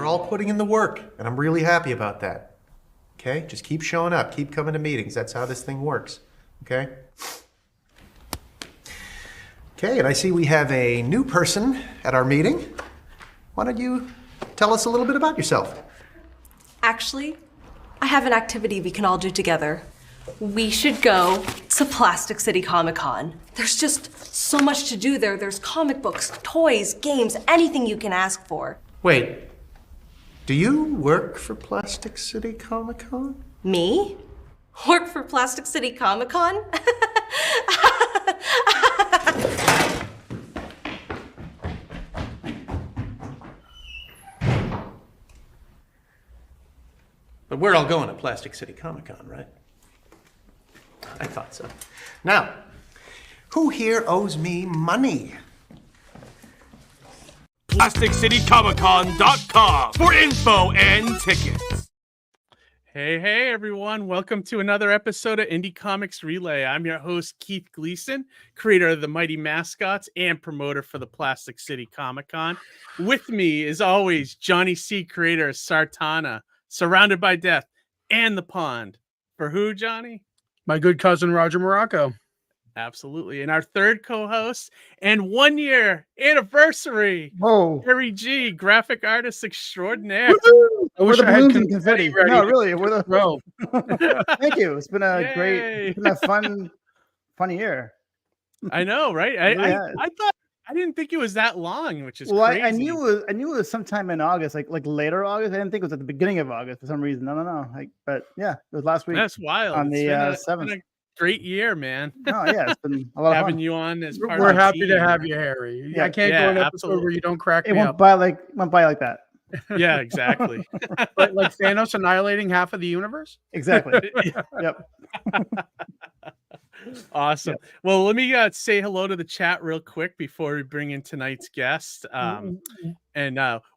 You're all putting in the work, and I'm really happy about that. Okay? Just keep showing up. Keep coming to meetings. That's how this thing works. Okay? Okay, and I see we have a new person at our meeting. Why don't you tell us a little bit about yourself? Actually, I have an activity we can all do together. We should go to Plastic City Comic-Con. There's just so much to do there. There's comic books, toys, games, anything you can ask for. Wait, do you work for Plastic City Comic-Con? Me? Work for Plastic City Comic-Con? But we're all going to Plastic City Comic-Con, right? I thought so. Now, who here owes me money? PlasticCityComicCon.com for info and tickets. Hey, everyone. Welcome to another episode of Indie Comics Relay. I'm your host, Keith Gleason, creator of the Mighty Mascots and promoter for the Plastic City Comic-Con. With me, as always, Johnny C., creator of Sartana, Surrounded by Death, and The Pond. For who, Johnny? My good cousin, Roger Morocco. Absolutely. And our third co-host and 1 year anniversary, Harry G., graphic artist extraordinaire. I wish I had confetti ready. No, really, we're the bro. Thank you. It's been a Yay. it's been a fun year. I know, right? I thought I didn't think it was that long, which is crazy. I knew it was sometime in August, like later August. I didn't think it was at the beginning of August for some reason. No. But yeah, it was last week. That's wild. On the 7th. Great year, man. Oh yeah, it's been a lot of having fun. you on as part We're of happy team. to have you, Harry. Yeah, I can't go an episode where you don't crack it me won't up. went by like that. Yeah, exactly. like Thanos annihilating half of the universe? Exactly. Yep. Awesome. Yep. Well, let me say hello to the chat real quick before we bring in tonight's guest. And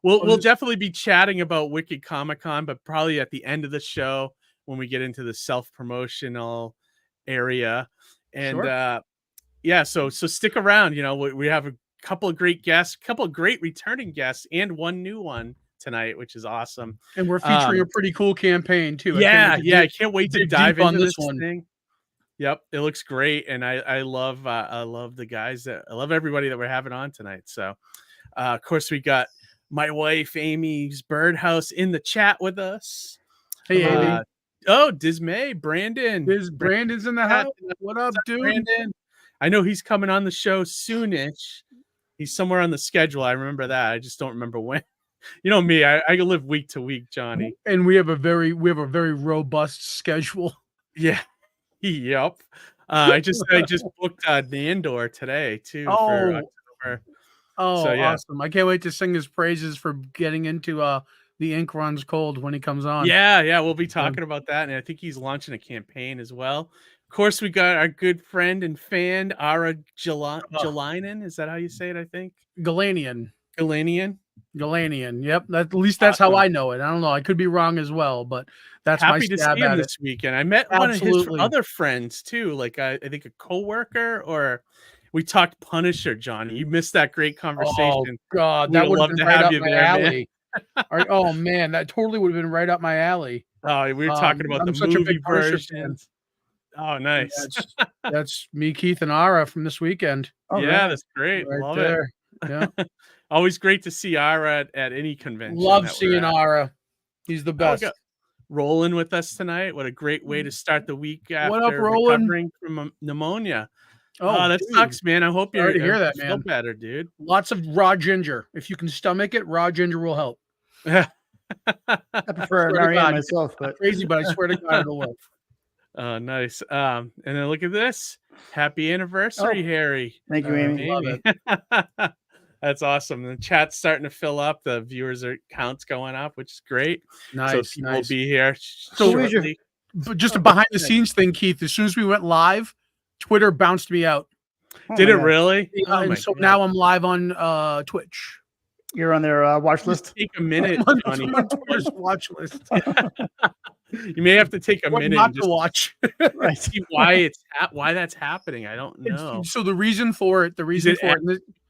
we'll definitely be chatting about Wicked Comic-Con, but probably at the end of the show when we get into the self-promotional area. And so stick around. You know, we have a couple of great guests, a couple of great returning guests, and one new one tonight, which is awesome. And we're featuring a pretty cool campaign too. I can't wait to dive into this one. thing. Yep, it looks great, and I love the guys I love everybody that we're having on tonight. So, of course, we got my wife Amy's Birdhouse in the chat with us. Hey, Amy. Dismay, Brandon. Brandon's in the house. What up, dude? Brandon. I know he's coming on the show soonish. He's somewhere on the schedule. I remember that. I just don't remember when. You know me. I live week to week, Johnny. And we have a very robust schedule. Yeah. Yep. I just booked Nandor today too. For October. So, yeah. Awesome! I can't wait to sing his praises for getting into the Ink Runs Cold when he comes on. Yeah, we'll be talking about that, and I think he's launching a campaign as well. Of course, we got our good friend and fan Ara Jalainen. Is that how you say it? I think Galanian. Yep. At least that's how I know it. I don't know. I could be wrong as well, but that's happy my to stab see him at this weekend. I met one of his other friends too, like I think a coworker, or we talked Punisher. Johnny, you missed that great conversation. Oh God, that would have been right up my alley. Oh man, that totally would have been right up my alley. Oh, we were talking about the movie versions. Oh, nice. That's me, Keith, and Ara from this weekend. Oh, yeah, that's great. Right Love there. it. Yeah. Always great to see Ara at any convention. Love seeing Ara. He's the best. Roland with us tonight. What a great way to start the week after what up, Roland? recovering from pneummonia. Oh, that sucks, man. I hope you're hear that, feel man. better, dude. Lots of raw ginger. If you can stomach it, raw ginger will help. I prefer Marianne myself, but crazy, but I swear to God it'll work. Oh, nice. And then look at this. Happy anniversary, Harry. Thank you, Amy. Love it. That's awesome. The chat's starting to fill up. The viewers counts going up, which is great. Nice. So people will be here. But just a behind the scenes thing, Keith. As soon as we went live, Twitter bounced me out. Did it really? Yeah, and so now I'm live on Twitch. You're on their watch list. Take a minute on Twitter's watch list. You may have to take a minute not and just to watch. See why that's happening. I don't know. So the reason for it,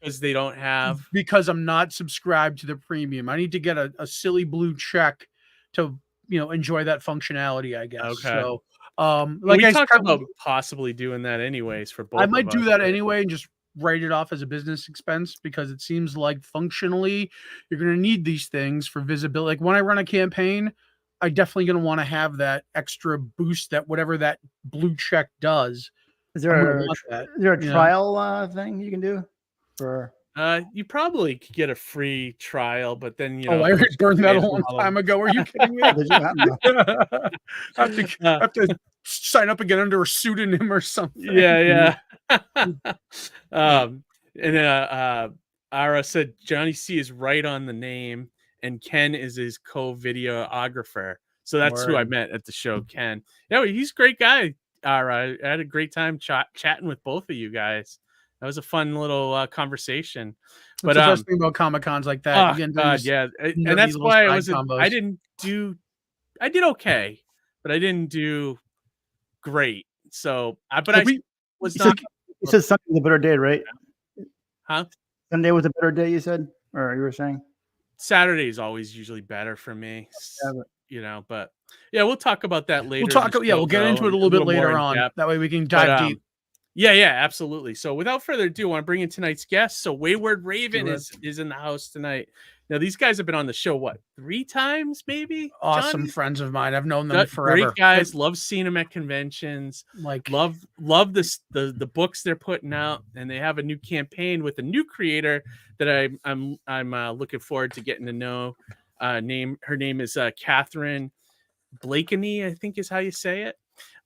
because they don't have. Because I'm not subscribed to the premium. I need to get a silly blue check to enjoy that functionality, I guess. Okay. So Like we talked about possibly doing that anyways for both. I might do that anyway and just write it off as a business expense, because it seems like functionally you're going to need these things for visibility. Like when I run a campaign, I definitely going to want to have that extra boost that whatever that blue check does. Is there a trial thing you can do for? You probably could get a free trial, but then I already burned that a long time ago. Are you kidding me? I have to sign up again under a pseudonym or something. Yeah. And Ara said Johnny C is right on the name, and Ken is his co-videographer. So that's who I met at the show, Ken. Yeah, he's a great guy. Ara, I had a great time chatting with both of you guys. That was a fun little conversation. But the best thing about Comic Cons like that. Oh, God, yeah, and that's why I did okay, but I didn't do great. So, You said Sunday was a better day, right? Huh? Sunday was a better day, you said, or you were saying? Saturday is always usually better for me. But yeah, we'll talk about that later. We'll get into it a little bit later on. That way we can dive deep. Yeah, absolutely. So without further ado, I want to bring in tonight's guest. So Wayward Raven is in the house tonight. Now, these guys have been on the show, 3 times, maybe? Awesome Johnny? Friends of mine. I've known them forever. Great guys. Love seeing them at conventions. Love the books they're putting out. And they have a new campaign with a new creator that I'm looking forward to getting to know. Her name is Katherine Blakeney, I think is how you say it.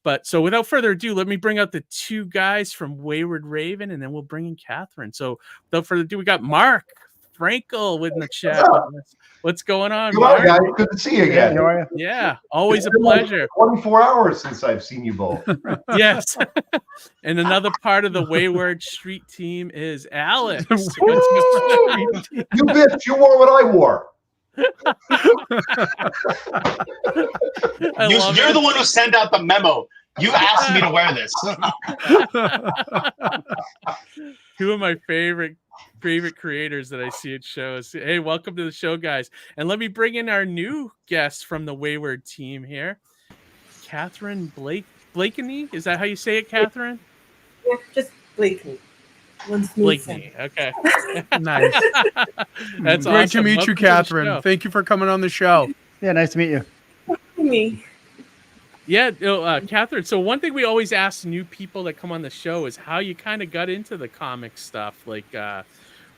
But so without further ado, let me bring out the 2 guys from Wayward Raven, and then we'll bring in Katherine. So without further ado, we got Mark Frankel with in the chat. What's going on, Mark? Guys, good to see you again. Yeah, always a pleasure. 24 hours since I've seen you both. Yes. And another part of the Wayward Street team is Alex. You bitch, you wore what I wore. You're the one who sent out the memo. You asked me to wear this. 2 of my favorite creators that I see at shows. Hey, welcome to the show, guys. And let me bring in our new guest from the Wayward team here, Katherine Blakeney. Is that how you say it, Katherine? Yeah, just Blakeney. Blakeney. Okay. Nice. That's great awesome. to meet you, Katherine. Thank you for coming on the show. Yeah, nice to meet you. Me. Yeah, Katherine. So one thing we always ask new people that come on the show is how you kind of got into the comic stuff. Like,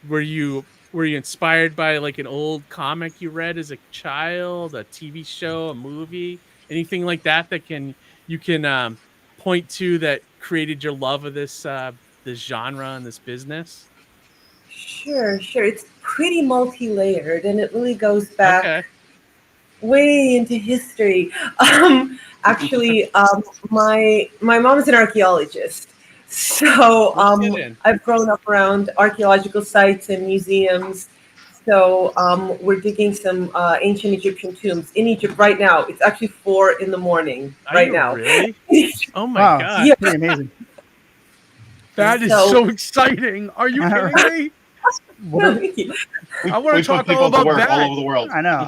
were you inspired by like an old comic you read as a child, a TV show, a movie, anything like that you can point to that created your love of this genre and this business? Sure. It's pretty multi-layered, and it really goes back way into history. Actually, my mom is an archaeologist, so I've grown up around archaeological sites and museums. So we're digging some ancient Egyptian tombs in Egypt right now. It's actually 4 a.m. right now. Really? Oh my God! Yeah. Pretty amazing. That is so exciting. Are you kidding me? I want to talk all about that. All over the world. I know.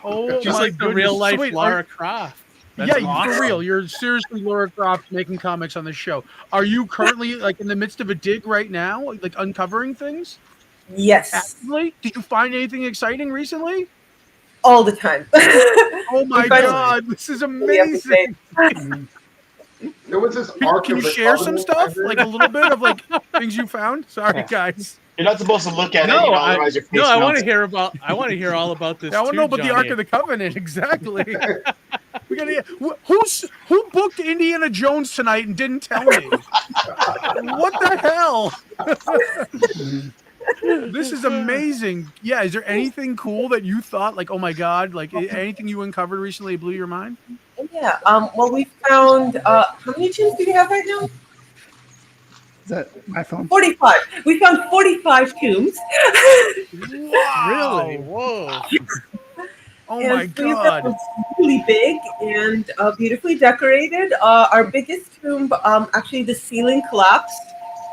Oh, just like the real life Lara Croft. That's awesome. For real. You're seriously Lara Croft making comics on this show. Are you currently like in the midst of a dig right now, like uncovering things? Yes. Actively? Did you find anything exciting recently? All the time. Oh my God, this is amazing. There was this Can you share some stuff? Like a little bit of like things you found? Sorry, guys. You're not supposed to look at it. Otherwise your face I melts. want to hear all about this. I want to know about Johnny. the Ark of the Covenant exactly. We gotta. Who booked Indiana Jones tonight and didn't tell me? What the hell? This is amazing. Yeah, is there anything cool that you thought like, oh my God, like anything you uncovered recently blew your mind? Yeah. Well, we found how many tombs do we have right now? Is that my phone? 45. We found 45 tombs. Wow. Really? Whoa. Oh my God. Really big and beautifully decorated. Our biggest tomb, actually the ceiling collapsed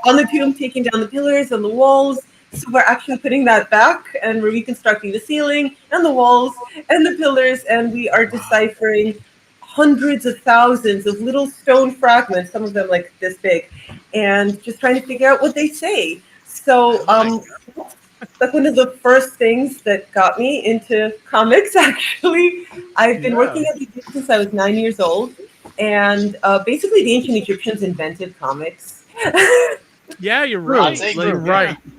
on the tomb, taking down the pillars and the walls. So we're actually putting that back, and we're reconstructing the ceiling and the walls and the pillars, and we are deciphering hundreds of thousands of little stone fragments, some of them like this big, and just trying to figure out what they say. So that's one of the first things that got me into comics, actually. I've been working at the Egypt since I was 9 years old, and basically the ancient Egyptians invented comics. Yeah, you're right.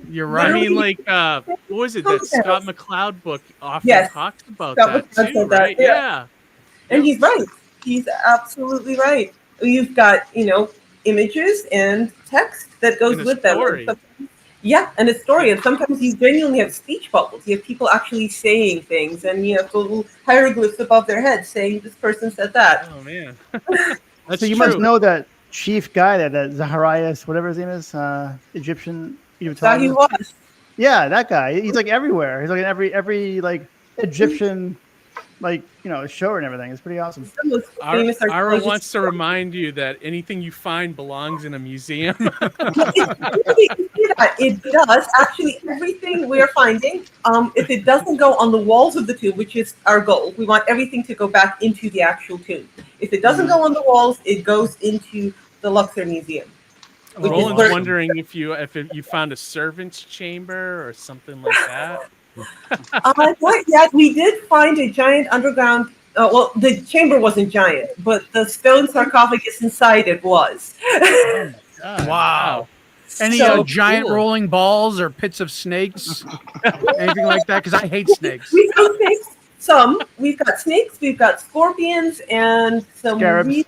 You're right. I mean, like, what was it? That Scott McCloud book often talks about Scott that McCloud too, said that, right? Yeah. And he's right. He's absolutely right. You've got, images and text that goes with them. Yeah, and a story. And sometimes you genuinely have speech bubbles. You have people actually saying things, and you have little hieroglyphs above their heads saying this person said that. Oh, man. So you must know that chief guy there, that Zacharias, whatever his name is, Egyptian. That he was. Yeah, that guy. He's like everywhere. He's like in every like Egyptian show and everything. It's pretty awesome. Ira wants to remind you that anything you find belongs in a museum. It does. Actually, everything we're finding, if it doesn't go on the walls of the tomb, which is our goal, we want everything to go back into the actual tomb. If it doesn't go on the walls, it goes into the Luxor Museum. Roland's wondering if you found a servant's chamber or something like that. Not yet. We did find a giant underground. Well, the chamber wasn't giant, but the stone sarcophagus inside it was. Wow. Any giant rolling balls or pits of snakes? Anything like that? Because I hate snakes. We've got snakes. Some. We've got snakes. We've got scorpions and some really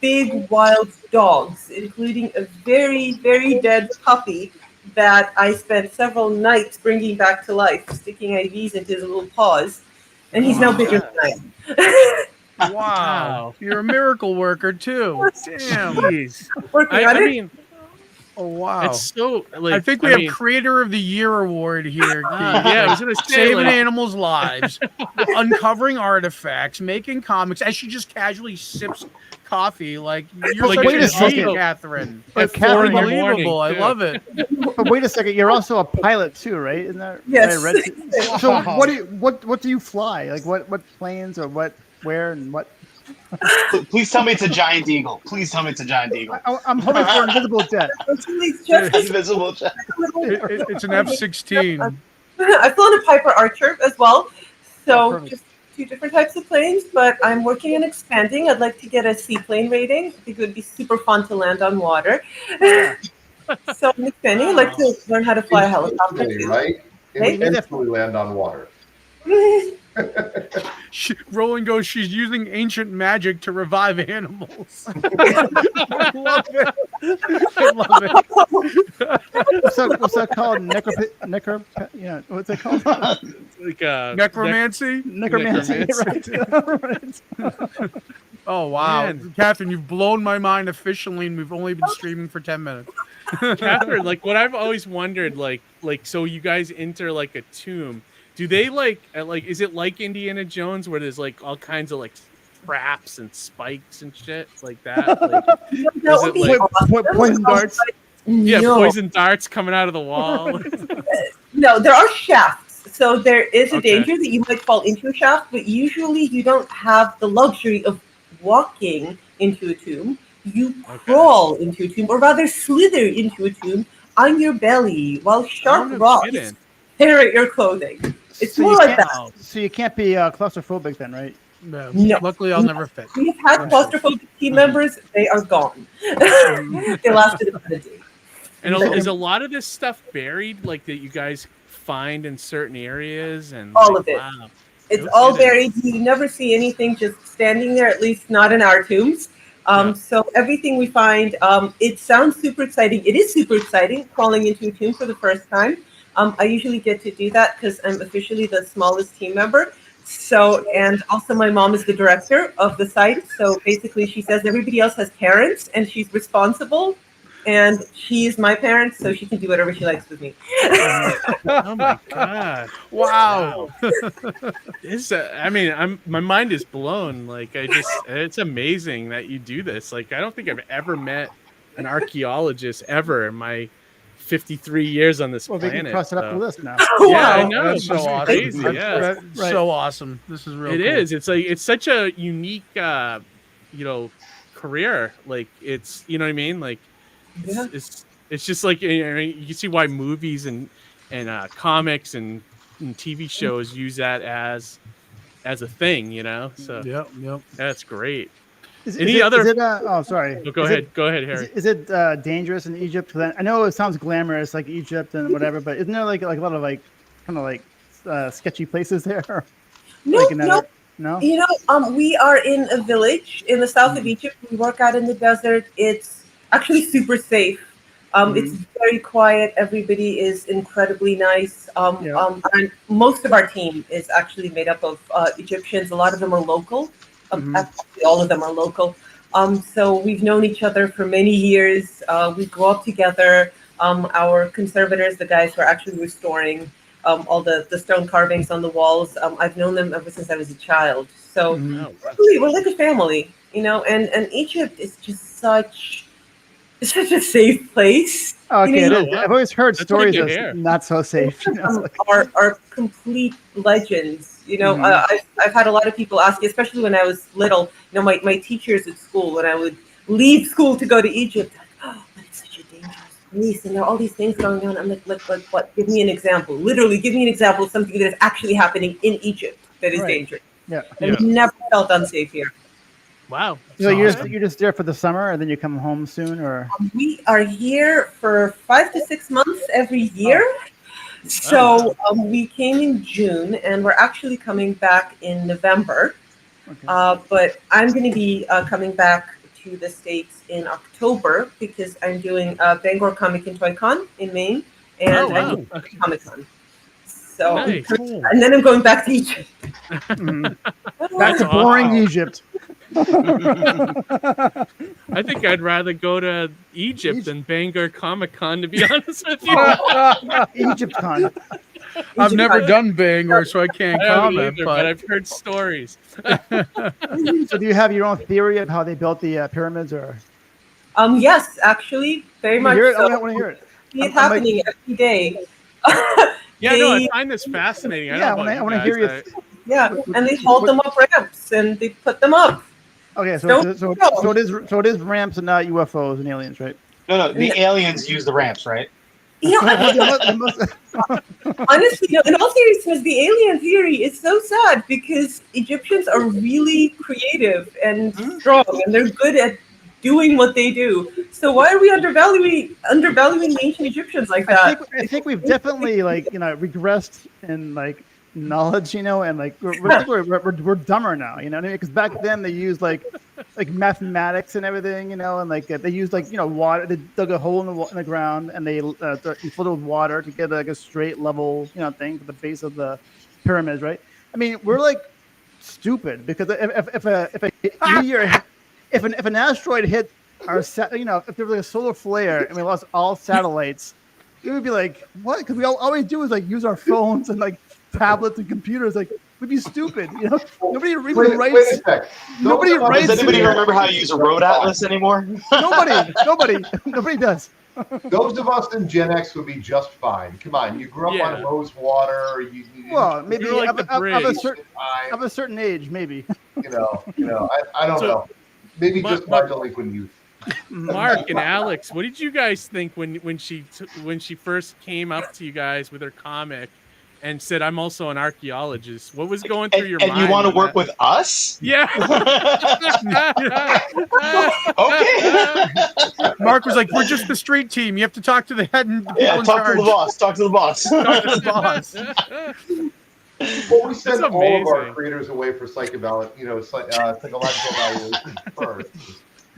big wild dogs, including a very, very dead puppy that I spent several nights bringing back to life, sticking IVs into his little paws, and he's now bigger than I am. Wow. You're a miracle worker, too. Damn. Jeez. I mean, oh, wow. It's so, I think we have Creator of the Year award here. Yeah, I was going to say, saving animals' lives, uncovering artifacts, making comics, as she just casually sips coffee. Like, you're like, such wait a a second, Catherine. But Catherine, unbelievable. I love it. But wait a second, you're also a pilot too, right? Isn't that yes. So what do you fly? Like what planes or where and what? Please tell me it's a giant eagle. Please tell me it's a giant eagle. I'm hoping for an invisible jet. Invisible jet. It's an F-16. I've flown a Piper Archer as well. So just two different types of planes, but I'm working on expanding. I'd like to get a seaplane rating. I think it would be super fun to land on water. So I'm expanding. I'd like to learn how to fly a helicopter too. Right? Hey? Definitely land on water. Roland goes, she's using ancient magic to revive animals. I love it. I love it. What's that called? What's it called? Like necromancy? Necromancy, right. Oh, wow. Man. Catherine, you've blown my mind officially, and we've only been streaming for 10 minutes. Catherine, like what I've always wondered, like so you guys enter like a tomb. Do they like is it like Indiana Jones where there's like all kinds of like traps and spikes and shit like that? Like, That would be awesome. Poison darts. Yeah, No. poison darts coming out of the wall. No, there are shafts. So there is a danger that you might fall into a shaft, but usually you don't have the luxury of walking into a tomb. You crawl into a tomb, or rather slither into a tomb on your belly while sharp rocks tear at your clothing. It's more like that. So you can't be claustrophobic then, right? No. No. Luckily, I'll never fit. We've had claustrophobic team members. They are gone. They lasted about a day. And is a lot of this stuff buried, like that you guys find in certain areas? And all of it. Wow. It's all buried. You never see anything just standing there, at least not in our tombs. So everything we find, it sounds super exciting. It is super exciting, crawling into a tomb for the first time. I usually get to do that because I'm officially the smallest team member. So, and also my mom is the director of the site. So basically she says everybody else has parents and she's responsible. And she is my parent, so she can do whatever she likes with me. Oh my god! Wow. My mind is blown. Like it's amazing that you do this. Like I don't think I've ever met an archaeologist ever in my 53 years on this Well, they planet. can cross it up so- the list now. Yeah, I Wow. know. That's It's so just awesome. crazy. That's- Yeah. that's Right. so awesome. This is real It cool. is. It's like it's such a unique career. Like it's you know what I mean? Like it's just like you can see why movies and comics and TV shows use that as a thing, you know? So Yep. that's great. Is other it, oh, sorry. Go ahead, Harry. Is it dangerous in Egypt? 'Cause I know it sounds glamorous, like Egypt and whatever, but isn't there like a lot of kind of sketchy places there? No, Like in no. No. You know, we are in a village in the south of Egypt. We work out in the desert. It's actually super safe. It's very quiet. Everybody is incredibly nice. And most of our team is actually made up of Egyptians. A lot of them are local. Actually, all of them are local. So we've known each other for many years. We grew up together. Our conservators, the guys who are actually restoring all the stone carvings on the walls, I've known them ever since I was a child. So really, we're like a family, you know. And Egypt is just such a safe place. Okay, you know, it is. I've always heard stories that's not so safe. You know? Are complete legends. You know, I've had a lot of people ask, especially when I was little. You know, my teachers at school, when I would leave school to go to Egypt, like, oh, but it's such a dangerous place, and there are all these things going on. I'm like what? Give me an example. Literally, give me an example of something that is actually happening in Egypt that is dangerous. Yeah, I've never felt unsafe here. Wow. So you're just there for the summer, and then you come home soon, or we are here for 5 to 6 months every year. So we came in June, and we're actually coming back in November. But I'm going to be coming back to the States in October because I'm doing Bangor Comic and Toy Con in Maine, and I'm doing Comic Con. So, and then I'm going back to Egypt. Back to boring Egypt. I think I'd rather go to Egypt than Bangor Comic Con, to be honest with you. Egypt Con. I've never done Bangor, so I can't comment. Either, but I've heard stories. So, do you have your own theory of how they built the pyramids, or? Yes, actually, very much. I So. want to hear it. It's happening every day. No, I find this fascinating. I want to hear you. Yeah, and they hold them up ramps and they put them up. Okay, so it is ramps and not UFOs and aliens, right? No, the aliens use the ramps, right? You know, honestly, in all seriousness, the alien theory is so sad because Egyptians are really creative and strong, and they're good at doing what they do. So why are we undervaluing the ancient Egyptians like that? I think we've definitely regressed in knowledge, and we're dumber now, you know what I mean? Because back then they used like mathematics and everything, and they used water. They dug a hole in the ground and they filled it with water to get a straight level thing for the base of the pyramids, right? I mean, we're stupid because if an asteroid hit our if there was a solar flare and we lost all satellites, it would be like, what? Because we always do is use our phones and tablets and computers. We'd be stupid, Nobody even writes. Wait a sec. Nobody writes. Does anybody remember how to use a road atlas anymore? Nobody does. Those of us in Gen X would be just fine. Come on, you grew up on Rose Water. Maybe of a certain age, maybe. I don't know. Maybe just my delinquent youth. Mark and Alex, what did you guys think when she first came up to you guys with her comic and said, "I'm also an archaeologist"? What was going through your mind? And you want to work with us? Yeah. Okay. Mark was like, "We're just the street team. You have to talk to the head and talk to the boss. Talk to the boss. Talk to the boss." Well, we send all of our creators away for psychological evaluation first.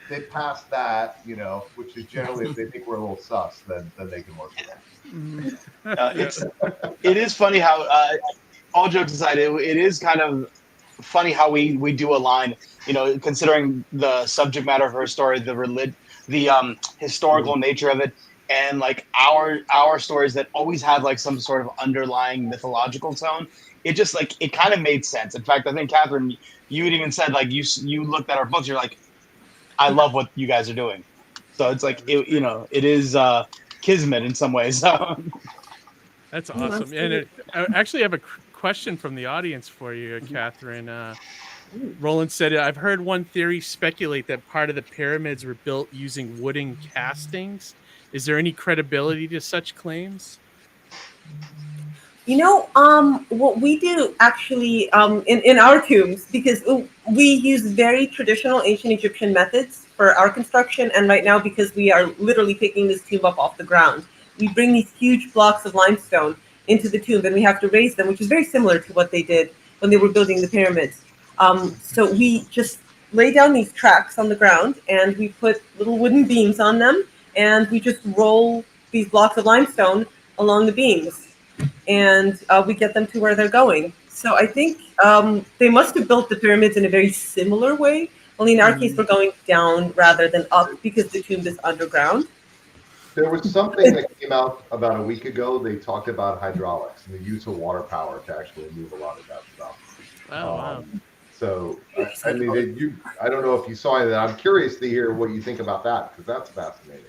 They pass that, which is generally if they think we're a little sus, then they can work with us. It is funny how, all jokes aside, it is kind of funny how we do align. Considering the subject matter of her story, the historical nature of it, and our stories that always have some sort of underlying mythological tone. It just it kind of made sense. In fact, I think Catherine, you had even said you looked at our books, you're like, I love what you guys are doing. So it's it is kismet in some ways. So. That's awesome. And I actually have a question from the audience for you, Catherine. Roland said, I've heard one theory speculate that part of the pyramids were built using wooden castings. Is there any credibility to such claims? What we do actually in our tombs, because we use very traditional ancient Egyptian methods for our construction, and right now, because we are literally picking this tomb up off the ground, we bring these huge blocks of limestone into the tomb, and we have to raise them, which is very similar to what they did when they were building the pyramids. So we just lay down these tracks on the ground, and we put little wooden beams on them, and we just roll these blocks of limestone along the beams. And we get them to where they're going. So I think they must have built the pyramids in a very similar way. Only in our case, we're going down rather than up because the tomb is underground. There was something that came out about a week ago. They talked about hydraulics and the use of water power to actually move a lot of that stuff. Oh, wow. So, I mean, I don't know if you saw any of that. I'm curious to hear what you think about that, because that's fascinating.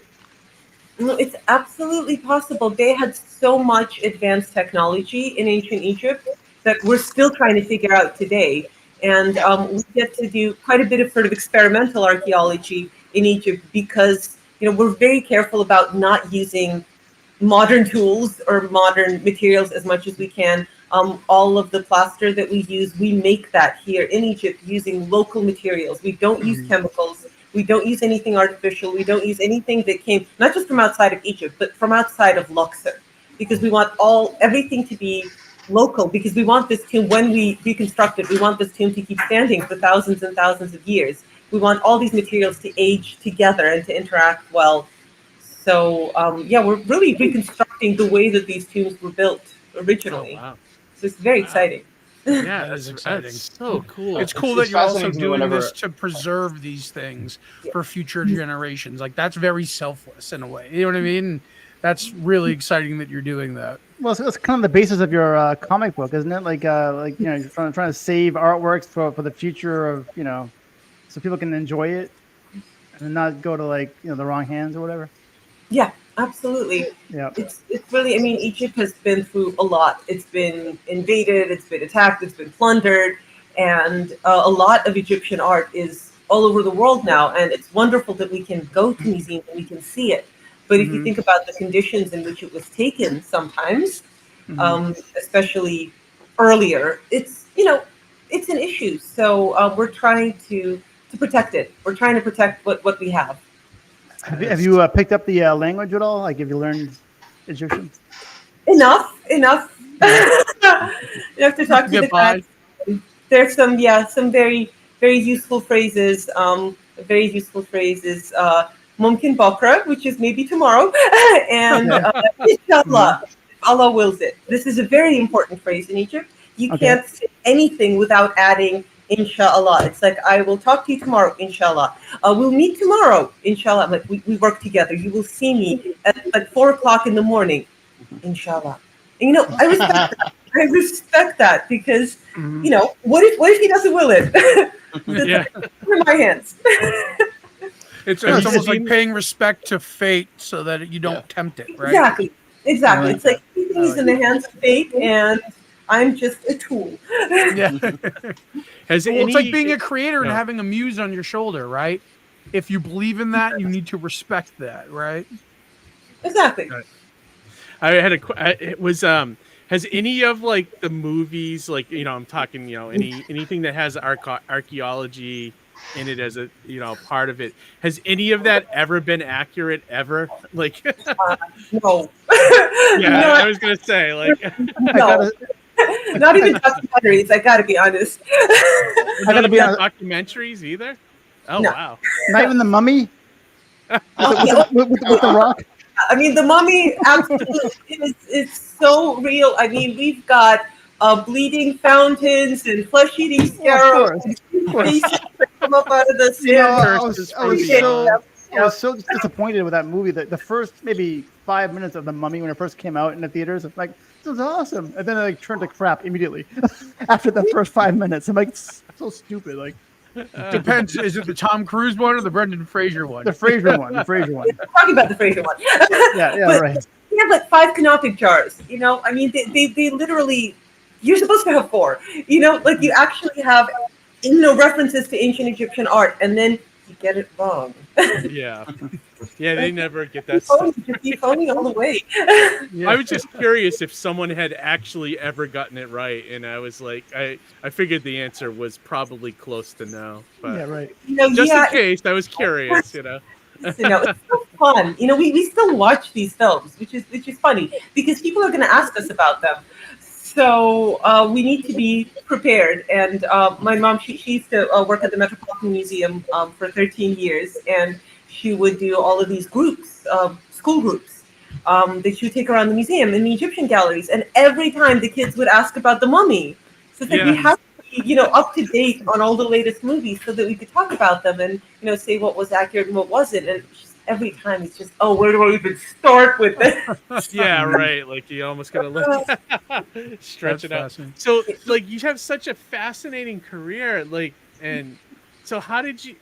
No, it's absolutely possible. They had so much advanced technology in ancient Egypt that we're still trying to figure out today. And we get to do quite a bit of sort of experimental archaeology in Egypt because, we're very careful about not using modern tools or modern materials as much as we can. All of the plaster that we use, we make that here in Egypt using local materials. We don't use chemicals. We don't use anything artificial. We don't use anything that came not just from outside of Egypt, but from outside of Luxor, because we want everything to be local. Because we want this tomb, when we reconstruct it, we want this tomb to keep standing for thousands and thousands of years. We want all these materials to age together and to interact well. So we're really reconstructing the way that these tombs were built originally. Oh, wow. So it's very exciting. Yeah, that is exciting. That's so cool. It's cool that you're also fascinating doing whenever- this to preserve these things for future generations. Like, that's very selfless in a way. You know what I mean? That's really exciting that you're doing that. Well, it's kind of the basis of your comic book, isn't it? Like you're trying to save artworks for the future of so people can enjoy it and not go to the wrong hands or whatever. Yeah, absolutely. Yeah. It's really, Egypt has been through a lot. It's been invaded, it's been attacked, it's been plundered, and a lot of Egyptian art is all over the world now, and it's wonderful that we can go to museums and we can see it. But if you think about the conditions in which it was taken sometimes, especially earlier, it's an issue. So we're trying to protect it. We're trying to protect what we have. Have you picked up the language at all? Like, have you learned Egyptian? Enough to talk to the guys. There's some very, very useful phrases. Mumkin Bakra, which is maybe tomorrow, and Inshallah, Allah wills it. This is a very important phrase in Egypt. You can't say anything without adding Inshallah. It's like, I will talk to you tomorrow, Inshallah. We'll meet tomorrow, Inshallah. Like, we work together. You will see me at 4 o'clock in the morning, Inshallah. And, I respect that. I respect that because, what if he doesn't will it? In my hands. It's almost like paying respect to fate so that you don't tempt it, right? Exactly. It's like everything is in the hands of fate, and I'm just a tool. Yeah. It's like being a creator and having a muse on your shoulder, right? If you believe in that, you need to respect that, right? Exactly. I had it was has any of the movies, I'm talking, anything that has archaeology in it as a part of it, has any of that ever been accurate ever? No. Yeah, I was gonna say no. Not even documentaries. I gotta be honest. I gotta be honest. Documentaries either. Oh No. wow! Not even the Mummy with the Rock. The Mummy absolutely it's so real. We've got bleeding fountains and flesh-eating scarabs and faces that come up out of the sand. I was so disappointed with that movie. The first maybe 5 minutes of The Mummy when it first came out in the theaters, I'm like, this is awesome, and then it turned to crap immediately after the first 5 minutes. I'm like, it's so stupid. Depends. Is it the Tom Cruise one or the Brendan Fraser one? The Fraser one. The Fraser one. Talking about the Fraser one. Yeah, But right. they have like 5 canopic jars. You know, I mean, they literally. You're supposed to have 4. You know, like you actually have, references to ancient Egyptian art, and then you get it wrong. Yeah. Yeah, they never get that Keep stuff. phoning all the way. I was just curious if someone had actually ever gotten it right, and I was like, I figured the answer was probably close to no, but Yeah, right. just in case, I was curious, It's so fun. We still watch these films, which is funny because people are going to ask us about them. So we need to be prepared. And my mom, she used to work at the Metropolitan Museum for 13 years, and she would do all of these groups, school groups, that she would take around the museum in the Egyptian galleries. And every time the kids would ask about the mummy. So it's like we have to be, up to date on all the latest movies so that we could talk about them and, say what was accurate and what wasn't. And every time it's just, where do I even start with this? Yeah, right. Like you almost gotta stretch it out. So like you have such a fascinating career, and so how did you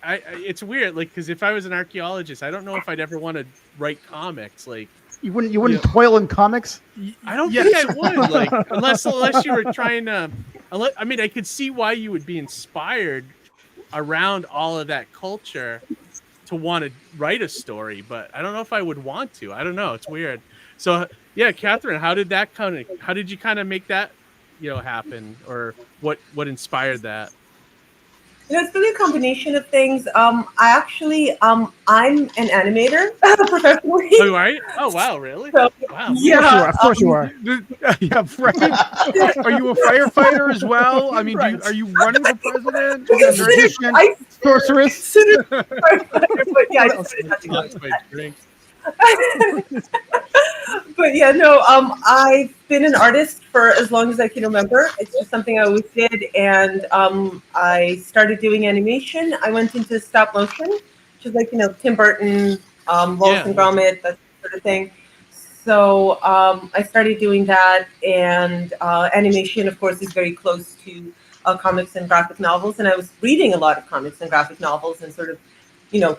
it's weird, because if I was an archaeologist, I don't know if I'd ever want to write comics. Like you wouldn't toil in comics. I don't think I would, unless you were trying to. I could see why you would be inspired around all of that culture to want to write a story, but I don't know if I would want to. I don't know. It's weird. So yeah, Katherine, how did you kind of make that, happen, or what inspired that? It's really a combination of things. I'm an animator professionally. Oh, right? Oh, wow, really? So, wow. Yeah, of course you are. Yeah, right. Are you a firefighter as well? I mean, are you running for president? Sorceress? But yeah, but yeah, no, I've been an artist for as long as I can remember. It's just something I always did, and I started doing animation. I went into stop motion, which is like Tim Burton, Wallace and Gromit, that sort of thing. So I started doing that, and animation, of course, is very close to comics and graphic novels, and I was reading a lot of comics and graphic novels and sort of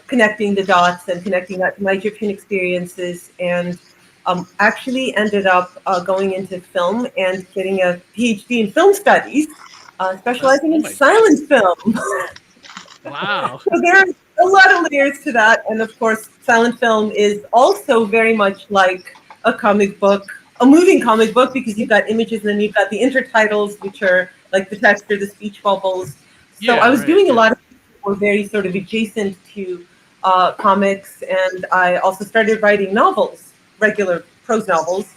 connecting the dots and connecting that to my Egyptian experiences, and actually ended up going into film and getting a PhD in film studies, specializing in silent film. Wow. So there are a lot of layers to that, and of course, silent film is also very much like a comic book, a moving comic book, because you've got images and then you've got the intertitles, which are like the text or the speech bubbles. So I was doing a lot of were very sort of adjacent to comics, and I also started writing novels, regular prose novels,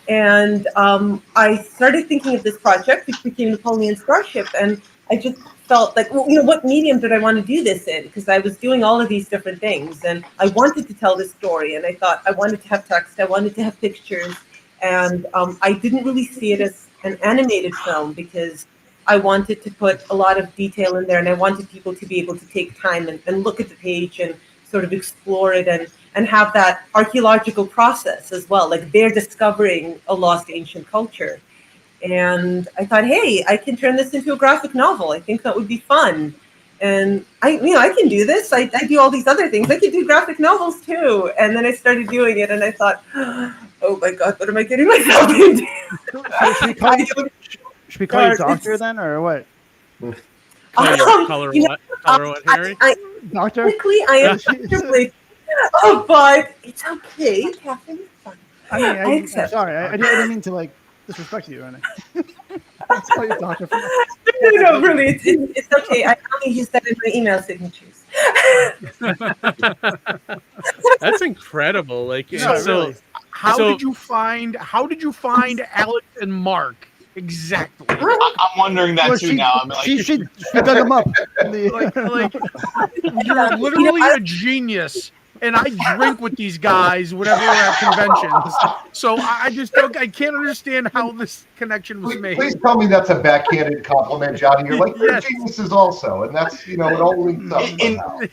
and I started thinking of this project, which became Napoleon Starship, and I just felt like, what medium did I want to do this in? Because I was doing all of these different things, and I wanted to tell this story, and I thought I wanted to have text, I wanted to have pictures, and I didn't really see it as an animated film because I wanted to put a lot of detail in there, and I wanted people to be able to take time and look at the page and sort of explore it and have that archaeological process as well. Like they're discovering a lost ancient culture. And I thought, hey, I can turn this into a graphic novel. I think that would be fun. And I can do this. I do all these other things. I can do graphic novels too. And then I started doing it, and I thought, oh my God, what am I getting myself into? Should we call you doctor then, or what? Color what, Harry? Doctor? Technically, I am comfortably, but it's okay. Katherine, it's fine. I accept. Sorry, I didn't mean to disrespect you or anything. Let's call you doctor. No, really, it's okay. I only use that in my email signatures. That's incredible. Really. How did you find Alex and Mark? Exactly. I'm wondering that too now. I'm like, she dug them up. You're literally a genius, and I drink with these guys whenever we're at conventions. So I can't understand how this connection was made. Please tell me that's a backhanded compliment, Johnny. You're like, they're geniuses also, and that's it all links up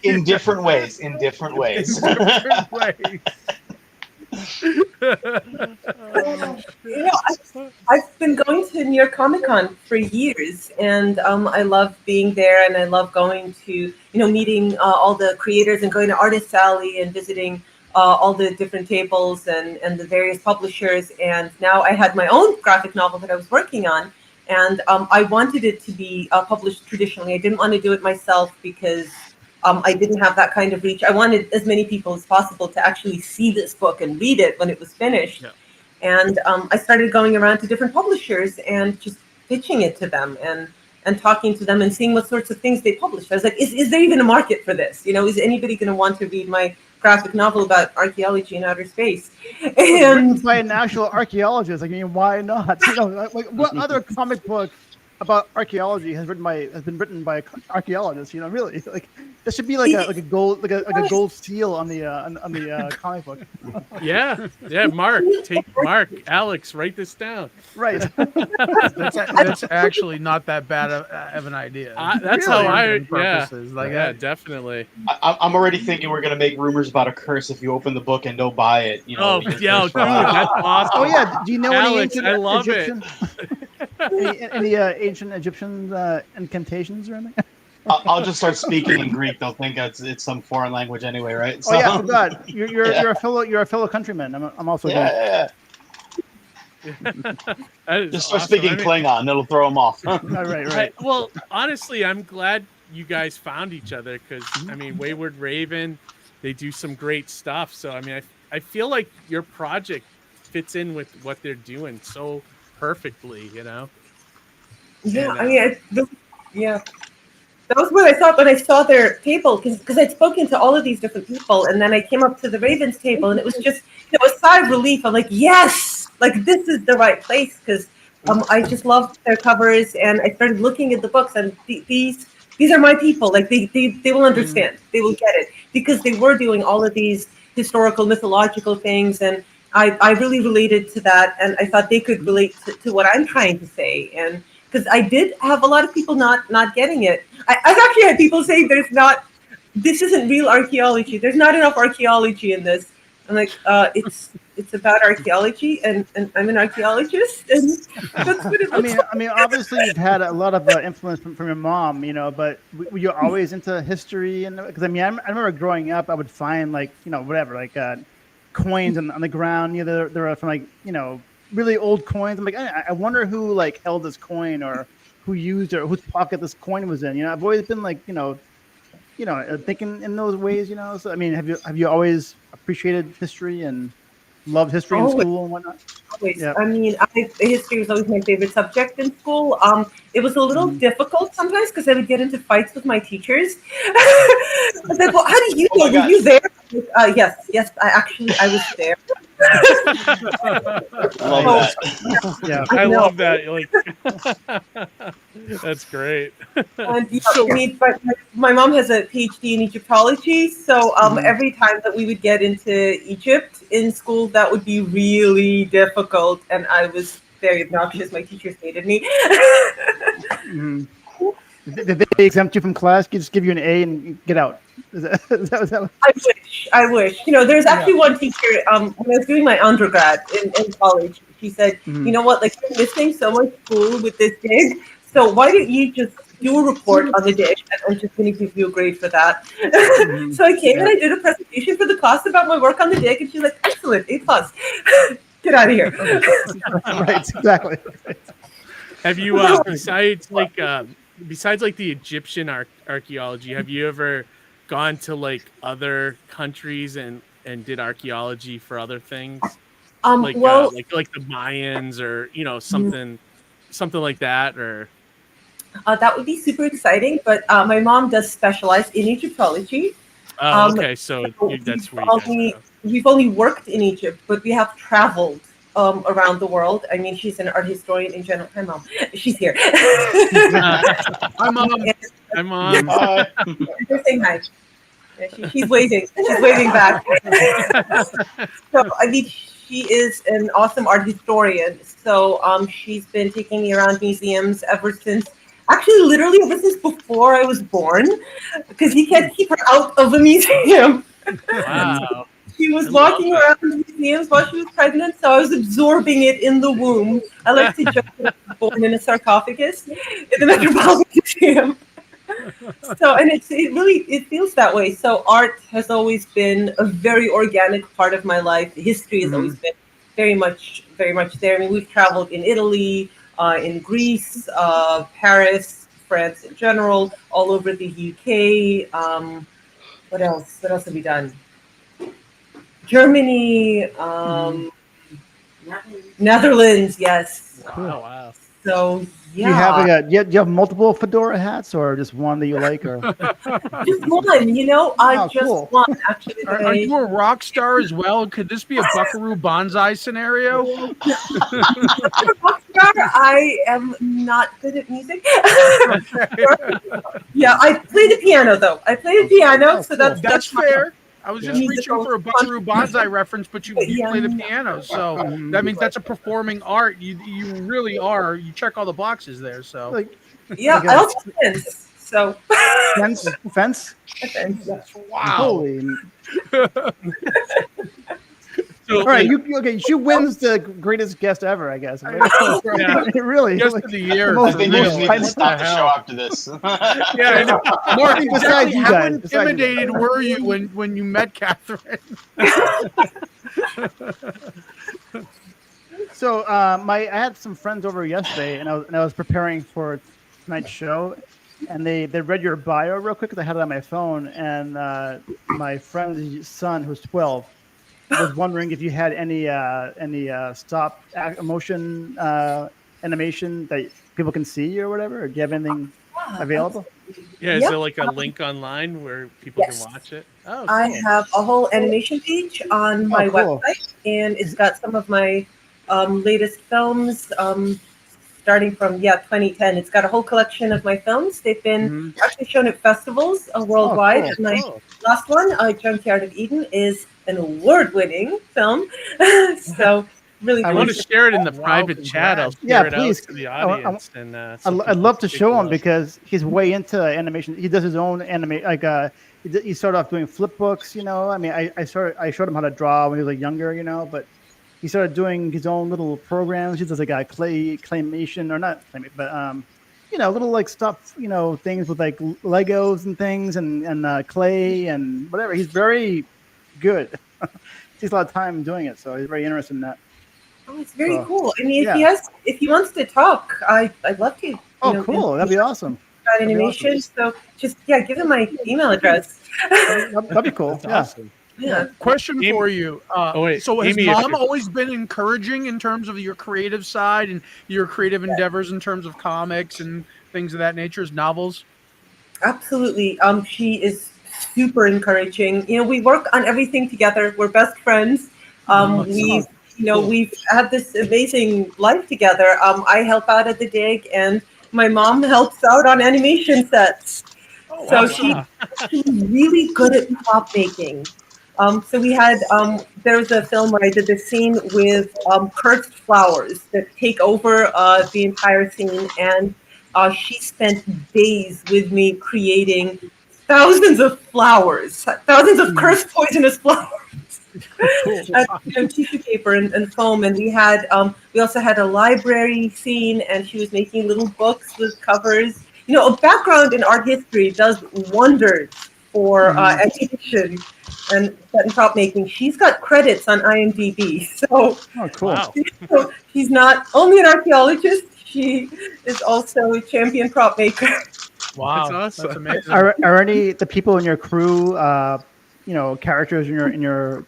in different ways. In different ways. I've been going to New York Comic Con for years, and I love being there, and I love going to, meeting all the creators and going to Artist Alley and visiting all the different tables and the various publishers. And now I had my own graphic novel that I was working on, and I wanted it to be published traditionally. I didn't want to do it myself because I didn't have that kind of reach. I wanted as many people as possible to actually see this book and read it when it was finished. Yeah. And I started going around to different publishers and just pitching it to them and talking to them and seeing what sorts of things they published. I was like, is there even a market for this? Is anybody going to want to read my graphic novel about archaeology in outer space? And by an actual archaeologist, I mean, why not? What other comic book about archaeology has been written by archaeologists? Really, there should be like a gold seal on the comic book. Yeah, Mark, Alex, write this down. Right. That's actually not that bad of an idea. That's really? Yeah, definitely. I'm already thinking we're gonna make rumors about a curse if you open the book and don't buy it. Dude, that's awesome. Oh yeah, do you know Alex, any ancient I love Egyptian? Any ancient Egyptian incantations or anything? I'll just start speaking in Greek. They'll think it's some foreign language anyway, right? So, oh yeah, I forgot. You're a fellow countryman. I'm also. Yeah. Just start speaking Klingon. It'll throw them off. Right. Well, honestly, I'm glad you guys found each other because I mean, Wayward Raven, they do some great stuff. So I mean, I feel like your project fits in with what they're doing so perfectly, Yeah, and, that was what I thought when I saw their table, because I'd spoken to all of these different people, and then I came up to the Ravens table, and it was just a sigh of relief. I'm like, yes, like this is the right place, because I just loved their covers, and I started looking at the books, and these are my people. Like they will understand, they will get it, because they were doing all of these historical, mythological things, and I really related to that, and I thought they could relate to what I'm trying to say, and because I did have a lot of people not getting it. I've actually had people say this isn't real archaeology. There's not enough archaeology in this. I'm like, it's about archaeology, and I'm an archaeologist, and that's what it looks like. I mean, obviously you've had a lot of influence from your mom, but were you always into history? And because I remember growing up, I would find coins on the ground. They're from really old coins. I'm like, I wonder who held this coin or who used it or whose pocket this coin was in. I've always been thinking in those ways. So I mean, have you always appreciated history and loved history in school and whatnot? Always. Yeah. I mean, history was always my favorite subject in school. It was a little difficult sometimes because I would get into fights with my teachers. I was like, well, how do you know? Were you there? Yes, I was there. I love that. That's great. And, but my mom has a PhD in Egyptology, so every time that we would get into Egypt in school, that would be really difficult, and I was very obnoxious. My teachers hated me. Did they exempt you from class? Just give you an A and get out? Is that I wish. There's actually one teacher, when I was doing my undergrad in college, she said, you know what, you're missing so much school with this dig, so why don't you just do a report on the dig, and I'm just going to give you a grade for that. So I came and I did a presentation for the class about my work on the dig, and she's like, excellent, A+. Get out of here. Right, exactly. Have you, besides the Egyptian archaeology, have you ever gone to other countries and did archaeology for other things? Like the Mayans or something like that, or that would be super exciting, but my mom does specialize in Egyptology. Okay, so that's where we've only worked in Egypt, but we have traveled around the world. I mean, she's an art historian in general. Hi, Mom. She's here. Hi, Mom. Hi, Mom. Just saying hi. She's waving. She's waving back. So, I mean, she is an awesome art historian. So, she's been taking me around museums ever since. Actually, literally ever since before I was born, because he can't keep her out of a museum. Wow. She was walking around museums while she was pregnant, so I was absorbing it in the womb. I like to joke that I was born in a sarcophagus in the Metropolitan Museum. So, and it feels that way. So art has always been a very organic part of my life. History has always been very much there. I mean, we've traveled in Italy, in Greece, Paris, France in general, all over the UK. What else? What else have we done? Germany, Netherlands, yes. Wow. So Do you have multiple fedora hats, or just one that you like, or just one? You know, cool. one actually. Are you a rock star as well? Could this be a Buckaroo Banzai scenario? Rock star? I am not good at music. Yeah, I play the piano though. I play the piano, so that's fair. I was just reaching musical for a Buckaroo Banzai reference, but you play the piano, so that means that's a performing art. You really are. You check all the boxes there. So yeah, I also fence. So fence. Wow. Holy. So, all right, she wins the greatest guest ever, I guess. Really, guest of the year. I think you just need to stop the show after this. Yeah, Mark, besides you how guys, intimidated were you when you met Katherine? So I had some friends over yesterday, and I was preparing for tonight's show, and they read your bio real quick because I had it on my phone, and my friend's son, who's 12, was wondering if you had any stop motion animation that people can see or whatever, or do you have anything available? Yeah, is there like a link online where people can watch it? Oh, cool. I have a whole animation page on my website, and it's got some of my latest films, starting from 2010. It's got a whole collection of my films. They've been actually shown at festivals worldwide. Oh, cool. And my last one, Junkyard of Eden, is an award-winning film. So really, I want to share it in the private chat. I'll share it please. out to the audience. I'd love to show him because he's way into animation. He does his own anime. Like he started off doing flip books. You know, I mean, I showed him how to draw when he was younger. You know, but he started doing his own little programs. He does like a claymation, or not claymation, but little like stuff, things with like Legos and things and clay and whatever. He's very good. He takes a lot of time doing it, so he's very interested in that. Oh, it's very cool. I mean, if he wants to talk, I'd love to. Cool. That'd be awesome. About animation. Awesome. So just give him my email address. That'd be cool. Awesome. Yeah. Question for you. So has Amy, mom always been encouraging in terms of your creative side and your creative endeavors in terms of comics and things of that nature, novels? Absolutely. She is super encouraging. We work on everything together. We're best friends. We've had this amazing life together. I help out at the dig, and my mom helps out on animation sets. She's really good at prop making. So we had, there was a film where I did this scene with cursed flowers that take over the entire scene. And she spent days with me creating thousands of flowers, thousands of cursed poisonous flowers. Tissue paper and foam. And we also had a library scene, and she was making little books with covers. A background in art history does wonders for animation and set and prop making. She's got credits on IMDb. So, cool. So she's not only an archaeologist, she is also a champion prop maker. Wow, that's awesome. That's amazing. Are any the people in your crew, characters in your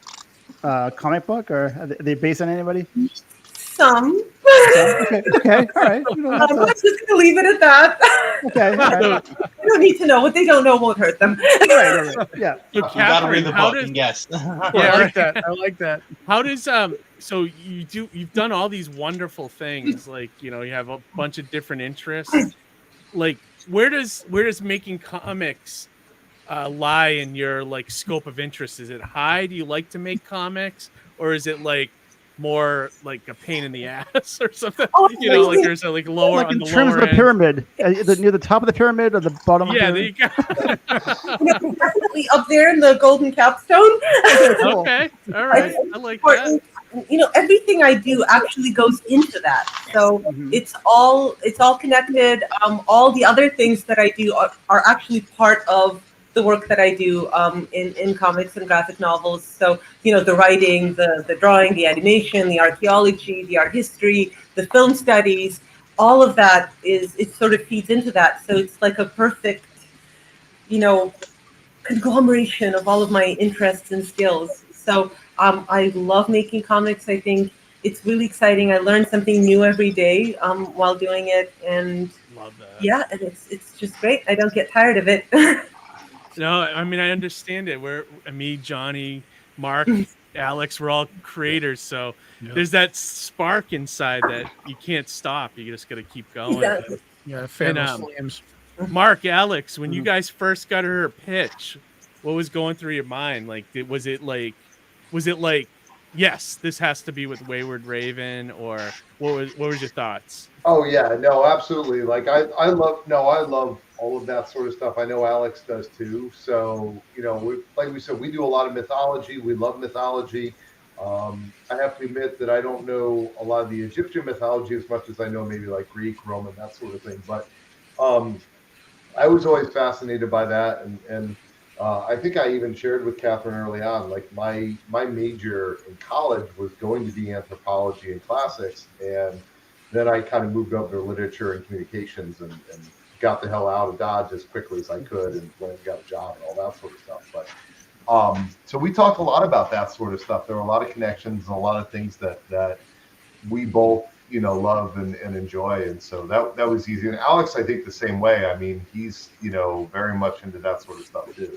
comic book, or are they based on anybody? Some. Okay, all right. I'm just going to leave it at that. Okay, all right. They don't need to know. What they don't know won't hurt them. Right. Yeah. You gotta read the book and guess. I like that. I like that. How does so you've done all these wonderful things, like you have a bunch of different interests. Like where does making comics lie in your like scope of interest? Is it high? Do you like to make comics, or is it like more like a pain in the ass or something. Oh, You know, like there's a like lower Like on in the terms of lower the end. pyramid, near the top of the pyramid or the bottom of the Yeah, there pyramid? you go. Definitely up there in the golden capstone. Okay, all right, I like that. Everything I do actually goes into that. So it's all connected. All the other things that I do are actually part of the work that I do in comics and graphic novels. So, the writing, the drawing, the animation, the archaeology, the art history, the film studies, all of that it sort of feeds into that. So it's like a perfect, conglomeration of all of my interests and skills. So I love making comics. I think it's really exciting. I learn something new every day while doing it. And love that. Yeah, and it's just great. I don't get tired of it. No, I mean I understand it. We're me, Johnny, Mark, Alex, we're all creators, so there's that spark inside that you can't stop. You just got to keep going. Exactly. Yeah, famous slams. Mark, Alex, when you guys first got her pitch, what was going through your mind? Like, was it like, yes, this has to be with Wayward Raven, or what was your thoughts? Oh yeah, no, absolutely. Like I love all of that sort of stuff. I know Alex does too. So like we said, we do a lot of mythology. We love mythology. I have to admit that I don't know a lot of the Egyptian mythology as much as I know maybe like Greek, Roman, that sort of thing. But I was always fascinated by that, and I think I even shared with Katherine early on, like my major in college was going to be anthropology and classics, and then I kind of moved over to literature and communications and got the hell out of Dodge as quickly as I could and went and got a job and all that sort of stuff. But so we talked a lot about that sort of stuff. There were a lot of connections and a lot of things that we both love and enjoy, and so that was easy. And Alex, I think the same way. I mean, he's very much into that sort of stuff too.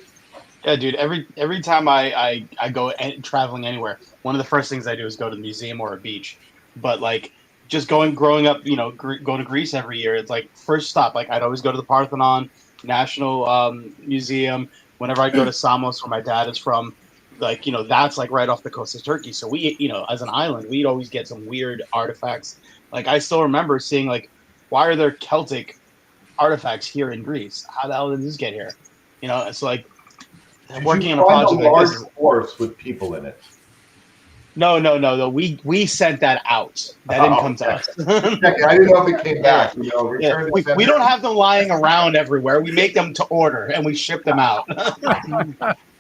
Yeah, dude. Every time I go traveling anywhere, one of the first things I do is go to the museum or a beach. But like just growing up, go to Greece every year. It's like first stop. Like I'd always go to the Parthenon National Museum. Whenever I go to Samos, where my dad is from, like that's like right off the coast of Turkey. So we, as an island, we'd always get some weird artifacts. Like I still remember seeing like, why are there Celtic artifacts here in Greece? How the hell did this get here? It's like working on a project like this. Horse with people in it. No. We sent that out. That didn't come to us. I didn't know if it came back. We don't have them lying around everywhere. We make them to order and we ship them out.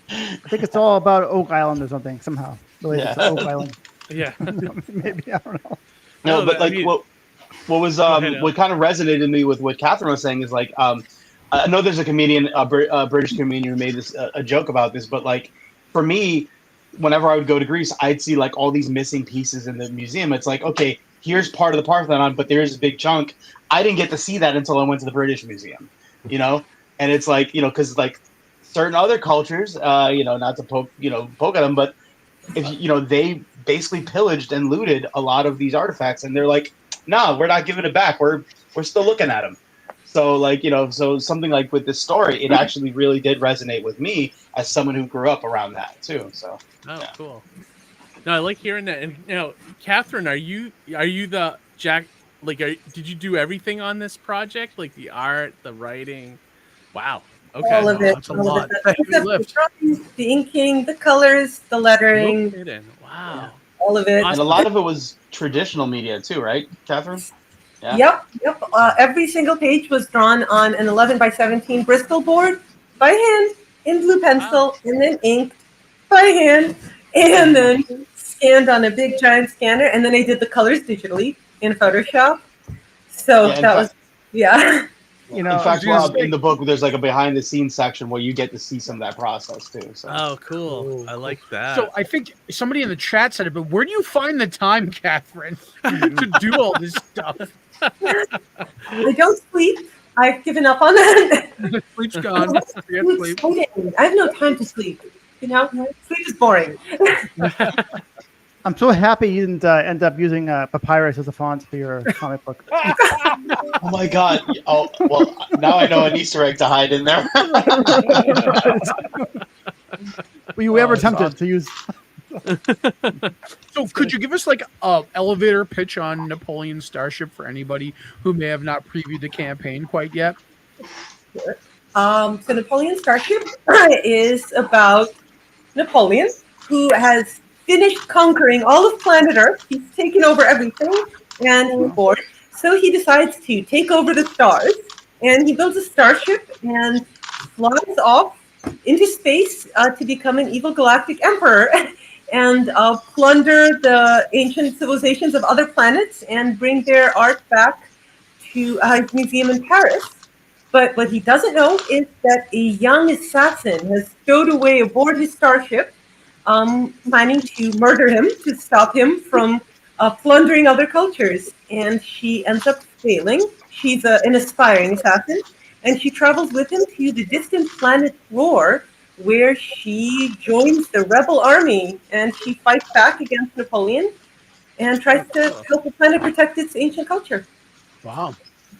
I think it's all about Oak Island or something somehow. Related to Oak Island. Yeah. Maybe, I don't know. No, but like what was what kind of resonated in me with what Katherine was saying is like I know there's a comedian, a British comedian who made this a joke about this, but like for me, whenever I would go to Greece, I'd see like all these missing pieces in the museum. It's like, okay, here's part of the Parthenon, but there's a big chunk. I didn't get to see that until I went to the British Museum, and it's like, because like certain other cultures, not to poke at them, but if they basically pillaged and looted a lot of these artifacts, and they're like, no, we're not giving it back. We're still looking at them. So like, so something like with this story, it actually really did resonate with me as someone who grew up around that too. So. Oh, cool. No, I like hearing that. And Katherine, are you the Jack? Like, did you do everything on this project? Like the art, the writing? Wow. Okay. All of it. That's a lot. The inking, the colors, the lettering. Wow. All of it. And a lot of it was traditional media too, right, Katherine? Yeah. Yep. Every single page was drawn on an 11 by 17 Bristol board by hand in blue pencil, and then inked by hand, and then scanned on a big giant scanner, and then I did the colors digitally in Photoshop. So that was. In fact, Rob, in the book, there's like a behind the scenes section where you get to see some of that process too. So. Oh, cool. I like that. So I think somebody in the chat said it, but where do you find the time, Katherine, to do all this stuff? I don't sleep. I've given up on that. Sleep's gone. Sleep. I have no time to sleep. Sleep is boring. I'm so happy you didn't end up using papyrus as a font for your comic book. Oh my God! Oh well, now I know an Easter egg to hide in there. Were you ever tempted to use So could you give us like a elevator pitch on Napoleon Starship for anybody who may have not previewed the campaign quite yet? So Napoleon Starship is about Napoleon, who has finished conquering all of planet Earth. He's taken over everything, and he's bored. So he decides to take over the stars, and he builds a starship and flies off into space to become an evil galactic emperor and plunder the ancient civilizations of other planets and bring their art back to his museum in Paris. But what he doesn't know is that a young assassin has stowed away aboard his starship, planning to murder him to stop him from plundering other cultures. And she ends up failing. She's an aspiring assassin, and she travels with him to the distant planet Roar, where she joins the rebel army, and she fights back against Napoleon and tries to help the planet protect its ancient culture. Wow.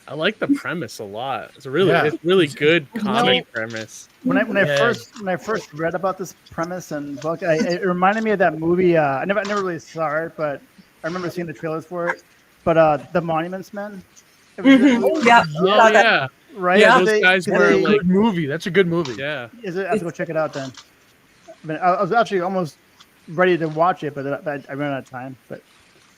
I like the premise a lot. It's really good comic premise. When I first read about this premise and book, it reminded me of that movie. I never really saw it, but I remember seeing the trailers for it. But The Monuments Men. Yeah. Oh yeah. Right. Yeah, those guys were like Good movie. That's a good movie. yeah. Is it? I have to go check it out then. I was actually almost ready to watch it, but I ran out of time. But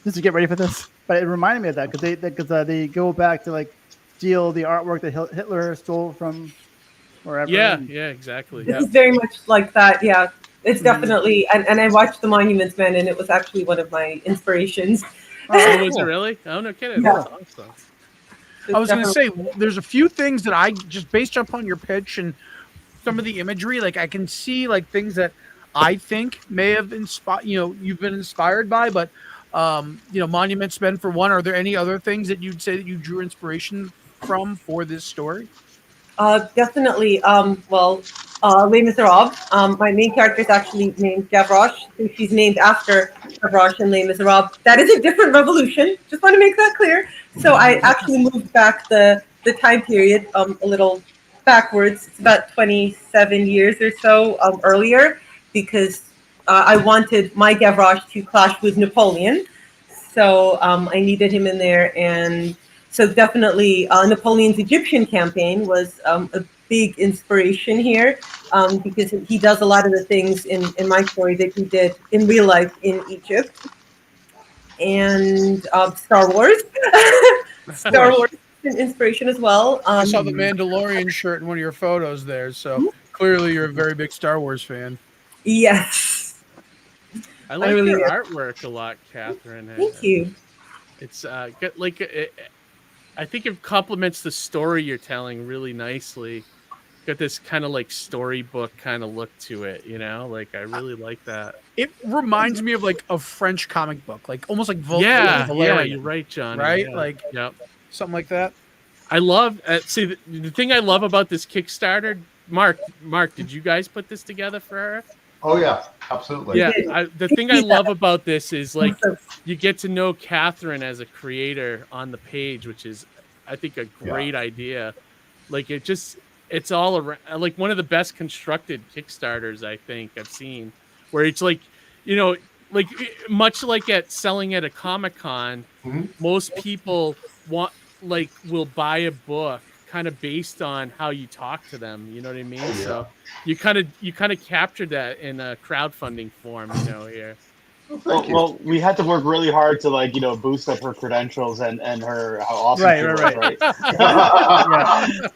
just to get ready for this, but it reminded me of that because they go back to like steal the artwork that Hitler stole from wherever. Yeah, exactly. This is very much like that. Yeah, it's definitely. And I watched The Monuments Men, and it was actually one of my inspirations. Oh, was it really? Oh, no kidding. Yeah. That's awesome. I was going to say, there's a few things that I just based upon your pitch and some of the imagery, like I can see like things that I think may have inspired, you've been inspired by, but Monuments Men for one. Are there any other things that you'd say that you drew inspiration from for this story? Definitely. Les Miserables. My main character is actually named Gavroche. So she's named after Gavroche and Les Miserables. That is a different revolution. Just want to make that clear. So I actually moved back the time period a little backwards. It's about 27 years or so earlier, because I wanted my Gavroche to clash with Napoleon. So I needed him in there. And so definitely Napoleon's Egyptian campaign was a big inspiration here, because he does a lot of the things in my story that he did in real life in Egypt. And Star Wars. Star Wars is an inspiration as well. I saw the Mandalorian shirt in one of your photos there, so clearly you're a very big Star Wars fan. Yes. I like your artwork a lot, Catherine. Thank you. It's I think it complements the story you're telling really nicely. Got this kind of like storybook kind of look to it, like I really like that. It reminds me of like a French comic book, like almost like yeah, you're right, John. Right, yeah. Something like that. I love the thing I love about this Kickstarter. Mark, did you guys put this together for her? Oh yeah, absolutely. Yeah, the thing I love about this is like you get to know Catherine as a creator on the page, which is I think a great idea. Like it's all around, like one of the best constructed Kickstarters I think I've seen, where it's like, like much like selling at a Comic-Con, most people will buy a book kind of based on how you talk to them. You know what I mean? Yeah. So you kind of captured that in a crowdfunding form, here. Well, we had to work really hard to boost up her credentials and her how awesome she was, right?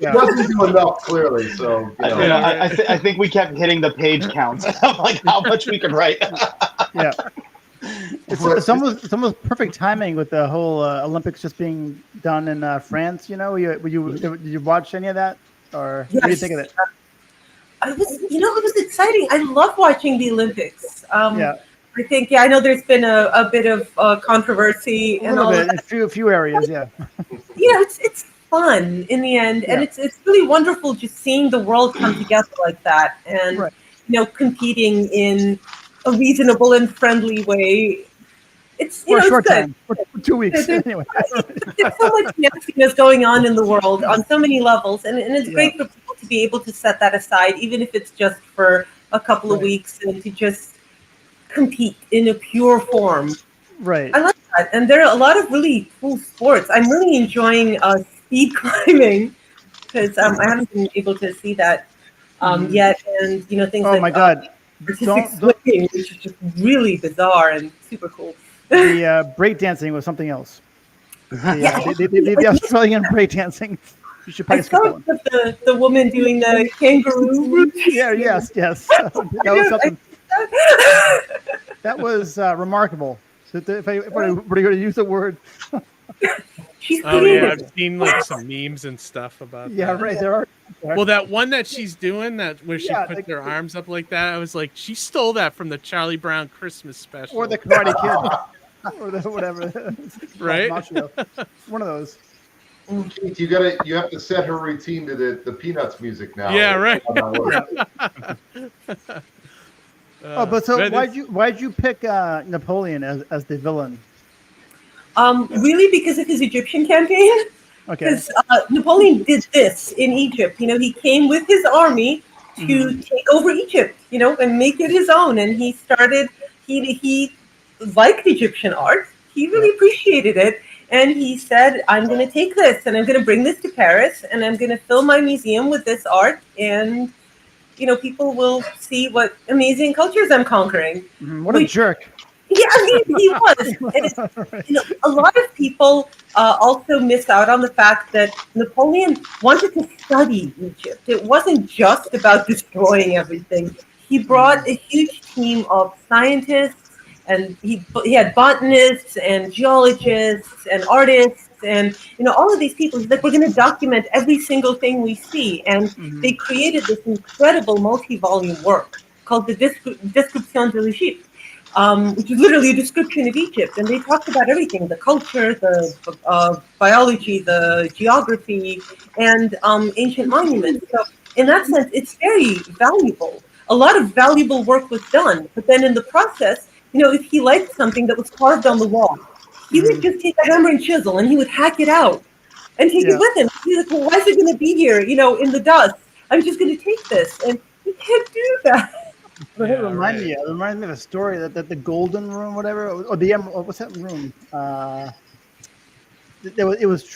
It doesn't do enough, clearly. So I think we kept hitting the page counts of like how much we could write. Yeah, it's almost perfect timing with the whole Olympics just being done in France. Did you watch any of that, or what do you think of it? It was exciting. I love watching the Olympics. I think, I know there's been a bit of controversy and all in a few areas, yeah. It's fun in the end, and it's really wonderful just seeing the world come together like that, and competing in a reasonable and friendly way. It's for a short good. time, for 2 weeks anyway. There's so much nastiness going on in the world on so many levels, and it's great for people to be able to set that aside, even if it's just for a couple of weeks, and to just compete in a pure form. Right. I like that. And there are a lot of really cool sports. I'm really enjoying speed climbing because I haven't been able to see that yet. And, things Oh like my God. artistic Don't swimming, which is just really bizarre and super cool. the breakdancing was something else. Yeah. The Australian breakdancing. You should I probably skip saw that one. the woman doing the kangaroo routine. Yeah, yes. That was something. That was remarkable. So if I were to use the word. She's Oh yeah, creative. I've seen like some memes and stuff about Yeah, that. right. There are. Well, that one that she's doing where she Yeah, puts her arms up like that, I was like, she stole that from the Charlie Brown Christmas special. Or the Karate Kid. Or the whatever. Right? Macho. One of those. Keith, you have to set her routine to the Peanuts music now. Yeah, right. But so why'd you pick Napoleon as the villain? Really because of his Egyptian campaign. Okay. Because Napoleon did this in Egypt. He came with his army to take over Egypt, and make it his own. And he started. He liked Egyptian art. He really appreciated it. And he said, I'm going to take this and I'm going to bring this to Paris and I'm going to fill my museum with this art. And, people will see what amazing cultures I'm conquering. What a jerk. Yeah, he was. And a lot of people also miss out on the fact that Napoleon wanted to study Egypt. It wasn't just about destroying everything. He brought a huge team of scientists, and he had botanists and geologists and artists and all of these people. He's like, we're going to document every single thing we see, and they created this incredible multi-volume work called the Description de l'Egypte, which is literally a description of Egypt. And they talked about everything: the culture, the biology, the geography, and ancient monuments. So in that sense, it's very valuable. A lot of valuable work was done, but then in the process, if he liked something that was carved on the wall, he would just take a hammer and chisel and he would hack it out and take it with him. He's like, well, why is it going to be here, in the dust? I'm just going to take this. And you can't do that. But it reminds me of a story that the Golden Room, whatever, or the what's that room? It was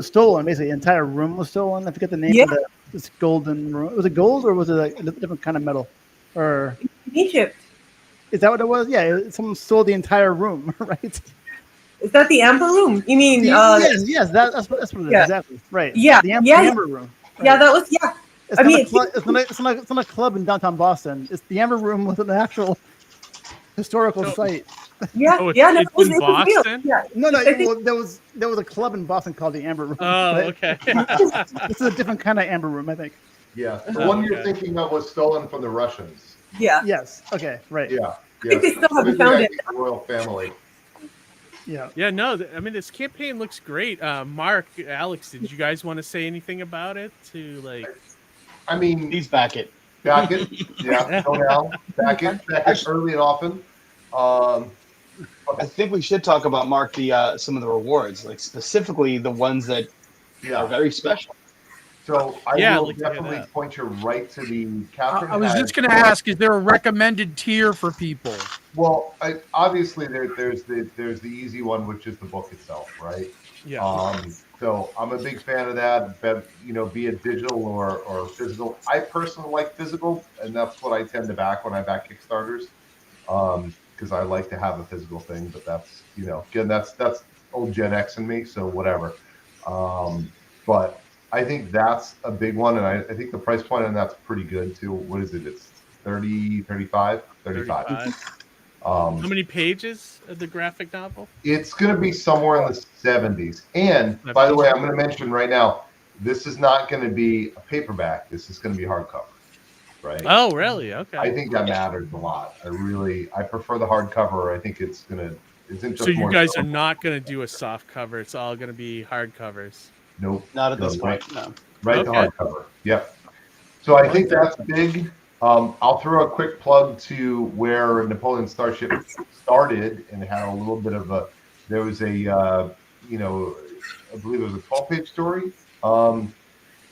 stolen. Basically, the entire room was stolen. I forget the name of this Golden Room. Was it gold or was it a different kind of metal? Or Egypt. Is that what it was? Yeah, someone stole the entire room, right? Is that the Amber Room? You mean? Yes. That's what it is. Exactly. Right. Yeah. The Amber Room. Right. Yeah, that was It's not a club in downtown Boston. It's the Amber Room with an actual historical site. Yeah, it was in Boston. Yeah. No. There was a club in Boston called the Amber Room. Oh, okay. This is a different kind of Amber Room, I think. Yeah, the one you're thinking of was stolen from the Russians. Yeah. Yes. Okay. Right. Yeah. I think they still haven't found it. The royal family. Yeah. Yeah. No. I mean, this campaign looks great. Mark, Alex, did you guys want to say anything about it? I mean, please back it. Back it. Yeah. Go down. Back it. Back it early and often. I think we should talk about, Mark, some of the rewards, like specifically the ones that are very special. So I will definitely point you right to the Katherine. I was just going to ask: is there a recommended tier for people? Well, obviously there's the easy one, which is the book itself, right? Yeah. So I'm a big fan of that. But be it digital or physical. I personally like physical, and that's what I tend to back when I back Kickstarters. Because I like to have a physical thing, but that's again that's old Gen X in me, so whatever. But I think that's a big one, and I think the price point on that's pretty good too. What is it? It's 35. How many pages of the graphic novel? It's going to be somewhere in the 70s. And by the way, I'm going to mention right now, this is not going to be a paperback. This is going to be hardcover. Right. Oh, really? Okay. I think that matters a lot. I prefer the hardcover. I think it's just so you guys are not gonna do a soft cover. It's all gonna be hardcovers. Nope. Not at this point. No. Right to hardcover. Yep. So I think that's big. I'll throw a quick plug to where Napoleon Starship started and had a little bit of there was I believe it was a 12-page story.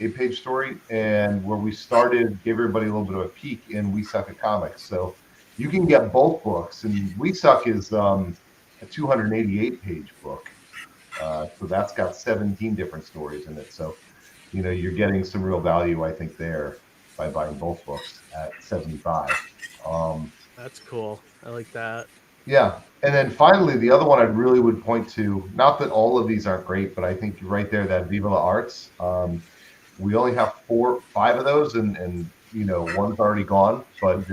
8-page story, and where we started, gave everybody a little bit of a peek in We Suck at Comics. So you can get both books. And We Suck is a 288-page book. So that's got 17 different stories in it. So, you're getting some real value, I think, there by buying both books at $75. That's cool. I like that. Yeah. And then finally, the other one I really would point to, not that all of these aren't great, but I think right there, that Viva la Arts. We only have 5 of those, and one's already gone. But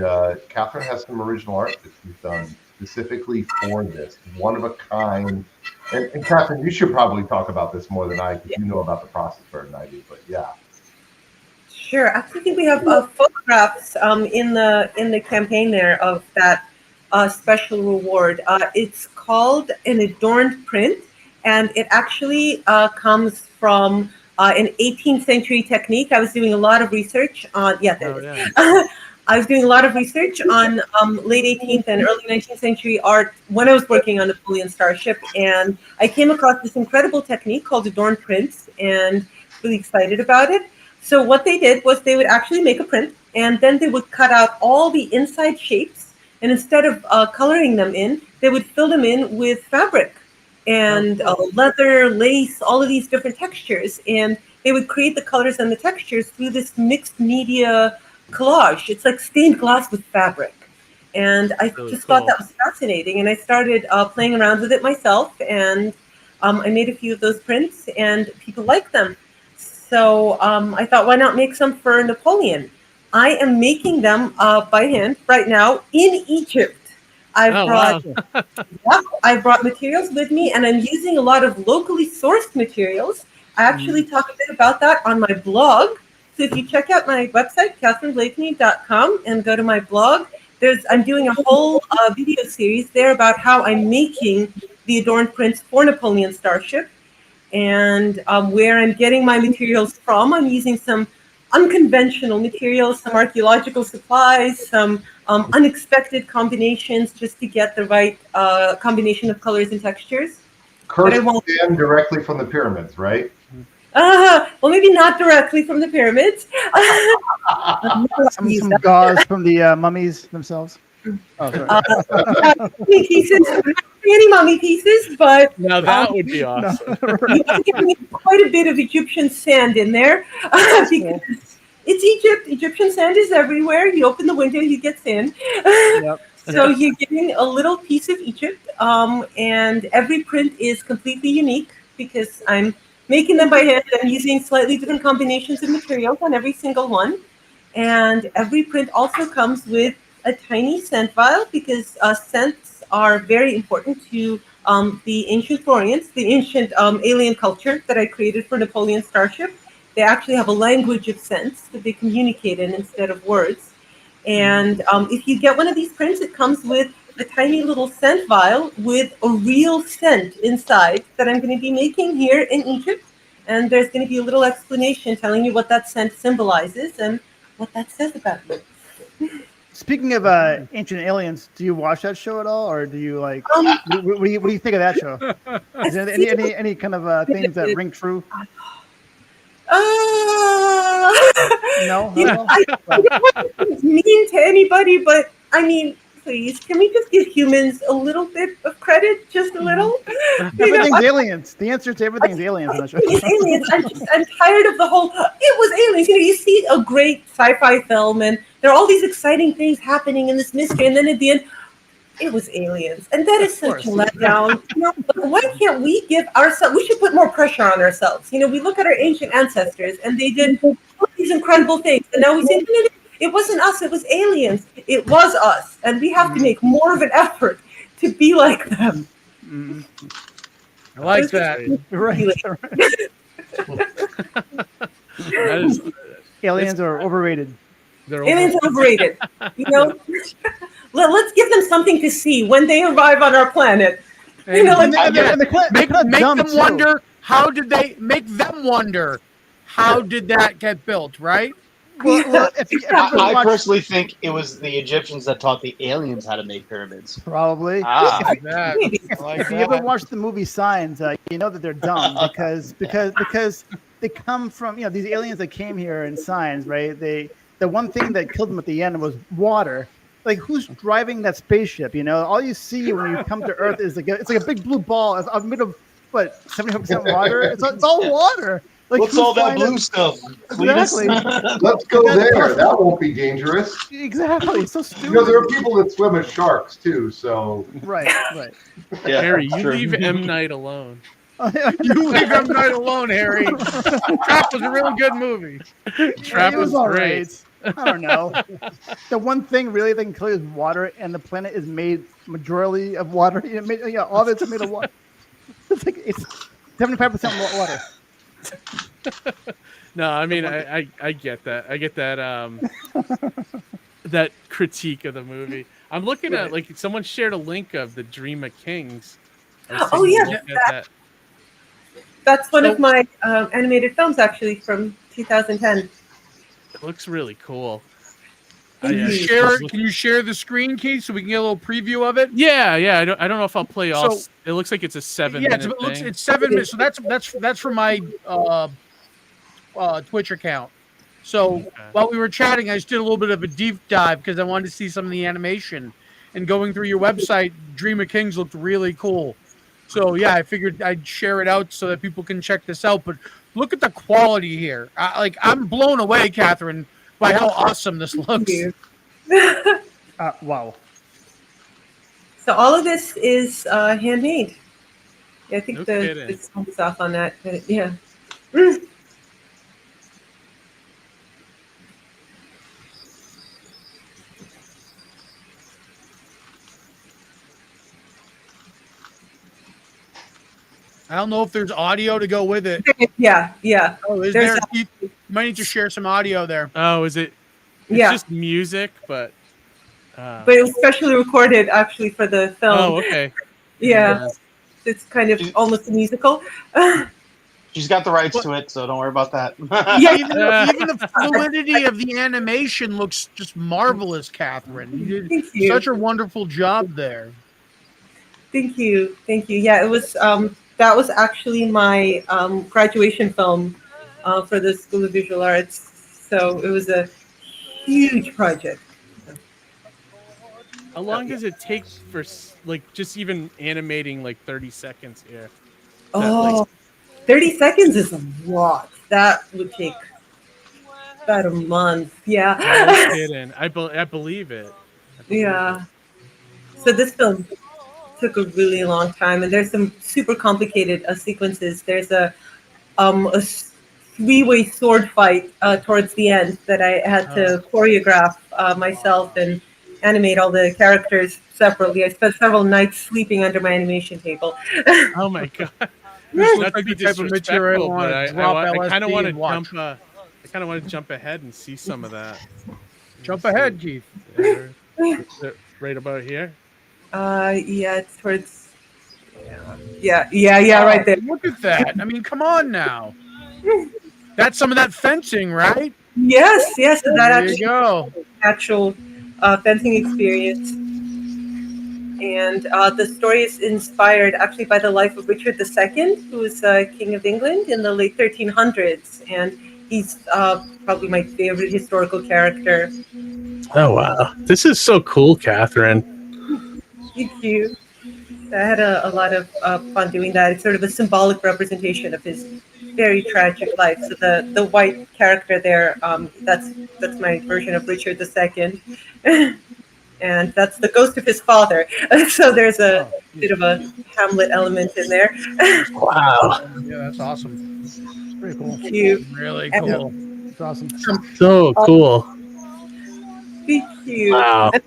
Katherine has some original art that she's done specifically for this, one of a kind. And Katherine, you should probably talk about this more than I, because you know about the process better than I do. But yeah. Sure. Actually, I think we have photographs in the campaign there of that special reward. It's called an adorned print, and it actually comes from an 18th century technique. I was doing a lot of research on I was doing a lot of research on late 18th and early 19th century art when I was working on Napoleon Starship, and I came across this incredible technique called adorned prints, and really excited about it. So what they did was they would actually make a print, and then they would cut out all the inside shapes, and instead of coloring them in, they would fill them in with fabric and leather, lace, all of these different textures, and they would create the colors and the textures through this mixed media collage. It's like stained glass with fabric, and I thought that was fascinating, and I started playing around with it myself, and I made a few of those prints, and people like them. So I thought, why not make some for Napoleon? I am making them by hand right now in Egypt. I brought materials with me, and I'm using a lot of locally sourced materials. I actually talk a bit about that on my blog. So if you check out my website, KatherineBlakeney.com, and go to my blog, I'm doing a whole video series there about how I'm making the adorned prints for Napoleon Starship, and where I'm getting my materials from. I'm using some unconventional materials, some archaeological supplies, some unexpected combinations just to get the right combination of colors and textures. Cursed sand directly from the pyramids, right? Well, maybe not directly from the pyramids. some gauze from the mummies themselves. Oh, sorry. Pieces, any mummy pieces, but now that would be awesome. You have to give me quite a bit of Egyptian sand in there because it's Egypt. Egyptian sand is everywhere. You open the window, you get sand. So you're getting a little piece of Egypt, and every print is completely unique because I'm making them by hand. I'm using slightly different combinations of materials on every single one. And every print also comes with a tiny scent vial because scents are very important to the ancient Florians, the ancient alien culture that I created for Napoleon Starship. They actually have a language of scents that they communicate in instead of words. And if you get one of these prints, it comes with a tiny little scent vial with a real scent inside that I'm going to be making here in Egypt. And there's going to be a little explanation telling you what that scent symbolizes and what that says about you. Speaking of ancient aliens, do you watch that show at all, or do you like? What do you think of that show? Is there any kind of things that ring true? No. I don't want to mean to anybody, but I mean, please, can we just give humans a little bit of credit, just a little? Everything's aliens. The answer to everything is aliens. It's aliens. I'm tired of the whole. It was aliens. You see a great sci-fi film, and there are all these exciting things happening in this mystery, and then at the end, it was aliens, and that is such a letdown. But why can't we give ourselves? We should put more pressure on ourselves. We look at our ancient ancestors, and they did all these incredible things, and now we say, no, it wasn't us. It was aliens. It was us, and we have to make more of an effort to be like them. I like that. Aliens are overrated. Aliens are overrated. Let's give them something to see when they arrive on our planet. Make them wonder. How did they make them wonder? How did that get built? Right. Well, I personally think it was the Egyptians that taught the aliens how to make pyramids. Probably. If you ever watched the movie Signs, you know that they're dumb because they come from these aliens that came here in Signs, right? The one thing that killed them at the end was water, like who's driving that spaceship? You know, all you see when you come to Earth is it's like a big blue ball. It's made of what 75% water. It's all water. Like, what's all that blue stuff? Exactly. Let's go there. That won't be dangerous. Exactly. It's so stupid. You know, there are people that swim with sharks too. So right. Yeah, Harry, you leave M. Night alone. You leave M. Night alone, Harry. Trap was a really good movie. Trap was all great. right. I don't know. The one thing really they can kill is water, and the planet is made majority of water. All of it's made of water. It's 75% water. No, I mean I get that. I get that that critique of the movie. I'm looking at like someone shared a link of the Dream of Kings. Oh yeah, that's one of my animated films actually from 2010. It looks really cool. Can you share the screen, Keith, so we can get a little preview of it? Yeah. I don't know if I'll play all. So, it looks like it's a 7-minute thing. It's 7 minutes. So that's from my Twitch account. So while we were chatting, I just did a little bit of a deep dive because I wanted to see some of the animation. And going through your website, Dream of Kings looked really cool. So yeah, I figured I'd share it out so that people can check this out. But look at the quality here. I'm blown away, Katherine, by how awesome this looks. Wow. So all of this is handmade. Yeah, I think kidding. the song is off on that. But yeah. I don't know if there's audio to go with it. Yeah. Oh, is there? You might need to share some audio there. Oh, is it? It's just music, but it was specially recorded actually for the film. Oh, okay. Yeah. It's kind of almost a musical. She's got the rights to it, so don't worry about that. Yeah, even the fluidity of the animation looks just marvelous, Katherine. You did such a wonderful job there. Thank you. Yeah, it was that was actually my graduation film for the School of Visual Arts. So it was a huge project. How long does it take for just even animating 30 seconds here? 30 seconds is a lot. That would take about a month. Yeah. No kidding. I believe it. Yeah. So this film took a really long time, and there's some super complicated sequences. There's a three-way sword fight towards the end that I had to choreograph myself and animate all the characters separately. I spent several nights sleeping under my animation table. Oh my god! Not like the type of material I kind of want to jump. I kind of want to jump ahead and see some of that. Jump ahead, Keith. Right about here. Yeah, it's towards. Yeah, right there. Look at that! I mean, come on now. That's some of that fencing, right? Yes. So that there you go. Actual fencing experience. And the story is inspired actually by the life of Richard II, who was King of England in the late 1300s. And he's probably my favorite historical character. Oh, wow. This is so cool, Katherine. Thank you. I had a lot of fun doing that. It's sort of a symbolic representation of his very tragic life. So the white character there, that's my version of Richard II. And that's the ghost of his father. So there's a bit of a Hamlet element in there. Wow. Yeah, that's awesome. It's pretty cool. Thank you. Really cool. It's awesome. So cool. Thank you. Wow. And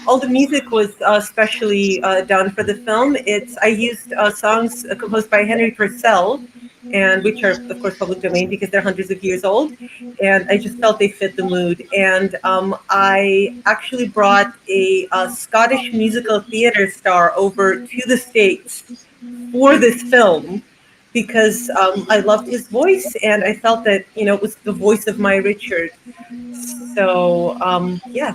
all the music was specially done for the film. I used songs composed by Henry Purcell, and which are of course public domain because they're hundreds of years old, and I just felt they fit the mood. And I actually brought a Scottish musical theater star over to the States for this film because I loved his voice, and I felt that it was the voice of my Richard. So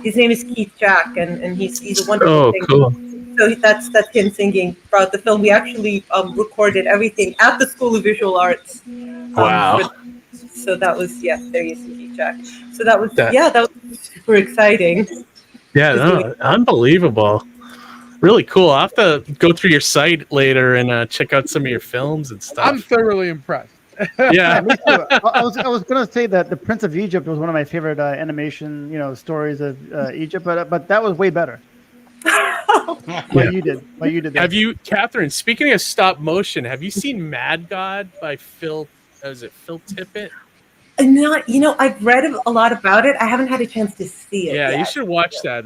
his name is Keith Jack, and he's a wonderful singer. Cool. So that's him singing throughout the film. We actually recorded everything at the School of Visual Arts. Wow. So that was there you see Keith Jack. So that was super exciting. Yeah, no, unbelievable. Really cool. I'll have to go through your site later and check out some of your films and stuff. I'm thoroughly impressed. Yeah. Me too. I was gonna say that the Prince of Egypt was one of my favorite animation, stories of Egypt, but that was way better. What you did that. Have you, Catherine? Speaking of stop motion, have you seen Mad God by Phil? Is it Phil Tippett? Not, I've read a lot about it. I haven't had a chance to see it. Yeah, yet. you should watch that.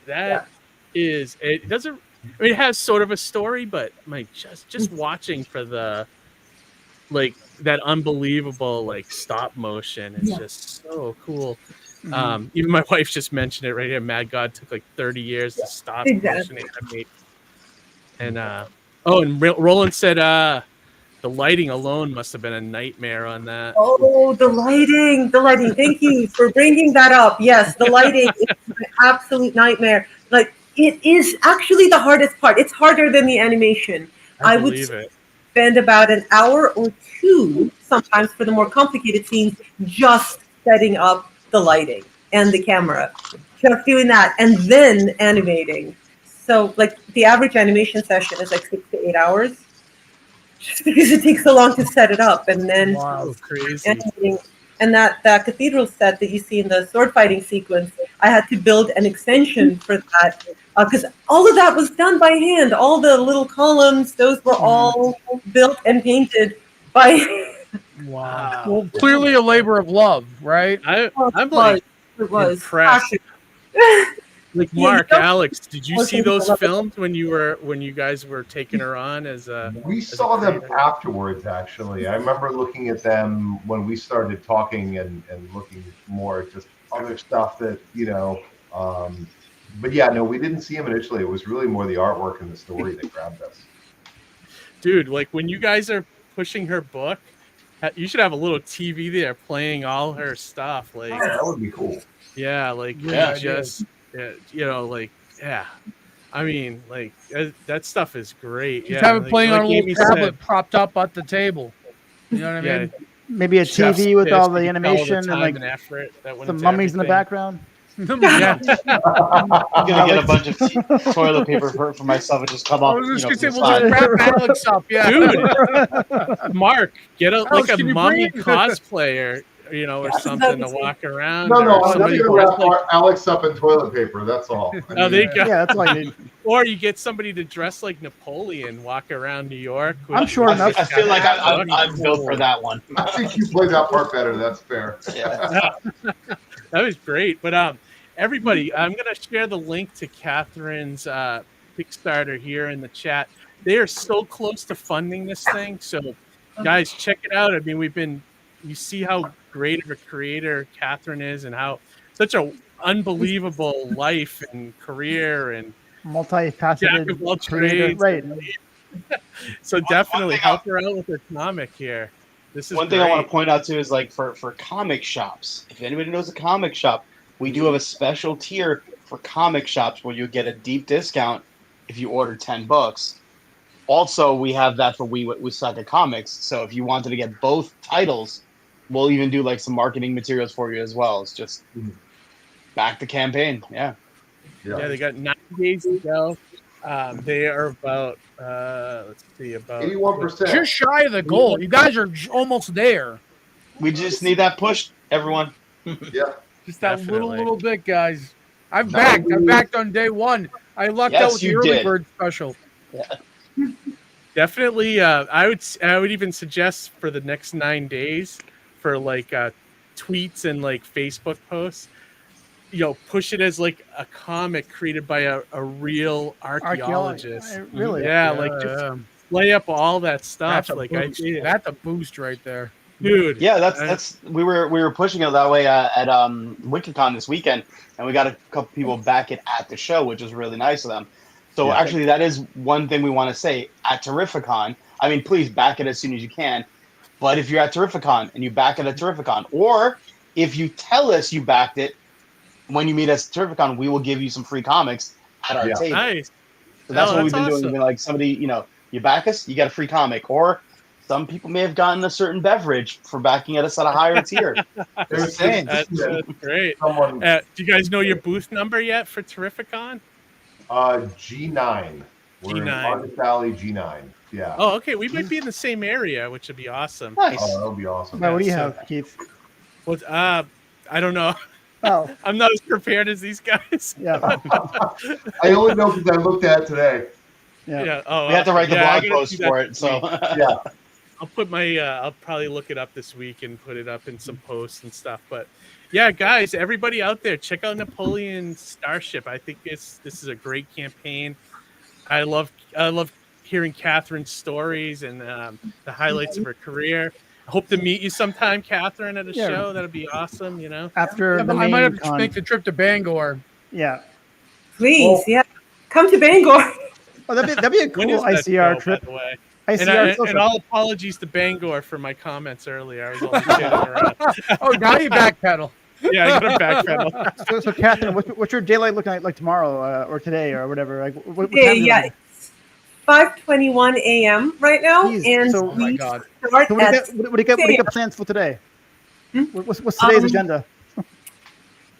That is, it doesn't. I mean, it has sort of a story, but like just watching for the that unbelievable stop motion is just so cool. Even my wife just mentioned it right here. Mad God took 30 years to stop motion animate. And and Roland said the lighting alone must have been a nightmare on that. Oh, the lighting. Thank you for bringing that up. Yes, the lighting is an absolute nightmare. It is actually the hardest part. It's harder than the animation. I would spend about an hour or two, sometimes for the more complicated scenes, just setting up the lighting and the camera. Just doing that and then animating. So the average animation session is 6 to 8 hours. Just because it takes so long to set it up and then crazy. Animating. And that cathedral set that you see in the sword fighting sequence, I had to build an extension for that because all of that was done by hand. All the little columns, those were all built and painted by hand. Wow. Well, clearly a labor of love, right? It was impressed. Mark, Alex, did you see those films when you guys were taking her on as a? We saw them afterwards. Actually, I remember looking at them when we started talking and looking more at just other stuff that But yeah, no, we didn't see them initially. It was really more the artwork and the story that grabbed us. Dude, when you guys are pushing her book, you should have a little TV there playing all her stuff. That would be cool. Yeah, I mean, that stuff is great. Just have it playing on a little tablet propped up at the table. You know what I mean? Maybe a TV with all the animation and effort some mummies in the background. Yeah. I'm gonna get a bunch of toilet paper for myself and just come up. I was just gonna say, we'll just wrap Alex up. Yeah, dude. Mark, get a mummy cosplayer, or something to walk around. No, I'm just gonna wrap Alex up in toilet paper. That's all. Oh, there you go. Yeah, that's all I need. Or you get somebody to dress like Napoleon, walk around New York. I'm sure enough. I feel like I'm built for that one. I think you played that part better. That's fair. Yeah. That was great. But everybody, I'm going to share the link to Catherine's Kickstarter here in the chat. They are so close to funding this thing. So, guys, check it out. I mean, you see how great of a creator Catherine is and how such a unbelievable life and career and multifaceted creator. Right. So definitely help her out with her comic here. This is one thing I want to point out too is for comic shops. If anybody knows a comic shop, we do have a special tier for comic shops where you get a deep discount if you order 10 books. Also, we have that for We Suck at Comics. So if you wanted to get both titles, we'll even do some marketing materials for you as well. It's just back the campaign. Yeah, they got 9 days to go. They are about let's see, about 81%. Just shy of the goal. You guys are almost there. We just need that push, everyone. Yeah, just that little bit, guys. I backed on day one. I lucked out with the early bird special. Yeah. Definitely. I would even suggest for the next 9 days for tweets and Facebook posts. Push it as a comic created by a real archaeologist. Really? Just lay up all that stuff. That's a boost right there, dude. Yeah, that's we were pushing it that way at WickedCon this weekend, and we got a couple people back at the show, which was really nice of them. So actually, that is one thing we want to say at Terrificon. I mean, please back it as soon as you can. But if you're at Terrificon and you back it at Terrificon, or if you tell us you backed it when you meet us at Terrificon, we will give you some free comics at our table. Nice. So that's what we've been doing. We've been somebody, you back us, you get a free comic. Or some people may have gotten a certain beverage for backing us at a higher tier. Just saying. That's great. Someone, Do you guys know your booth number yet for Terrificon? G9. We're in G9. Artist Alley G9. Yeah. Oh, okay. We might be in the same area, which would be awesome. Nice. Oh, that would be awesome. Now, what do you so- have, Keith? Well, I don't know. Oh, I'm not as prepared as these guys. yeah. I only know because I looked at it today. Yeah. Oh, We have to write the I blog gotta post do that for it. this So week. Yeah. I'll put my I'll probably look it up this week and put it up in some posts and stuff. But yeah, guys, everybody out there, check out Napoleon Starship. I think this is a great campaign. I love hearing Katherine's stories and the highlights of her career. I hope to meet you sometime, Katherine, at a Yeah. show. That'd be awesome, you know. After Yeah, the but I main might have to con. make the trip to Bangor. Yeah. Please, Well- yeah. Come to Bangor. Oh, that'd be a When cool is that ICR show, trip. by the way? ICR And all apologies to Bangor for my comments earlier. I was only kidding around. Oh, now you backpedal. Yeah, I got to backpedal. So Catherine, what's your daylight looking like tomorrow or today or whatever? Like, what Yeah, time is it? yeah. It's 5:21 a.m. right now, Jeez, and so- Oh my we God. start So what at do you got plans for today? Hmm? What's today's Um, agenda?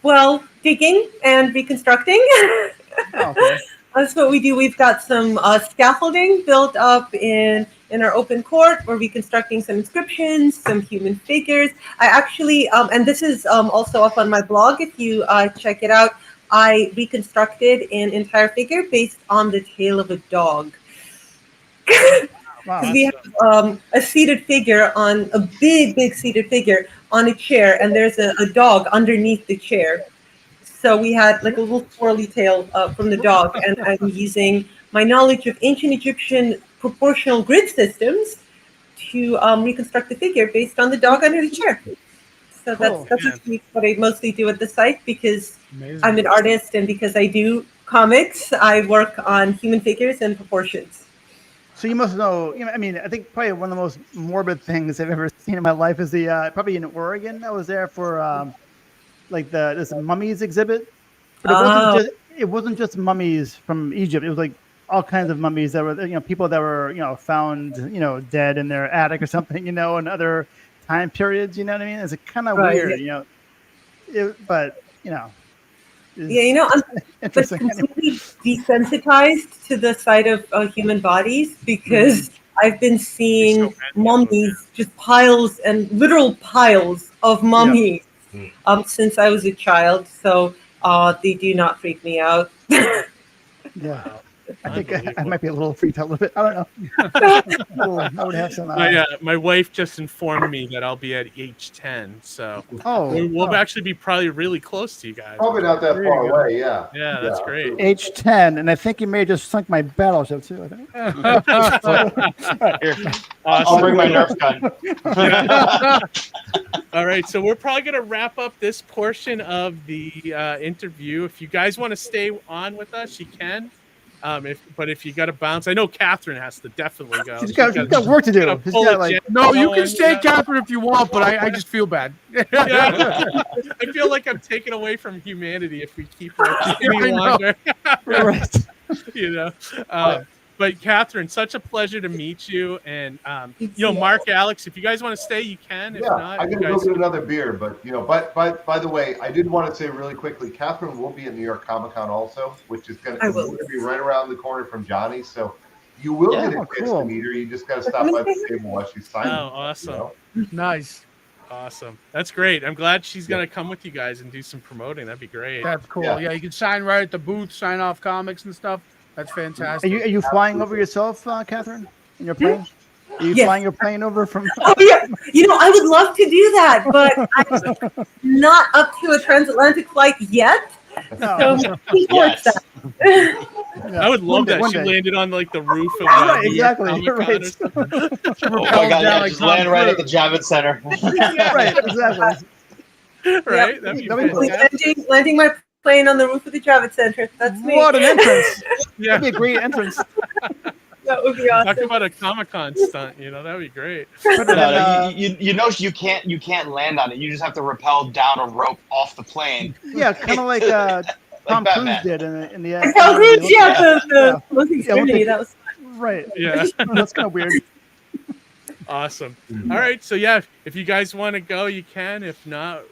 well, digging and reconstructing. Oh, okay. That's what we do. We've got some scaffolding built up in our open court. We're reconstructing some inscriptions, some human figures. I actually, and this is also up on my blog if you check it out. I reconstructed an entire figure based on the tail of a dog. Wow. We have a seated figure on a big seated figure on a chair, and there's a dog underneath the chair. So we had like a little swirly tail from the dog, and I'm using my knowledge of ancient Egyptian proportional grid systems to reconstruct the figure based on the dog under the chair. So Cool. that's what I mostly do at the site because Amazing. I'm an artist, and because I do comics, I work on human figures and proportions. So you must know. I mean, I think probably one of the most morbid things I've ever seen in my life is the probably in Oregon. I was there for like this mummies exhibit, but it wasn't just mummies from Egypt. It was like all kinds of mummies that were people that were found dead in their attic or something in other time periods. You know what I mean? It's kind of Right, weird, but Yeah, I'm but interesting. completely desensitized to the sight of human bodies because I've been seeing There's so many of them, mummies, just piles and literal piles of mummies since I was a child. So they do not freak me out. Yeah. I think I might be a little freaked out a little bit. I don't know. I would have some. My wife just informed me that I'll be at H10, so we'll actually be probably really close to you guys. Probably not that There far you go. away. Yeah. Yeah, that's great. H10, and I think you may have just sunk my battleship too. I think. Here, I'll bring my Nerf gun. All right, so we're probably going to wrap up this portion of the interview. If you guys want to stay on with us, you can. But if you got to bounce, I know Katherine has to definitely go. She's got work to do. gotta She's pull got, a like- jet No, you going, can stay, Catherine, if you want, but I just feel bad. Yeah. I feel like I'm taken away from humanity if we keep working any I know. longer. Right. But Katherine, such a pleasure to meet you. And Mark, Alex, if you guys want to stay, you can. If Yeah, not, I'm you gonna go guys get another beer, but by the way, I did want to say really quickly, Katherine will be at New York Comic Con also, which is gonna be right around the corner from Johnny's. So you will get a chance to meet her. You just gotta stop by the table while she's signing. Oh, awesome. Nice. Awesome. That's great. I'm glad she's going to come with you guys and do some promoting. That'd be great. That's cool. Yeah. Yeah, you can sign right at the booth, sign off comics and stuff. That's fantastic. Are you flying over yourself, Catherine? In your plane? Are you Yes. flying your plane over from? Oh yeah, I would love to do that, but I'm not up to a transatlantic flight yet. No. So towards that. I would love that. One She day. landed on like the roof of Right, New York exactly. Comic-Con Right. or something. Oh my god, yeah, just land right at the Javits Center. Right. Exactly. Right? That'd be That'd be fantastic. Landing my plane on the roof of the Javits Center. That's me. What an entrance! Yeah. That'd be a great entrance. That would be Talk awesome. about a Comic-Con stunt, that'd be great. But then, No, you can't land on it. You just have to rappel down a rope off the plane. yeah, kind of like Tom Cruise Batman. did in the. And Tom Cruise, the Yeah. closing Yeah, ceremony. That was Right. Yeah. That's kind of weird. Awesome. All right. So yeah, if you guys want to go, you can. If not,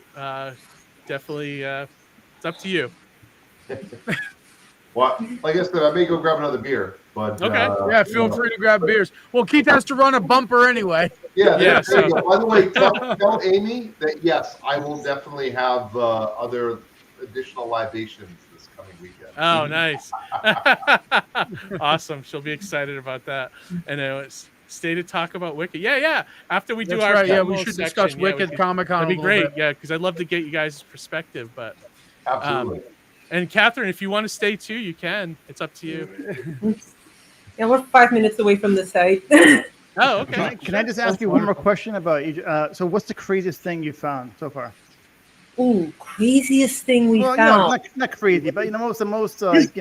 definitely, it's up to you. Well, like I said, I may go grab another beer, but Okay. Yeah, feel free to grab beers. Well, Keith has to run a bumper anyway. Yeah, Yeah, there you go. By the way, tell Amy that yes, I will definitely have other additional libations this coming weekend. Oh, nice. Awesome. She'll be excited about that. And stay to talk about Wicked. Yeah. After we do That's our right. Yeah, promo we should section, discuss Wicked Comic-Con. That'd be a little great. bit. Yeah, because I'd love to get you guys' perspective. But Absolutely. and Catherine, if you want to stay too, you can. It's up to you. Yeah, we're 5 minutes away from the site. Oh, okay. Can I just ask you one more question about you? So, what's the craziest thing you found so far? Ooh, craziest thing we Well, found. not crazy, but the most like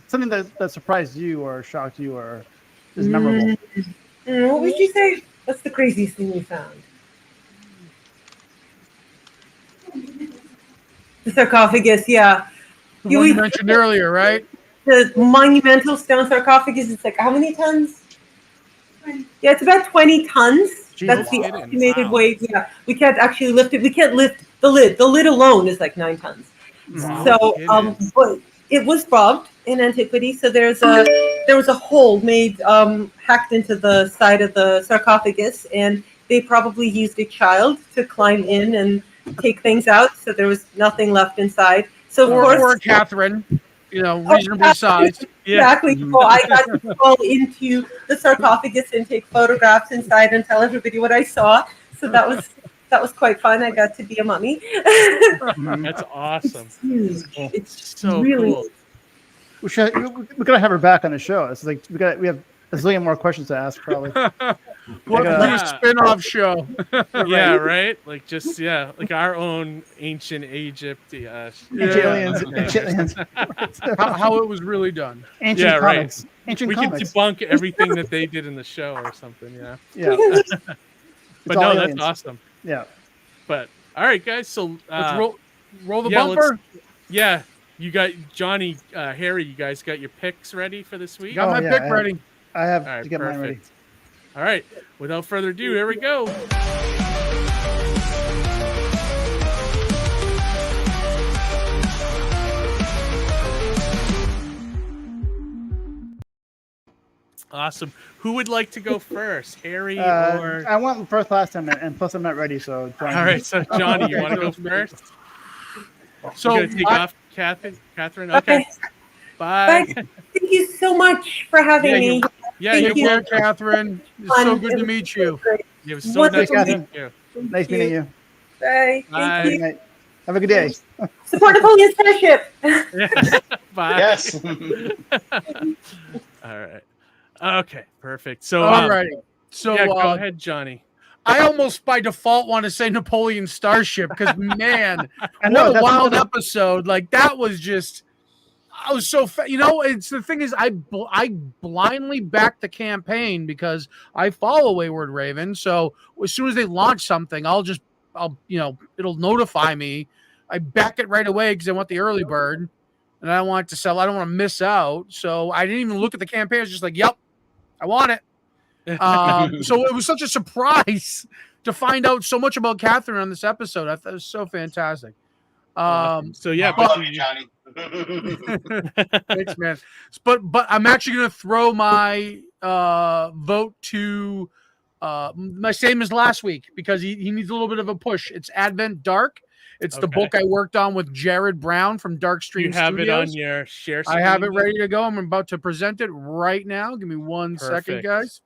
something that surprised you or shocked you or is memorable. What would you say? What's the craziest thing we found? The sarcophagus, yeah. The one you mentioned earlier, right? The monumental stone sarcophagus is like how many tons? Yeah, it's about 20 tons. That's the estimated weight. Yeah, we can't actually lift it. We can't lift the lid. The lid alone is like 9 tons. So, but it was robbed in antiquity. So there was a hole made, hacked into the side of the sarcophagus, and they probably used a child to climb in and take things out. So there was nothing left inside. So or Catherine, reasonably sized. Exactly. So I got to go into the sarcophagus and take photographs inside and tell everybody what I saw. So that was quite fun. I got to be a mummy. That's awesome. It's huge. It's so really cool. We gotta have her back on the show. It's like we have a zillion more questions to ask probably. What do a spin-off show? Yeah, right. Like just like our own ancient Egypt. Aliens. How it was really done. Ancient comics. Right. Ancient we comics. could debunk everything that they did in the show or something. Yeah. Yeah. But no, that's awesome. Yeah. But all right, guys. So let's roll the bumper. Yeah. You got Johnny, Harry. You guys got your picks ready for this week? Got my pick ready. I have to get mine ready. All right. Without further ado, here we go. Awesome. Who would like to go first, Harry or? I went first last time, and plus I'm not ready. So. All right. So Johnny, you want to go first? So you're gonna take off, Catherine. Okay. Bye. Thank you so much for having me. Thank you, Catherine. It's so good to meet you. It was so nice to meet you. Nice meeting you. Bye. Thank you. Have a good day. Support Napoleon Starship. Bye. Yes. All right. Okay. Perfect. So. All right. So go ahead, Johnny. I almost by default want to say Napoleon Starship because man, what a wild episode! Like that was just. I was so it's the thing is I blindly backed the campaign because I follow Wayward Raven. So as soon as they launch something, I'll it'll notify me. I back it right away because I want the early bird, and I want to sell. I don't want to miss out. So I didn't even look at the campaign. I was just like, "Yep, I want it." So it was such a surprise to find out so much about Catherine on this episode. I thought it was so fantastic. So yeah, love you, Johnny. Thanks, man. But I'm actually going to throw my vote to my same as last week because he needs a little bit of a push. It's Advent Dark. It's the book I worked on with Jared Brown from Darkstream Studios. You have it on your share screen? I have it ready to go. I'm about to present it right now. Give me 1 second, guys.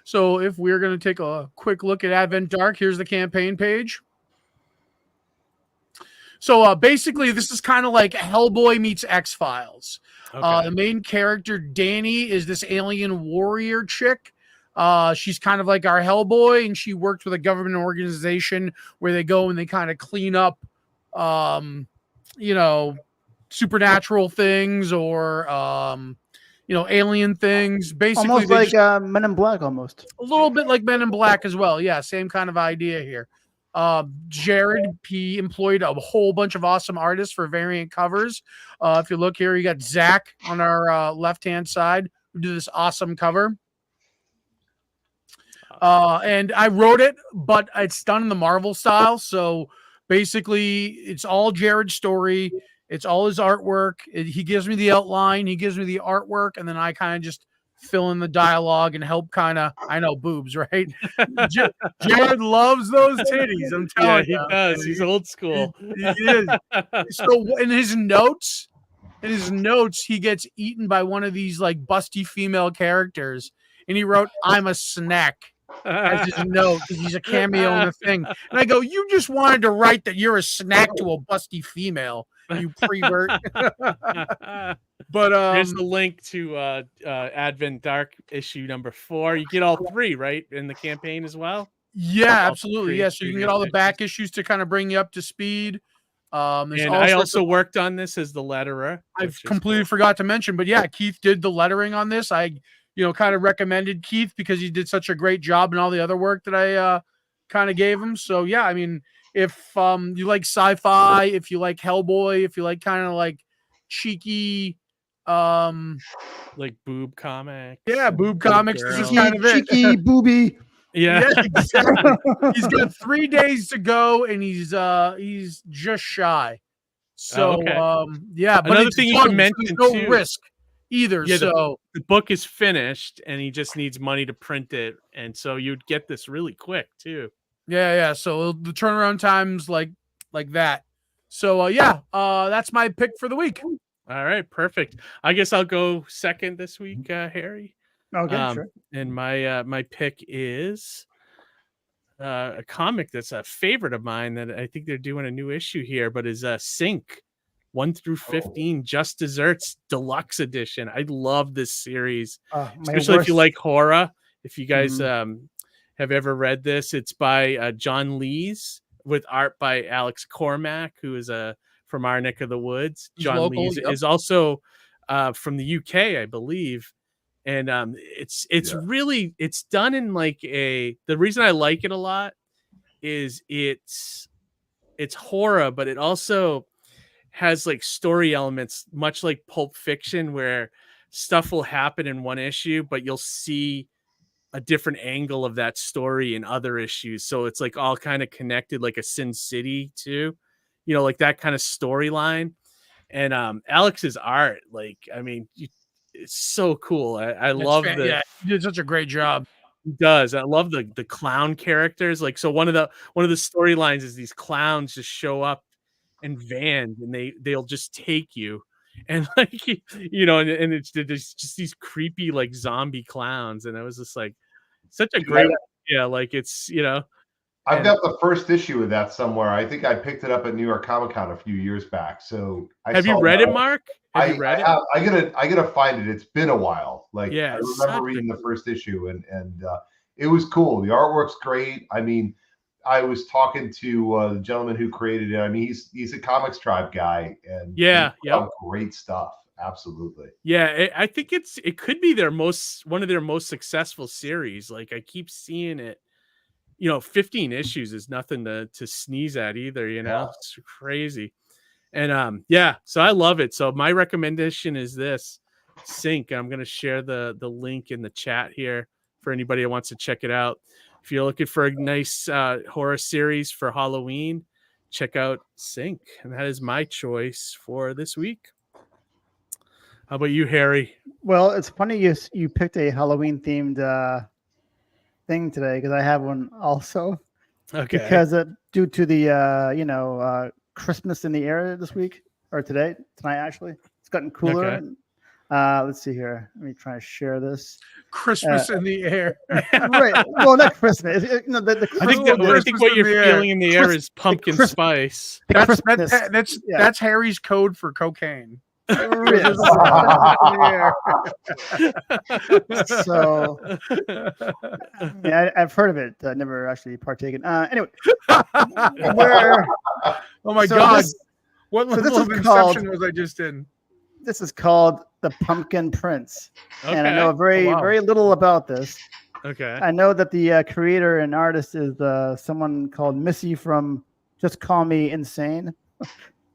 So if we're going to take a quick look at Advent Dark, here's the campaign page. So basically, this is kind of like Hellboy meets X-Files. The main character, Danny, is this alien warrior chick. She's kind of like our Hellboy, and she works with a government organization where they go and they kind of clean up, supernatural things or, alien things. Basically, almost like Men in Black, almost. A little bit like Men in Black as well. Yeah, same kind of idea here. Jared P employed a whole bunch of awesome artists for variant covers. If you look here, you got Zach on our left-hand side who did this awesome cover. And I wrote it, but it's done in the Marvel style. So basically, it's all Jared's story. It's all his artwork. He gives me the outline, he gives me the artwork, and then I kind of just fill in the dialogue and help kind of, I know, boobs, right? Jared loves those titties. I'm telling you. He does. He's old school. He is. So in his notes, he gets eaten by one of these like busty female characters. And he wrote, "I'm a snack," as his note, because he's a cameo in the thing. And I go, "You just wanted to write that you're a snack to a busty female, you prevert." But there's the link to Advent Dark issue number 4. You get all 3, right, in the campaign as well? Yeah, absolutely. Yeah, so you can get all the back issues to kind of bring you up to speed. And I also worked on this as the letterer. I've completely forgot to mention, but yeah, Keith did the lettering on this. I kind of recommended Keith because he did such a great job in all the other work that I kind of gave him. So yeah, I mean, if you like sci-fi, if you like Hellboy, if you like kind of like cheeky, like boob comics. Yeah, boob comics. This is kind of it. Cheeky booby. Yeah, exactly. He's got 3 days to go, and he's just shy. So yeah, but another thing you can mention no too, risk either. Yeah, so the book is finished, and he just needs money to print it, and so you'd get this really quick too. Yeah. So the turnaround times like that. So that's my pick for the week. All right, perfect. I guess I'll go second this week, Harry. Okay, sure. And my pick is a comic that's a favorite of mine that I think they're doing a new issue here, but is Sync 1 through 15 Just Desserts Deluxe Edition. I love this series, especially if you like horror. If you guys have ever read this, it's by John Lees with art by Alex Cormack, who is from our neck of the woods. John Lees is also from the UK, I believe. And it's really, it's done in like the reason I like it a lot is it's horror, but it also has like story elements, much like Pulp Fiction, where stuff will happen in one issue, but you'll see a different angle of that story in other issues. So it's like all kind of connected, like a Sin City too, like that kind of storyline. And Alex's art, like, I mean, it's so cool. I love he did such a great job. He does. I love the clown characters. Like, so one of the storylines is these clowns just show up in vans and they'll just take you, and like and it's just these creepy like zombie clowns, and it was just like such a great like it's I've got the first issue of that somewhere. I think I picked it up at New York Comic Con a few years back. So have you read it, Mark? Have you read it? I gotta find it. It's been a while. Like, I remember reading the first issue, and it was cool. The artwork's great. I mean, I was talking to the gentleman who created it. I mean, he's a Comics Tribe guy, and great stuff. Absolutely. Yeah, I think it could be one of their most successful series. Like, I keep seeing it. 15 issues is nothing to sneeze at either. It's crazy. And so I love it. So my recommendation is this Sync. I'm going to share the link in the chat here for anybody who wants to check it out. If you're looking for a nice horror series for Halloween, check out Sync. And that is my choice for this week. How about you, Harry? Well, it's funny you picked a Halloween themed thing today, because I have one also. Okay. Because due to the Christmas in the air this week, or tonight actually, it's gotten cooler. Okay. Let's see here. Let me try to share this. Christmas in the air. Right. Well, not Christmas. I think what you're feeling in the air is pumpkin spice. That's Harry's code for cocaine. So yeah, I've heard of it. Never actually partaken. Anyway, oh my God, what level of inception was I just in? This is called The Pumpkin Prince, and I know very little about this. Okay, I know that the creator and artist is someone called Missy from Just Call Me Insane.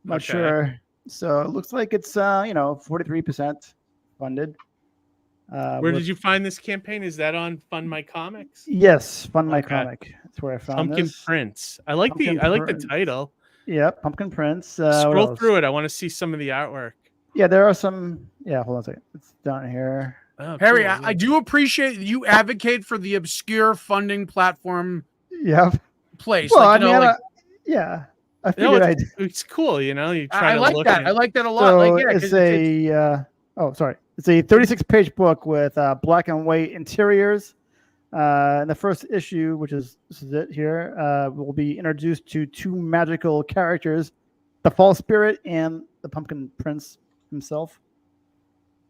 Not sure. So it looks like it's 43% funded. Where did you find this campaign? Is that on Fund My Comics? Yes, Fund My Comic. That's where I found Pumpkin this. Prince. I like Pumpkin the title. Yeah, Pumpkin Prince. Scroll through it. I want to see some of the artwork. Yeah, there are some. Yeah, hold on a second. It's down here. Oh, Harry, cool. I do appreciate that you advocate for the obscure funding platform. Yeah. Place. Well, like, I mean, like, yeah. I figured it's cool, you know. You I to like look that. at. I like that a lot. So like, yeah, it's a. Oh, sorry. It's a 36-page book with black and white interiors. And the first issue, this is it here, will be introduced to two magical characters, the Fall Spirit and the Pumpkin Prince himself.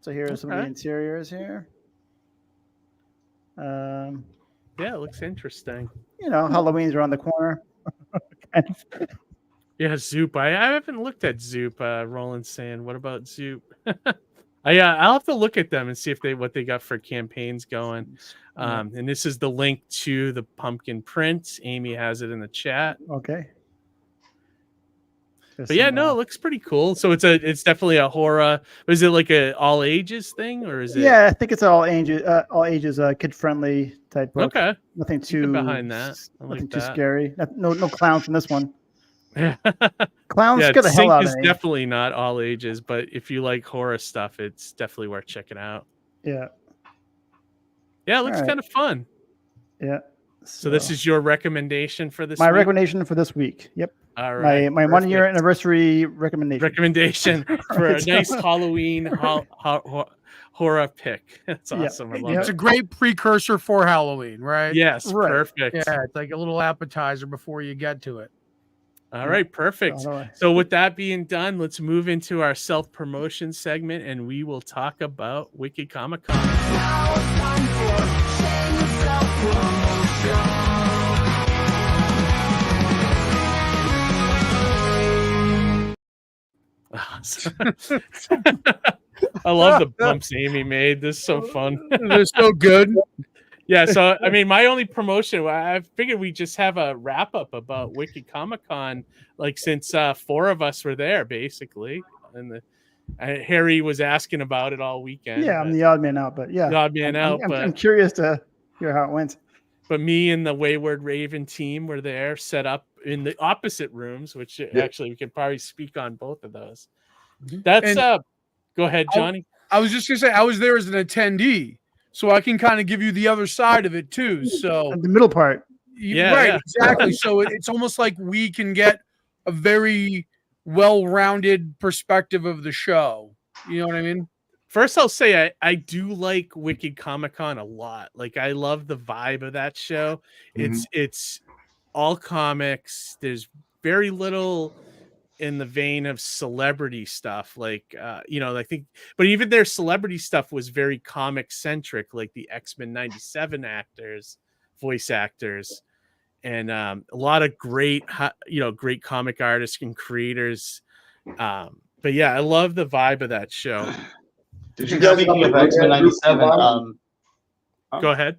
So here are some of the interiors here. Yeah, it looks interesting. You know, Halloween's around the corner. Kind of. Yeah, Zoop. I haven't looked at Zoop. Roland's saying, what about Zoop? I'll have to look at them and see if what they got for campaigns going. And this is the link to the Pumpkin Prince. Amy has it in the chat. Okay. But yeah, no, it looks pretty cool. So it's definitely a horror. Is it like a all ages thing, or is it? Yeah, I think it's all ages, kid friendly type book. Okay. Nothing too behind that. Nothing too scary. No clowns in this one. Yeah. Clowns scare the hell out of me. Is definitely not all ages, but if you like horror stuff, it's definitely worth checking out. Yeah. Yeah, it looks kind of fun. Yeah. So this is your recommendation for this? My recommendation for this week. Yep. All right. My 1 year anniversary recommendation. Recommendation for a nice Halloween horror pick. That's awesome. I love it's it. a great precursor for Halloween, right? Yes, perfect. Yeah, it's like a little appetizer before you get to it. All right, perfect. So with that being done, let's move into our self-promotion segment, and we will talk about Wicked Comic Con. I love the bumps Amy made. This is so fun. They're so good. Yeah, so I mean, my only promotion, I figured we just have a wrap up about Wicked Comic Con, like since 4 of us were there, basically, and Harry was asking about it all weekend. Yeah, I'm the odd man out, but yeah, the odd man out. I'm curious to hear how it went. But me and the Wayward Raven team were there, set up in the opposite rooms, which actually we could probably speak on both of those. That's go ahead, Johnny. I was just gonna say I was there as an attendee. So I can kind of give you the other side of it too. So the middle part. Exactly. So it's almost like we can get a very well-rounded perspective of the show. You know what I mean? First, I'll say I do like Wicked Comic Con a lot. Like I love the vibe of that show. It's all comics. There's very little in the vein of celebrity stuff, like I think, but even their celebrity stuff was very comic centric, like the X-Men 97 voice actors, and a lot of great comic artists and creators. But yeah, I love the vibe of that show. Did you guys speaking of X-Men 97? Go ahead.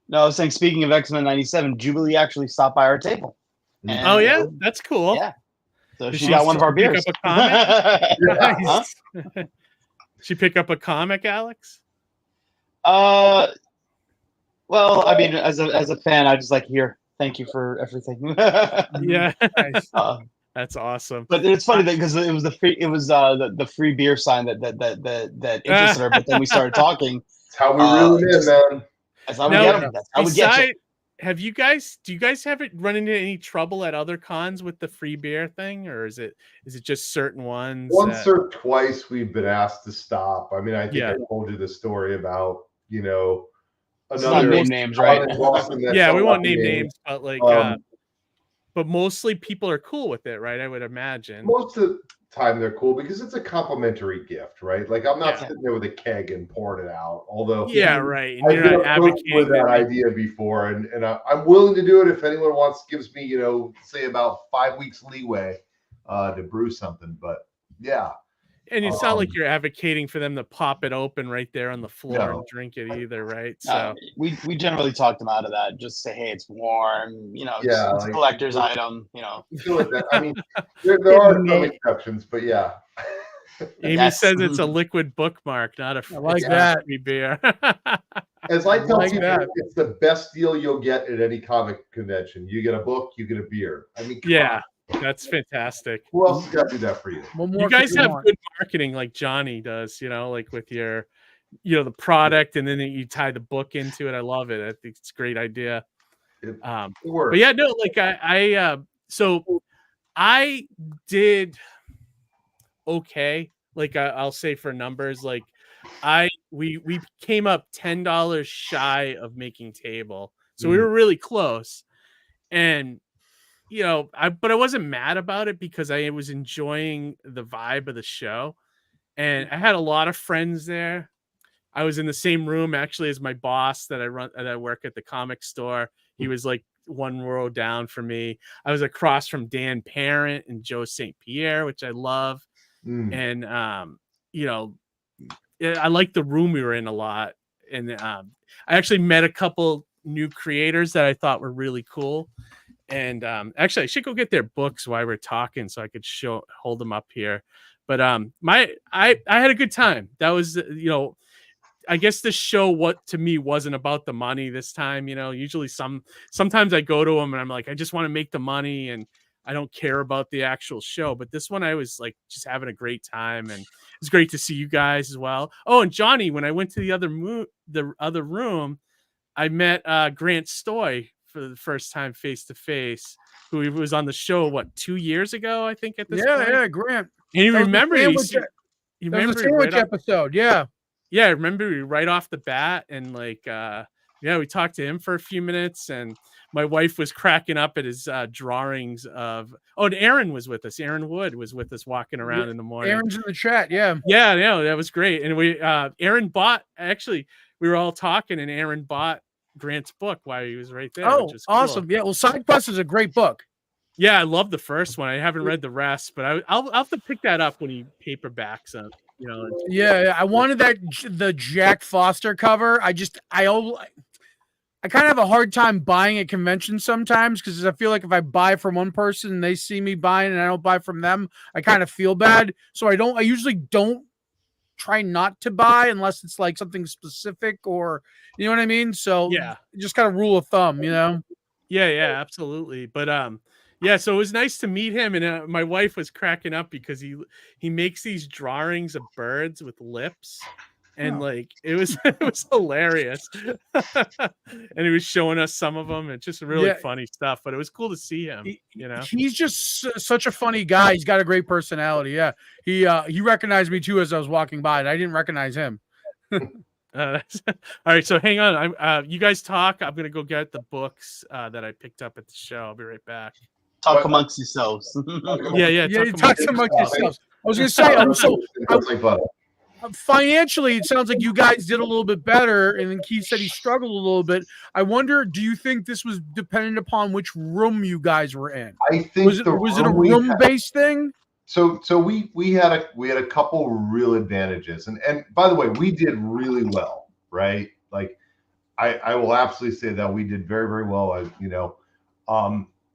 No, I was saying, speaking of X-Men 97, Jubilee actually stopped by our table. And, oh yeah, that's cool. Yeah. So she got one of our beers. Pick up a comic? She pick up a comic, Alex? Well, I mean, as a fan, I just like, here, thank you for everything. Yeah, that's awesome. But it's funny because it was the free beer sign that interested her. But then we started talking. That's how we really did, man. That's how we get them. That's how we get you. Do you guys have it run into any trouble at other cons with the free beer thing, or is it just certain ones? Once or twice we've been asked to stop. I mean, I think I told you the story about, another name names, right? Yeah, we won't name names, but like but mostly people are cool with it, right? I would imagine. Most of the time they're cool because it's a complimentary gift, right? Like I'm not sitting there with a keg and pouring it out. Although right. And you're not advocating with that idea before, and I'm willing to do it if anyone gives me, say about 5 weeks leeway to brew something. But yeah. And it's not like you're advocating for them to pop it open right there on the floor and drink it either, right? So we generally talk them out of that. Just say, hey, it's warm. It's a collector's item. I feel like that. I mean, there are some exceptions, but yeah. Amy Yes. says it's a liquid bookmark, not a I like it's not that. a free beer. As I tell like people, that. it's the best deal you'll get at any comic convention. You get a book, you get a beer. I mean, come Yeah, on. that's fantastic. Who else has got to do that for you? One more You guys could have want. good marketing like Johnny does, like with your, the product, and then you tie the book into it. I love it. I think it's a great idea. It But works. yeah, no, like so I did okay. Like I'll say for numbers, like we came up $10 shy of making table, so we were really close. And but I wasn't mad about it because I was enjoying the vibe of the show, and I had a lot of friends there. I was in the same room actually as my boss that I work at the comic store. He was like one row down from me. I was across from Dan Parent and Joe St. Pierre, which I love. And I like the room we were in a lot. And I actually met a couple new creators that I thought were really cool. And actually, I should go get their books while we're talking so I could hold them up here. But I had a good time. That was I guess this show, what to me wasn't about the money this time. Usually sometimes I go to them and I'm like, I just want to make the money and I don't care about the actual show. But this one, I was like just having a great time, and it's great to see you guys as well. Oh, and Johnny, when I went to the other room, I met Grant Stoy for the first time face to face, who was on the show 2 years ago, I think. At this point. Yeah, Grant. And you remember That was a sandwich episode. Yeah. Yeah, I remember right off the bat, and like we talked to him for a few minutes, and my wife was cracking up at his drawings of and Aaron was with us. Aaron Wood was with us walking around in the morning. Aaron's in the chat, yeah. Yeah, that was great. And Aaron bought, actually, we were all talking, and Aaron bought Grant's book while he was right there. Oh, which is cool. awesome. Yeah, well, Side Quest is a great book. Yeah, I love the first one. I haven't read the rest, but I'll have to pick that up when he paperbacks them. Yeah, I wanted the Jack Foster cover. I kind of have a hard time buying at conventions sometimes because I feel like if I buy from one person and they see me buying and I don't buy from them, I kind of feel bad. So I usually don't try not to buy unless it's like something specific, or you know what I mean? So yeah, just kind of rule of thumb, Yeah, absolutely. But yeah, so it was nice to meet him, and my wife was cracking up because he makes these drawings of birds with lips, and like it was hilarious. And he was showing us some of them. It's just really funny stuff, but it was cool to see him. He's just such a funny guy. He's got a great personality. Yeah, he recognized me too as I was walking by, and I didn't recognize him. All right, so hang on. You guys talk. I'm gonna go get the books that I picked up at the show. I'll be right back. Talk amongst yourselves. Yeah. Talk amongst yourselves. I was gonna say, financially, it sounds like you guys did a little bit better, and then Keith said he struggled a little bit. I wonder, do you think this was dependent upon which room you guys were in? I think was it a room-based thing? So we had a couple real advantages, and by the way, we did really well, right? Like I will absolutely say that we did very, very well.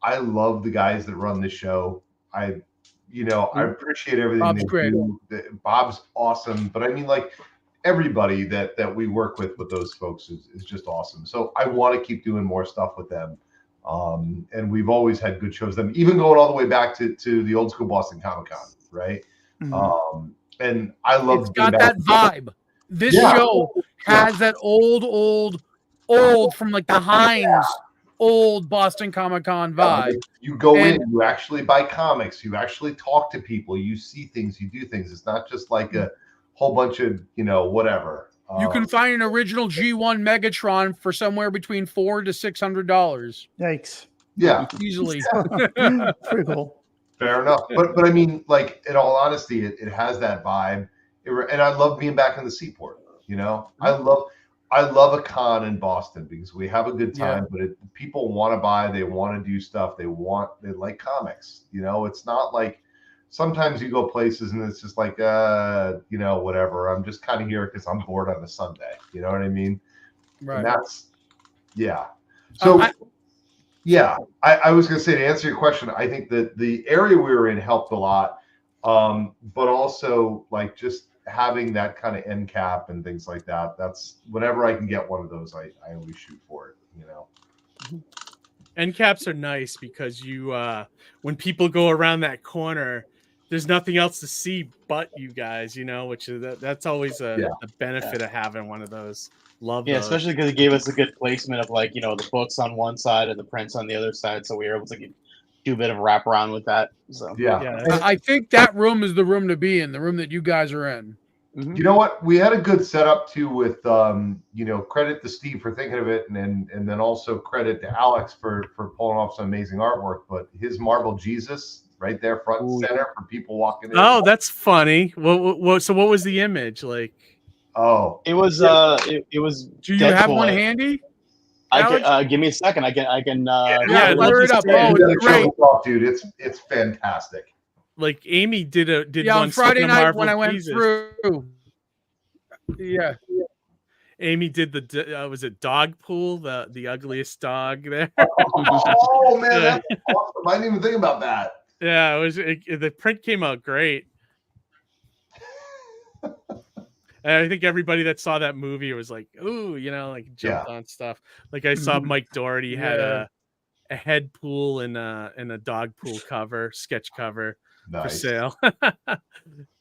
I love the guys that run the show. I appreciate everything Bob's they great. do. Bob's awesome, but I mean, like everybody that we work with those folks is just awesome. So I want to keep doing more stuff with them. And we've always had good shows. Them even going all the way back to the old school Boston Comic Con, right? Mhm. And I love. It's got that vibe. This show has that old from like the Heinz old Boston Comic Con vibe. You go in, you actually buy comics, you actually talk to people, you see things, you do things. It's not just like a whole bunch of whatever. You can find an original G1 Megatron for somewhere between $400 to $600. Yikes. Yeah, easily. Pretty cool. Fair enough. But I mean, like in all honesty, it has that vibe. And I love being back in the Seaport. I love a con in Boston because we have a good time, but people want to buy, they want to do stuff, they like comics. It's not like sometimes you go places and it's just like, whatever. I'm just kind of here because I'm bored on a Sunday. You know what I mean? Right. And that's, So, I was going to say, to answer your question, I think that the area we were in helped a lot. but also like just having that kind of end cap and things like that. That's whenever I can get one of those, I always shoot for it, you know. End caps are nice because you when people go around that corner, there's nothing else to see but you guys, you know, which is that's always a benefit of having one of those. Love those. Especially because it gave us a good placement of like, you know, the books on one side and the prints on the other side, so we were able to do a bit of wraparound with that. So I think that room is the room to be in, the room that you guys are in. You know what? We had a good setup too with you know, credit to Steve for thinking of it, and then also credit to Alex for pulling off some amazing artwork. But his marble Jesus right there front and center for people walking in. Oh, that's funny. So what was the image like? Oh, it was it was. Do you have one handy? I can give me a second. I can fire it up. Oh, it's great, dude. It's fantastic. Like Amy did one on Friday night when I went Jesus. through. Yeah. Amy did the was it dog pool, the ugliest dog there. Oh man, that's awesome. I didn't even think about that. Yeah, the print came out great. And I think everybody that saw that movie was like, ooh, you know, like jumped on stuff. Like I saw Mike Doherty had a head pool and a dog pool cover, sketch cover for sale.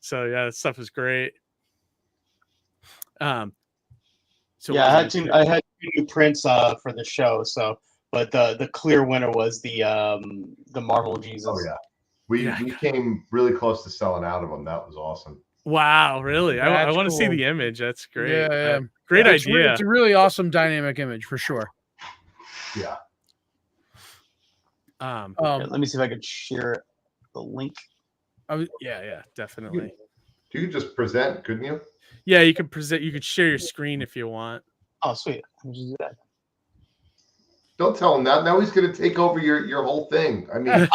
So yeah, that stuff was great. So yeah, I had two new prints for the show. So, but the clear winner was the Marvel Jesus. Oh yeah, we came really close to selling out of them. That was awesome. Wow, really? I want to cool. see the image. That's great. Yeah. Great idea. It's a really awesome dynamic image for sure. Yeah. Let me see if I could share the link. Yeah, definitely. You could just present, couldn't you? Yeah, you could present. You could share your screen if you want. Oh, sweet. Let me just do that. Don't tell him that. Now he's going to take over your whole thing. I mean,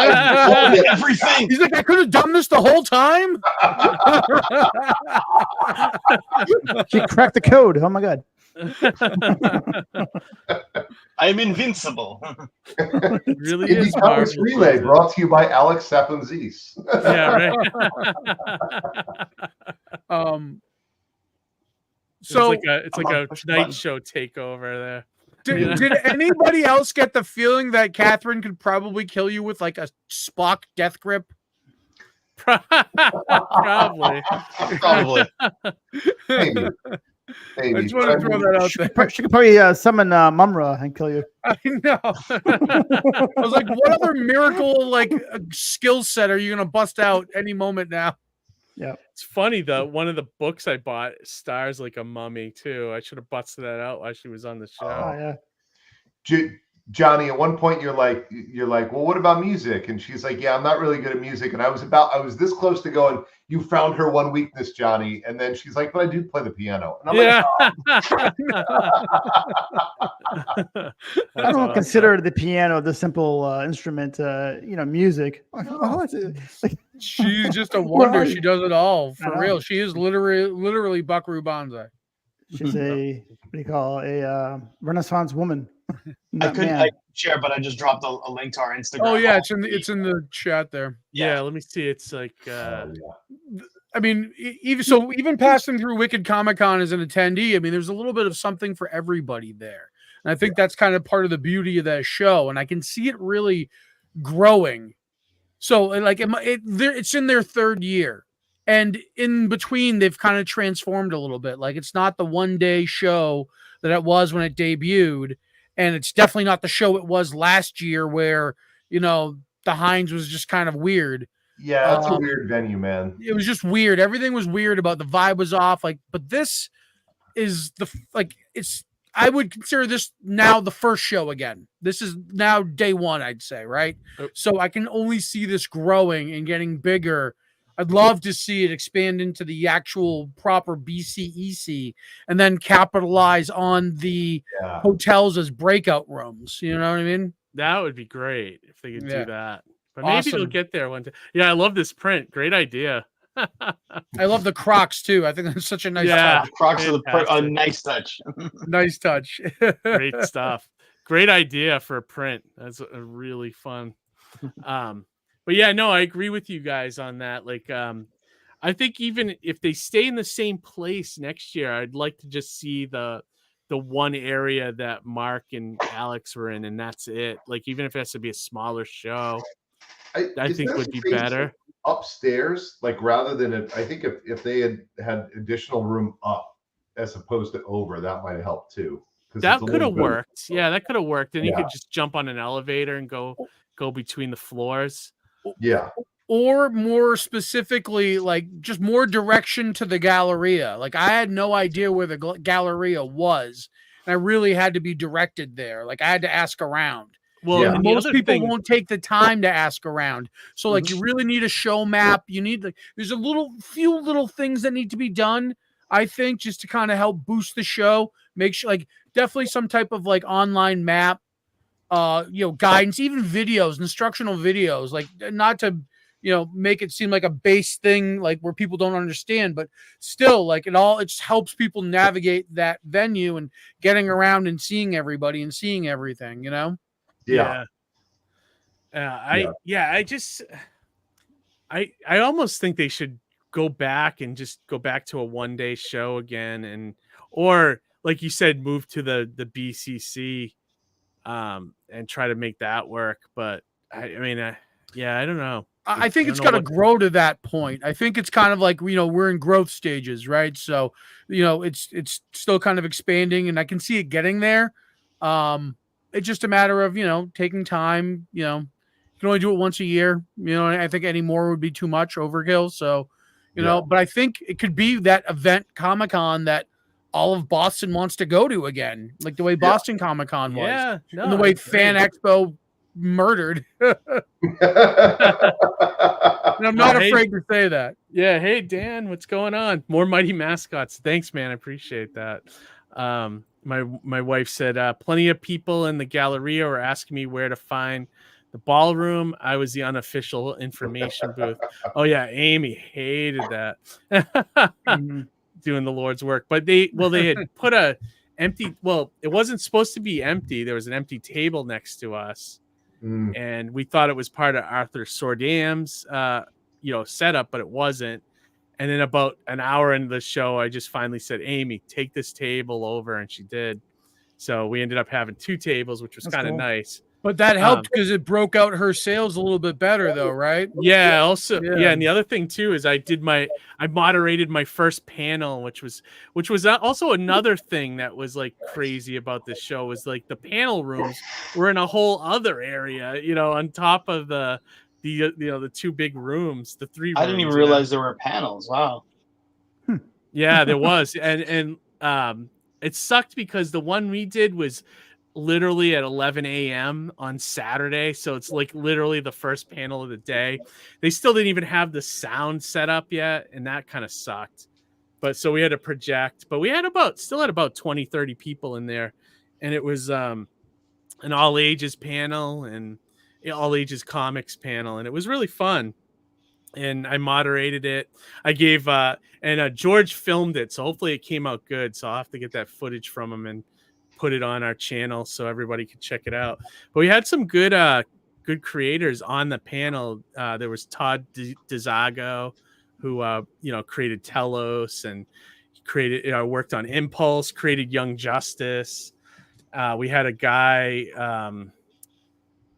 everything. He's like, I could have done this the whole time. She cracked the code. Oh my god. I'm invincible. It really Indie is. Comics Relay brought to you by Alex Sapunzis. Yeah, right. So it's like a night show takeover there. Did anybody else get the feeling that Katherine could probably kill you with like a Spock death grip? Probably. Maybe. I just want to throw that out there. She could probably summon Mumra and kill you. I know. I was like, what other miracle skill set are you gonna bust out any moment now? Yeah. It's funny though. One of the books I bought stars like a mummy too. I should have busted that out while she was on the show. Oh yeah. Johnny, at one point you're like, well, what about music? And she's like, yeah, I'm not really good at music. And I was this close to going, you found her one weakness, Johnny. And then she's like, but I do play the piano. And I'm like, oh. I don't consider the piano the simple instrument, music. She's just a wonder. She does it all for real. She is literally Buckaroo Banzai. She's a Renaissance woman. I couldn't share, but I just dropped a link to our Instagram. Oh yeah, it's in the chat there. Yeah, let me see. It's like I mean, even passing through Wicked Comic-Con as an attendee, I mean, there's a little bit of something for everybody there. And I think that's kind of part of the beauty of that show. And I can see it really growing. So like it's in their third year. And in between, they've kind of transformed a little bit. Like it's not the one-day show that it was when it debuted. And it's definitely not the show it was last year where, the Heinz was just kind of weird. Yeah, it's a weird venue, man. It was just weird. Everything was weird about the vibe was off. But this is I would consider this now the first show again. This is now day one, I'd say, right? So I can only see this growing and getting bigger. I'd love to see it expand into the actual proper BCEC and then capitalize on the hotels as breakout rooms. You know what I mean? That would be great if they could do that. But maybe they'll get there one day. Yeah, I love this print. Great idea. I love the Crocs too. I think that's such a nice touch. The Crocs are a nice touch. Nice touch. Great stuff. Great idea for a print. That's a really fun. But But yeah, no, I agree with you guys on that. Like, I think even if they stay in the same place next year, I'd like to just see the one area that Mark and Alex were in, and that's it. Like, even if it has to be a smaller show, I think would be better. Upstairs, like rather than I think if they had additional room up as opposed to over, that might have helped too. That could have worked. Yeah, that could have worked. And you could just jump on an elevator and go between the floors. Yeah. Or more specifically, like just more direction to the Galleria. Like I had no idea where the Galleria was, and I really had to be directed there. Like I had to ask around. Well, most people won't take the time to ask around. So like you really need a show map. You need there's few little things that need to be done, I think, just to kind of help boost the show. Make sure like definitely some type of like online map, guidance, even videos, instructional videos, like not to make it seem like a base thing, like where people don't understand, but still like it just helps people navigate that venue and getting around and seeing everybody and seeing everything, Yeah. I almost think they should go back to a one-day show again, or like you said, move to the BCC and try to make that work. But I don't know. I think it's got to grow to that point. I think it's kind of like, we're in growth stages, right? So, it's still kind of expanding, and I can see it getting there. It's just a matter of, taking time. You can only do it once a year. I think any more would be too much overkill. So, but I think it could be that event Comic-Con that all of Boston wants to go to again, like the way Boston Comic-Con was. Yeah, and the way Fan Expo murdered. And I'm not afraid to say that. Yeah. Hey, Dan, what's going on? More Mighty Mascots. Thanks, man. I appreciate that. My wife said plenty of people in the Galleria were asking me where to find the ballroom. I was the unofficial information booth. Oh yeah, Amy hated that. Doing the Lord's work. But they had put it wasn't supposed to be empty. There was an empty table next to us. And we thought it was part of Arthur Sordam's setup, but it wasn't. And then about an hour into the show, I just finally said, Amy, take this table over, and she did. So we ended up having two tables, which was kind of nice. But that helped because it broke out her sales a little bit better, though, right? Yeah. Also, and the other thing too is I moderated my first panel, which was also another thing that was like crazy about this show was like the panel rooms were in a whole other area, on top of the two big rooms, the three. I didn't even realize there were panels. Wow. Yeah, there was, and it sucked because the one we did was literally at 11 a.m. on Saturday, so it's like literally the first panel of the day. They still didn't even have the sound set up yet, and that kind of sucked. But so we had to project, but we had about 20-30 people in there, and it was an all ages panel and all ages comics panel, and it was really fun. And I moderated it. I gave George filmed it, so hopefully it came out good. So I'll have to get that footage from him and put it on our channel so everybody can check it out. But we had some good creators on the panel. There was Todd DeZago, who created Telos, and he worked on Impulse, created Young Justice. We had a guy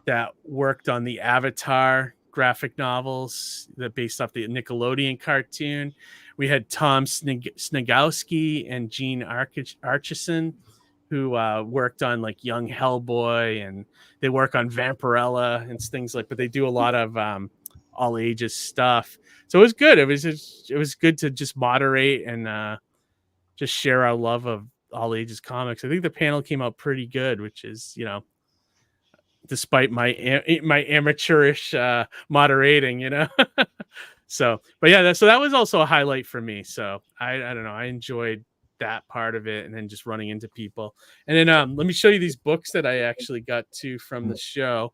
that worked on the Avatar graphic novels that based off the Nickelodeon cartoon. We had Tom Snagowski and Gene Archison, who worked on like Young Hellboy, and they work on Vampirella and things but they do a lot of all ages stuff. So it was good. It was good to just moderate and just share our love of all ages comics. I think the panel came out pretty good, which is, despite my amateurish moderating, So, but yeah, so that was also a highlight for me. So I don't know. I enjoyed that part of it, and then just running into people. And then let me show you these books that I actually got from the show.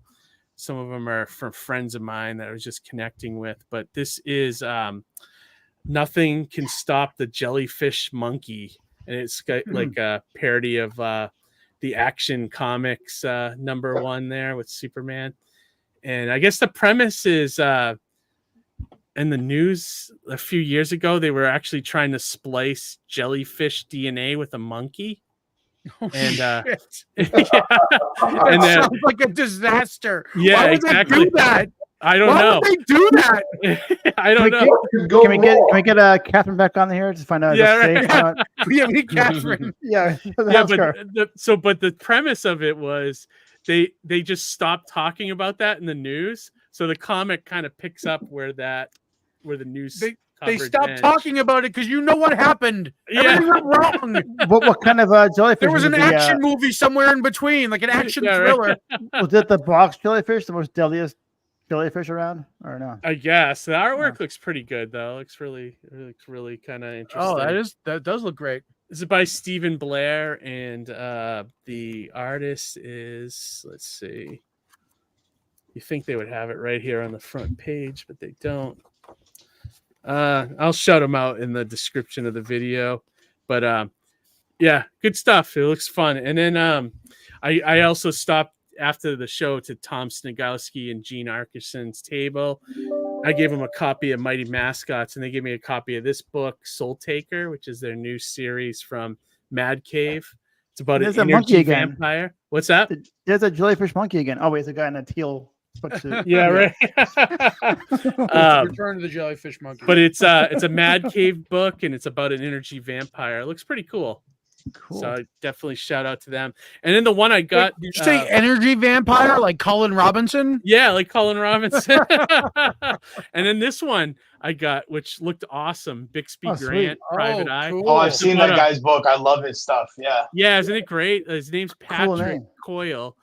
Some of them are from friends of mine that I was just connecting with, but this is Nothing Can Stop the Jellyfish Monkey, and it's got like a parody of the Action Comics #1 there with Superman. And I guess the premise is in the news a few years ago, they were actually trying to splice jellyfish DNA with a monkey. Oh, And shit. yeah. And then, sounds like a disaster. Yeah, Why would exactly. they do that? I don't Why know. would they do that? I don't know. Can we get Catherine back on here to find out? Yeah, if it's right. safe? Yeah, we need Catherine. Yeah, Yeah, but the premise of it was they just stopped talking about that in the news. So the comic kind of picks up where the news they stopped talking about it because you know what happened. Yeah. Everything went wrong. What kind of jellyfish? There was an the, action movie somewhere in between, like an action thriller. Right. Was it the box jellyfish, the most deadliest jellyfish around, or no? I guess the artwork looks pretty good though. It looks really kind of interesting. Oh, that does look great. This is by Stephen Blair, and the artist is, let's see. You think they would have it right here on the front page, but they don't. I'll shout them out in the description of the video, but yeah, good stuff. It looks fun. And then I also stopped after the show to Tom Snigowski and Gene Arkerson's table. I gave them a copy of Mighty Mascots, and they gave me a copy of this book, Soul Taker, which is their new series from Mad Cave. It's about an energy vampire. What's that? There's a jellyfish monkey again. Oh wait, it's a guy in a teal. Yeah, right. Return to the jellyfish monkey. But it's a Mad Cave book, and it's about an energy vampire. It looks pretty cool. Cool. So I definitely shout out to them. And then the one I got, did you say energy vampire like Colin Robinson? Yeah, like Colin Robinson. And then this one I got, which looked awesome. Bixby Grant, Private Eye. Cool. Oh, I've seen that guy's book. I love his stuff. Yeah, isn't it great? His name's Patrick Coyle.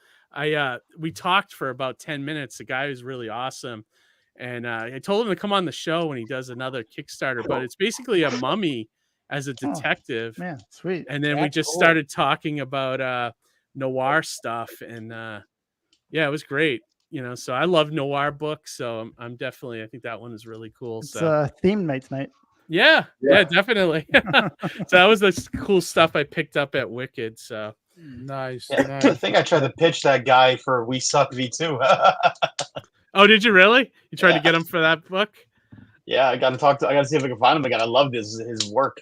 We talked for about 10 minutes. The guy was really awesome. And I told him to come on the show when he does another Kickstarter, but it's basically a mummy as a detective. Man, sweet. And then we just started talking about noir stuff, and yeah, it was great. So I love noir books, so I'm definitely, I think that one is really cool. It's so theme night tonight. Yeah, definitely. So that was the cool stuff I picked up at Wicked. So nice. I think I tried to pitch that guy for We Suck V2. Oh, did you really? You tried to get him for that book? Yeah, I got to see if I can find him again. I love his work.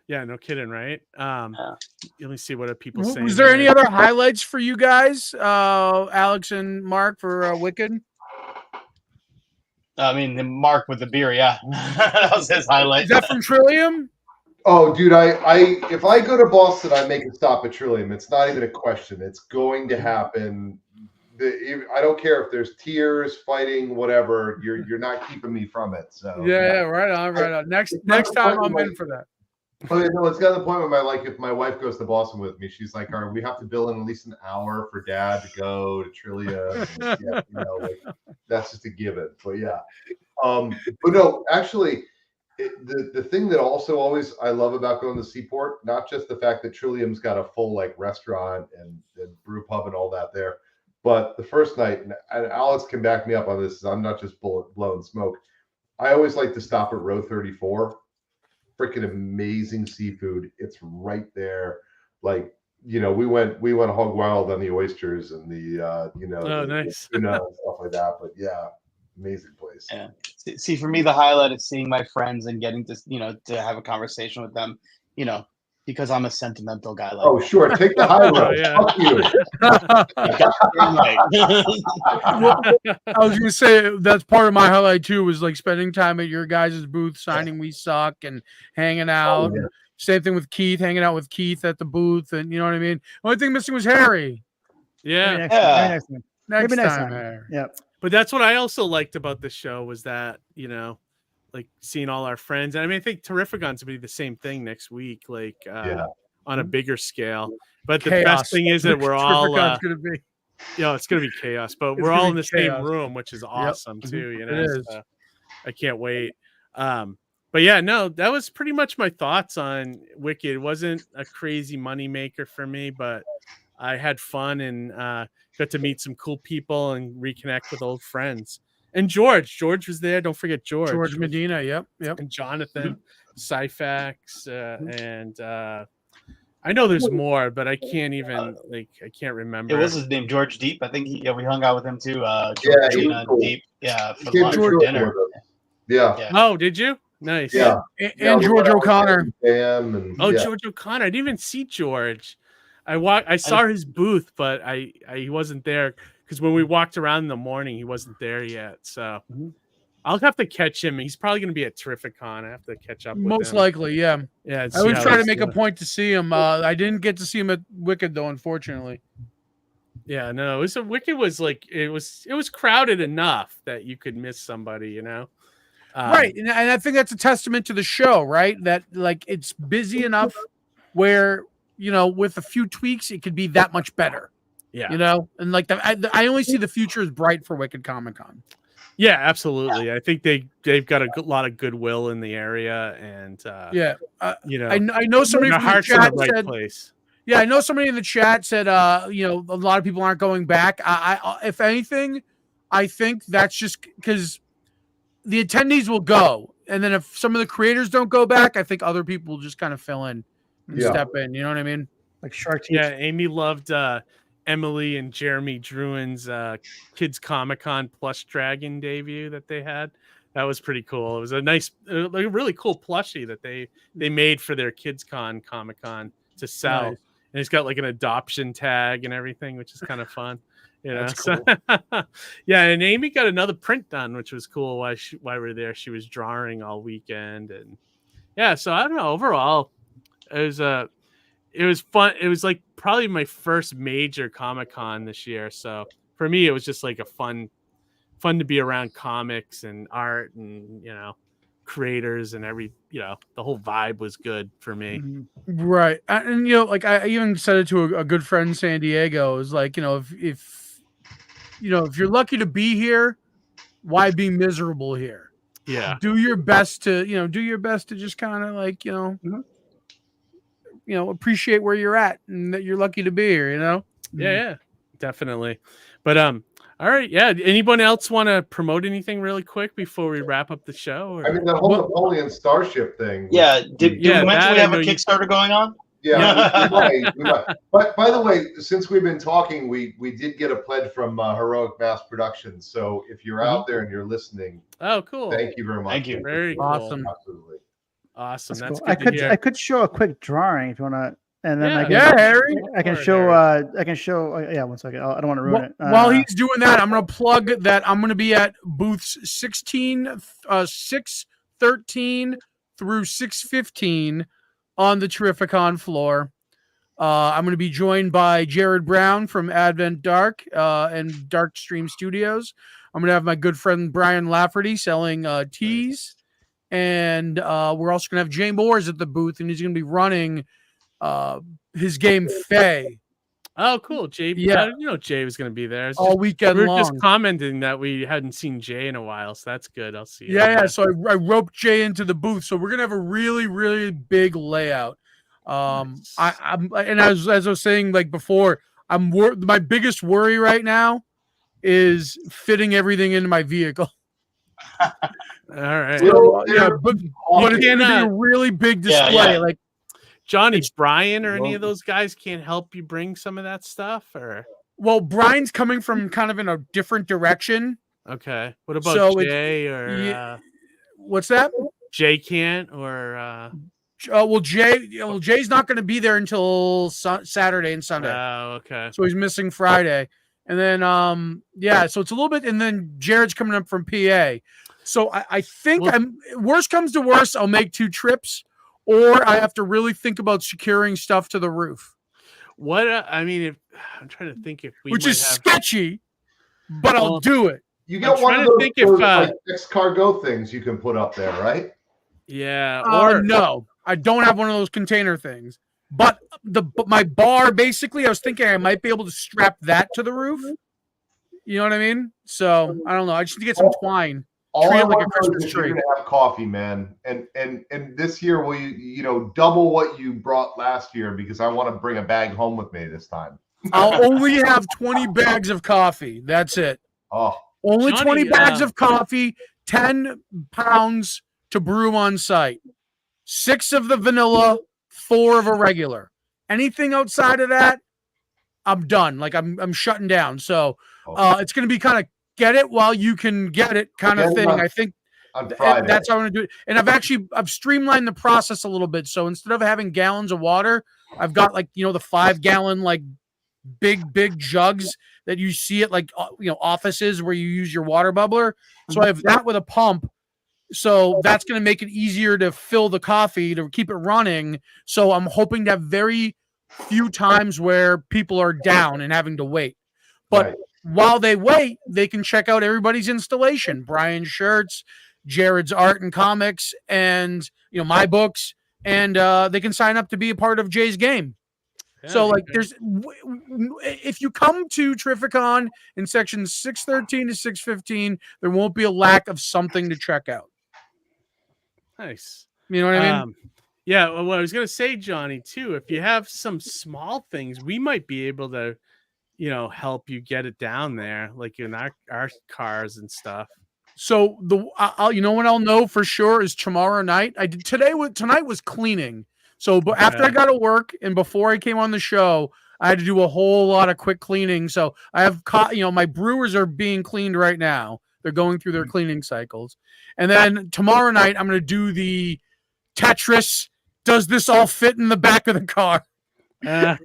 Yeah, no kidding, right? Let me see what are people saying. Was there any other highlights for you guys, Alex and Mark, for Wicked? I mean, Mark with the beer, yeah. That was his highlight. Is that from Trillium? Oh, dude, if I go to Boston, I make a stop at Trillium. It's not even a question. It's going to happen. I don't care if there's tears, fighting, whatever. You're not keeping me from it. So yeah, right on. Next time I'm in for that. Oh, no, it's got to the point where if my wife goes to Boston with me, she's like, "All right, we have to bill in at least an hour for Dad to go to Trillium." That's just a given. But yeah, but no, actually, the thing that also always I love about going to Seaport, not just the fact that Trillium's got a full restaurant and brew pub and all that there. But the first night, and Alex can back me up on this, I'm not just blowing smoke. I always like to stop at Row 34. Freaking amazing seafood. It's right there. We went hog wild on the oysters and the nice. and stuff like that. But yeah, amazing place. Yeah. See, for me, the highlight is seeing my friends and getting to to have a conversation with them. Because I'm a sentimental guy. Oh, sure. Take the high road. Fuck you. I was going to say, that's part of my highlight, too, was spending time at your guys' booth, signing We Suck and hanging out. Oh, yeah. Same thing with Keith, hanging out with Keith at the booth. And you know what I mean? The only thing missing was Harry. Yeah. Next time, Harry. Yeah. But that's what I also liked about the show was that, seeing all our friends. And I think Terrificon's going to be the same thing next week, on a bigger scale. But the best thing is that we're all it's going to be. It's going to be chaos, but we're all in the same room, which is awesome too. It is. So I can't wait. But yeah, no, that was pretty much my thoughts on Wicked. It wasn't a crazy money maker for me, but I had fun and got to meet some cool people and reconnect with old friends. And George was there. Don't forget George. George Medina. Yep. And Jonathan, Syfax, and I know there's more, but I can't even I can't remember. It was his name, George Deep. I think we hung out with him too. Yeah, George cool. Deep. Yeah, He for came lunch to or Georgia dinner. with us. Yeah. Oh, did you? Nice. Yeah. And George O'Connor. George O'Connor. I didn't even see George. I saw his booth, but he wasn't there because when we walked around in the morning, he wasn't there yet. So I'll have to catch him. He's probably going to be at Terrificon. I have to catch up with Most him. likely, yeah. Yeah. I was trying to make a point to see him. I didn't get to see him at Wicked though, unfortunately. Yeah, no, Wicked was like it was crowded enough that you could miss somebody, you know. Right, and I think that's a testament to the show, right? That like it's busy enough where with a few tweaks, it could be that much better. Yeah, and like I only see the future as bright for Wicked Comic Con. Yeah, absolutely. I think they've got a lot of goodwill in the area, and I know somebody from the chat said, place. Yeah, I know somebody in the chat said, a lot of people aren't going back. I if anything, I think that's just because the attendees will go, and then if some of the creators don't go back, I think other people will just kind of fill in and step in. You know what I mean? Like Shark Teeth. Yeah, Amy loved Emily and Jeremy Druin's Kids Comic-Con Plush Dragon debut that they had. That was pretty cool. It was a nice, really cool plushie that they made for their Kids Comic-Con to sell. Nice. And it's got like an adoption tag and everything, which is kind of fun. That's cool. Yeah, and Amy got another print done, which was cool while we were there. She was drawing all weekend. And yeah, so I don't know. Overall, it was fun. It was like probably my first major Comic-Con this year. So for me, it was just like a fun to be around comics and art and, creators and the whole vibe was good for me. Right. And, like I even said it to a good friend in San Diego. It was like, if you're lucky to be here, why be miserable here? Yeah. Do your best to just kind of like, appreciate where you're at and that you're lucky to be here, Yeah, definitely. But all right, yeah. Anyone else want to promote anything really quick before we wrap up the show? Or? I mean, the whole Napoleon Starship thing. Yeah. Did we mention we have a Kickstarter going on? Yeah, we might. But by the way, since we've been talking, we did get a pledge from Heroic Mass Productions. So if you're out there and you're listening, oh, cool! Thank you very much. Thank you. Very cool. Awesome. Absolutely. Awesome. That's cool. I could show a quick drawing if you want to. And then Harry. I can show. Yeah, 1 second. I don't want to ruin it. While he's doing that, I'm going to plug that I'm going to be at booths 613 through 615 on the Terrificon floor. I'm going to be joined by Jared Brown from Advent Dark and Dark Stream Studios. I'm going to have my good friend Brian Lafferty selling teas, and we're also going to have Jay Moores at the booth, and he's going to be running his game Faye. Oh, cool. Jay. Yeah. I didn't know Jay was going to be there. All weekend long. We were just commenting that we hadn't seen Jay in a while, so that's good. I'll see you. Yeah. So I roped Jay into the booth. So we're going to have a really, really big layout. Nice. As I was saying like before, my biggest worry right now is fitting everything into my vehicle. All right. So, but it's going to be a really big display. Yeah. Like, Johnny, Brian, or any of those guys can't help you bring some of that stuff, or? Well, Brian's coming from kind of in a different direction. Okay. What about Jay or? What's that? Jay can't, or? Jay's not going to be there until Saturday and Sunday. Oh, okay. So he's missing Friday, and then so it's a little bit, and then Jared's coming up from PA. So I think worst comes to worst, I'll make 2 trips. Or I have to really think about securing stuff to the roof. What I'm trying to think if we, which is sketchy, but I'll do it. You got one of those like escargot things you can put up there, right? Yeah. Or no, I don't have one of those container things. But my bar, basically, I was thinking I might be able to strap that to the roof. You know what I mean? So I don't know. I just need to get some twine. All I want is you're gonna have coffee, man, and this year will you double what you brought last year because I want to bring a bag home with me this time. I'll only have 20 bags of coffee. That's it. Oh, only 20 bags of coffee, 10 pounds to brew on site, 6 of the vanilla, 4 of a regular. Anything outside of that, I'm done. Like I'm shutting down. So it's going to be kind of get it while you can get it kind of thing. I think that's how I'm going to do it. And I've streamlined the process a little bit. So instead of having gallons of water, I've got like, the 5-gallon, like big jugs that you see at like, offices where you use your water bubbler. So I have that with a pump. So that's going to make it easier to fill the coffee, to keep it running. So I'm hoping to have very few times where people are down and having to wait. But while they wait, they can check out everybody's installation, Brian's shirts, Jared's art and comics, and my books, and they can sign up to be a part of Jay's game. Yeah, so like if you come to Terrificon in sections 613 to 615, there won't be a lack of something to check out. Nice. You know what I mean? Yeah, well, I was going to say, Johnny, too, if you have some small things, we might be able to, help you get it down there, like in our cars and stuff. So when I'll know for sure is tomorrow night. Tonight was cleaning. So after I got to work and before I came on the show, I had to do a whole lot of quick cleaning. So I have my brewers are being cleaned right now. They're going through their cleaning cycles. And then tomorrow night, I'm going to do the Tetris. Does this all fit in the back of the car? And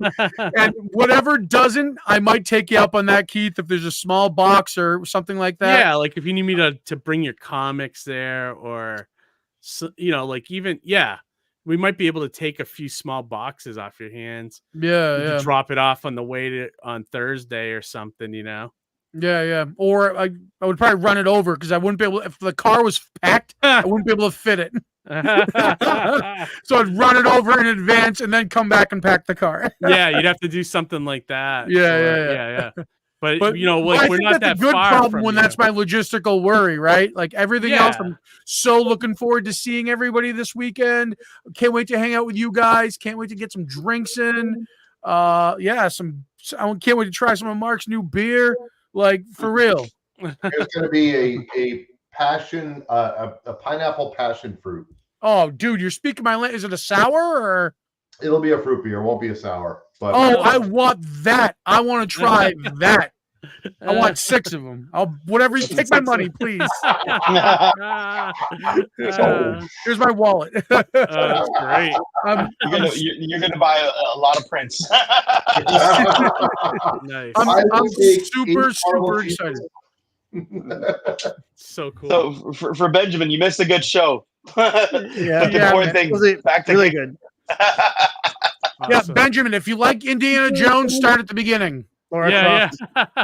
whatever doesn't, I might take you up on that, Keith, if there's a small box or something like that. Yeah, like if you need me to bring your comics there or, we might be able to take a few small boxes off your hands. Yeah. Drop it off on the way on Thursday or something, Yeah. Or I would probably run it over because I wouldn't be able. If the car was packed, I wouldn't be able to fit it. So I'd run it over in advance and then come back and pack the car. Yeah, you'd have to do something like that. Yeah. But like we're not that a good far problem from when you. that's my logistical worry, right? Like everything else, I'm so looking forward to seeing everybody this weekend. Can't wait to hang out with you guys. Can't wait to get some drinks in. I can't wait to try some of Mark's new beer. Like for real. There's going to be a passion, a pineapple passion fruit. Oh, dude, you're speaking my language. Is it a sour or? It'll be a fruit beer. It won't be a sour. But I want that. I want to try that. I want 6 of them. Whatever you take my money, please. Here's my wallet. That's great. You're gonna buy a lot of prints. Nice. I'm super excited. So cool. So for Benjamin, you missed a good show. Really good. Yeah, Benjamin, if you like Indiana Jones, start at the beginning. Yeah.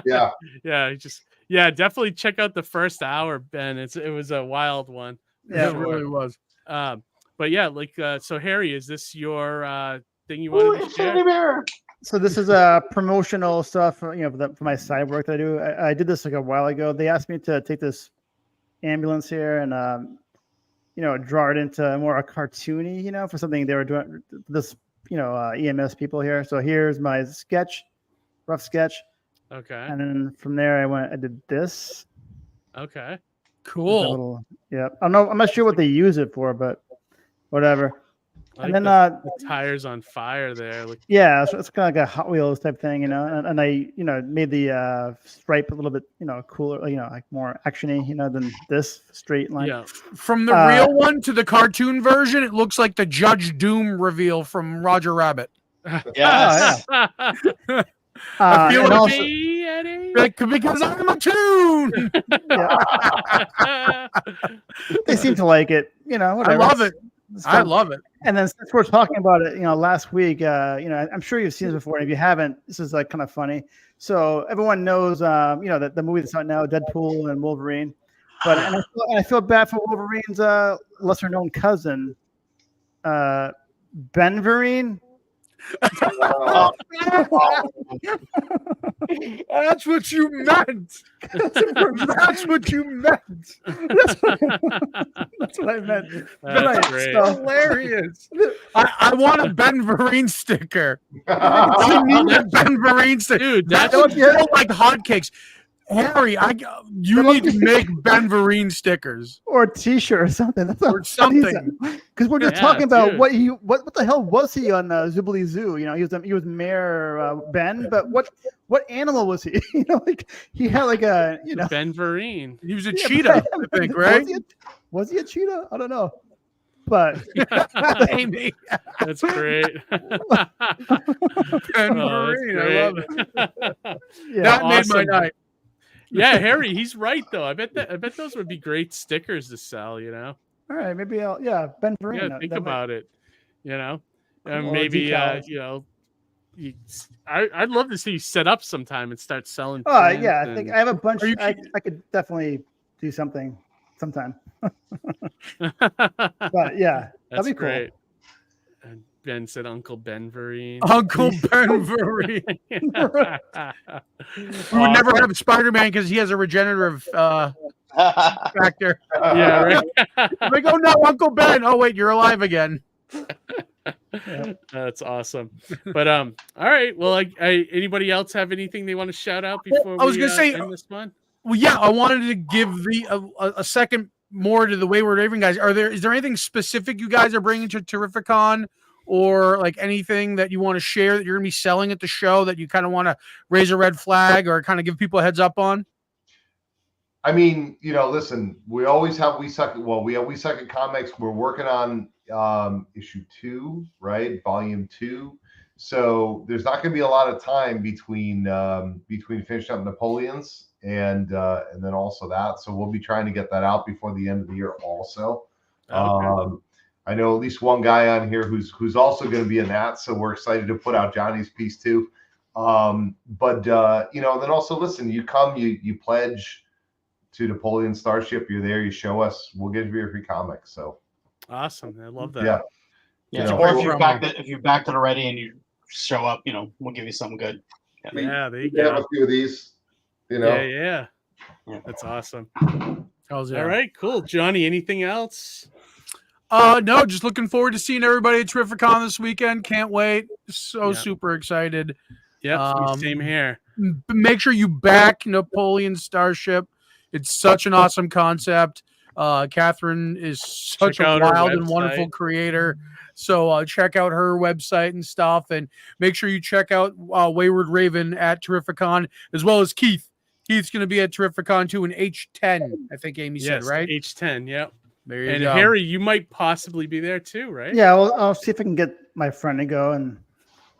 Yeah, Definitely check out the first hour, Ben. It was a wild one. Yeah, it really was. But yeah, so Harry, is this your thing you wanted to share? So this is promotional stuff, for my side work that I do. I did this like a while ago. They asked me to take this ambulance here and draw it into more a cartoony, for something they were doing. This, EMS people here. So here's my rough sketch. Okay. And then from there, I did this. Okay. Cool. I'm not sure what they use it for, but whatever. Like and then the tires on fire there. So it's kind of like a Hot Wheels type thing, and I made the stripe a little bit cooler, like more actiony, than this straight line. Yeah. From the real one to the cartoon version, it looks like the Judge Doom reveal from Roger Rabbit. Yes. I feel because I'm a tune. They seem to like it, whatever. I love it. I love it. And then since we're talking about it, last week, I'm sure you've seen this before. And if you haven't, this is like kind of funny. So everyone knows, that the movie that's out now, Deadpool and Wolverine. But and I feel bad for Wolverine's lesser known cousin, Ben Vereen. That's what you meant. That's what you meant. That's what I meant. That's great. Hilarious. I want a Ben Vereen sticker. I need a Ben Vereen sticker. Dude, that's like hotcakes. Harry, you need to make Ben Vereen stickers or a T-shirt or something. That's or something. Because we're just Yeah, talking about dude. what the hell was he on Zoobly Zoo? You know, he was Mayor Ben, but what animal was he? You know, like he had like a Ben Vereen. He was a cheetah, I think, right? Was he a cheetah? I don't know. But Amy. That's great. Ben Vereen, I love it. Yeah, that made awesome. my night. Yeah, Harry, he's right though. I bet those would be great stickers to sell. You know. All right, maybe Ben Vereen. Yeah, think about it. You know, Or maybe decals. you know, I'd love to see you set up sometime and start selling. Oh prints yeah, I think and- I have a bunch. I could definitely do something sometime. But yeah, that'd That's be cool. great. And Ben said, "Uncle Ben Vereen." Uncle Ben Vereen. We would never have Spider-Man because he has a regenerative factor. Yeah, right. Like, oh no, Uncle Ben. Oh wait, you're alive again. That's awesome. But all right. Well, anybody else have anything they want to shout out before I was we gonna say, end this one? Well, yeah, I wanted to give a second more to the Wayward Raven guys. Is there anything specific you guys are bringing to Terrificon, or like anything that you want to share that you're gonna be selling at the show that you kind of want to raise a red flag or kind of give people a heads up on? I mean, listen, we always have We Suck At Comics. We're working on issue 2, right? Volume 2. So there's not going to be a lot of time between finishing up Napoleon's and then also that. So we'll be trying to get that out before the end of the year also. Okay. I know at least one guy on here who's also going to be in that. So we're excited to put out Johnny's piece too. But then also listen, you come, you pledge to Napoleon Starship, you're there, you show us, we'll give you a free comic. So awesome. I love that. Yeah. Yeah. Or if you've backed it already and you show up, we'll give you something good. Yeah, there you have go. a few of these, Yeah. That's awesome. All right, cool. Johnny, anything else? No, just looking forward to seeing everybody at Terrificon this weekend. Can't wait. So super excited. Yeah, same here. Make sure you back Napoleon Starship. It's such an awesome concept. Catherine is such a wild and wonderful creator. So check out her website and stuff, and make sure you check out Wayward Raven at Terrificon, as well as Keith. Keith's going to be at Terrificon too in H10, I think Amy said, right? H10, yep. There you and go. Harry, you might possibly be there too, right? Yeah, well, I'll see if I can get my friend to go, and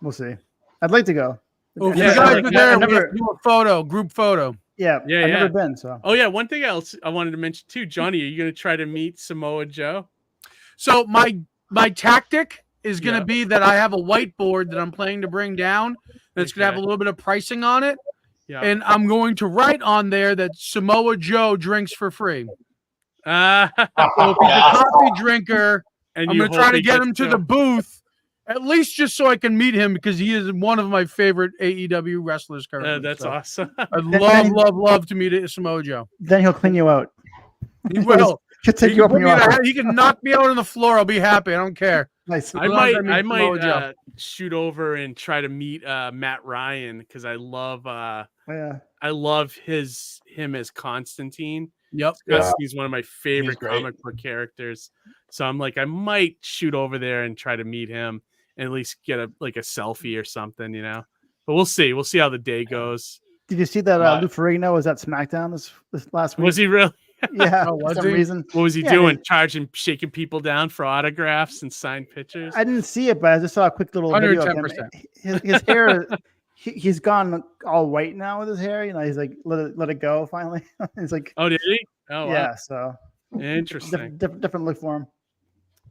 we'll see. I'd like to go. Oh, if you guys are there, we have to do a photo, group photo. Yeah, I've never been. So. Oh yeah, one thing else I wanted to mention too, Johnny. Are you going to try to meet Samoa Joe? So my tactic is going to be that I have a whiteboard that I'm planning to bring down. That's going to have a little bit of pricing on it, and I'm going to write on there that Samoa Joe drinks for free. So if he's a coffee drinker, and I'm going to try to get him to the booth. At least just so I can meet him, because he is one of my favorite AEW wrestlers currently. That's awesome. I'd love to meet Samoa Joe. Then he'll clean you out. He will. He'll take you up on your arm. He can knock me out on the floor. I'll be happy. I don't care. Nice. I might shoot over and try to meet Matt Ryan, because I love him as Constantine. Yep. He's one of my favorite comic book characters. So I'm like, I might shoot over there and try to meet him and at least get a selfie or something, But we'll see. We'll see how the day goes. Did you see that Lou Ferrigno was at SmackDown this last week? Was he really? Yeah, for some reason. What was he doing? Shaking people down for autographs and signed pictures? I didn't see it, but I just saw a quick little video of him. His hair, he's gone all white now with his hair. He's like, let it go finally. He's like, oh, did he? Oh, wow. Yeah. So interesting. Different look for him.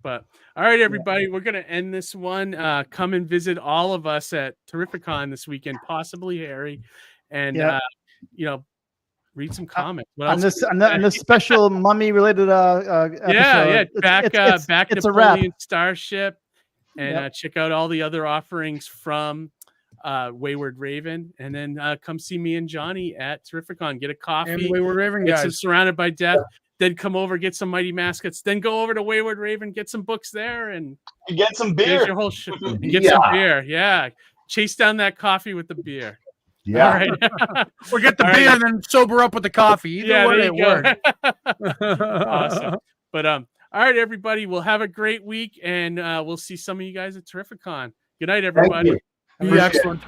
But all right, everybody, we're gonna end this one. Come and visit all of us at Terrificon this weekend, possibly Harry, and read some comics. On this special mummy related episode. Back it's Napoleon Starship, and check out all the other offerings from Wayward Raven, and then come see me and Johnny at Terrificon. Get a coffee. And Wayward Raven get guys. some Surrounded by Death. Then come over, get some Mighty Mascots. Then go over to Wayward Raven, get some books there, and get some beer. Your whole some beer. Yeah, chase down that coffee with the beer. Yeah. All right. Or get the All beer right. and then sober up with the coffee. Either way, there it you go. works. Awesome. But all right, everybody. We'll have a great week, and we'll see some of you guys at Terrificon. Good night, everybody. you. Be Appreciate it. excellent.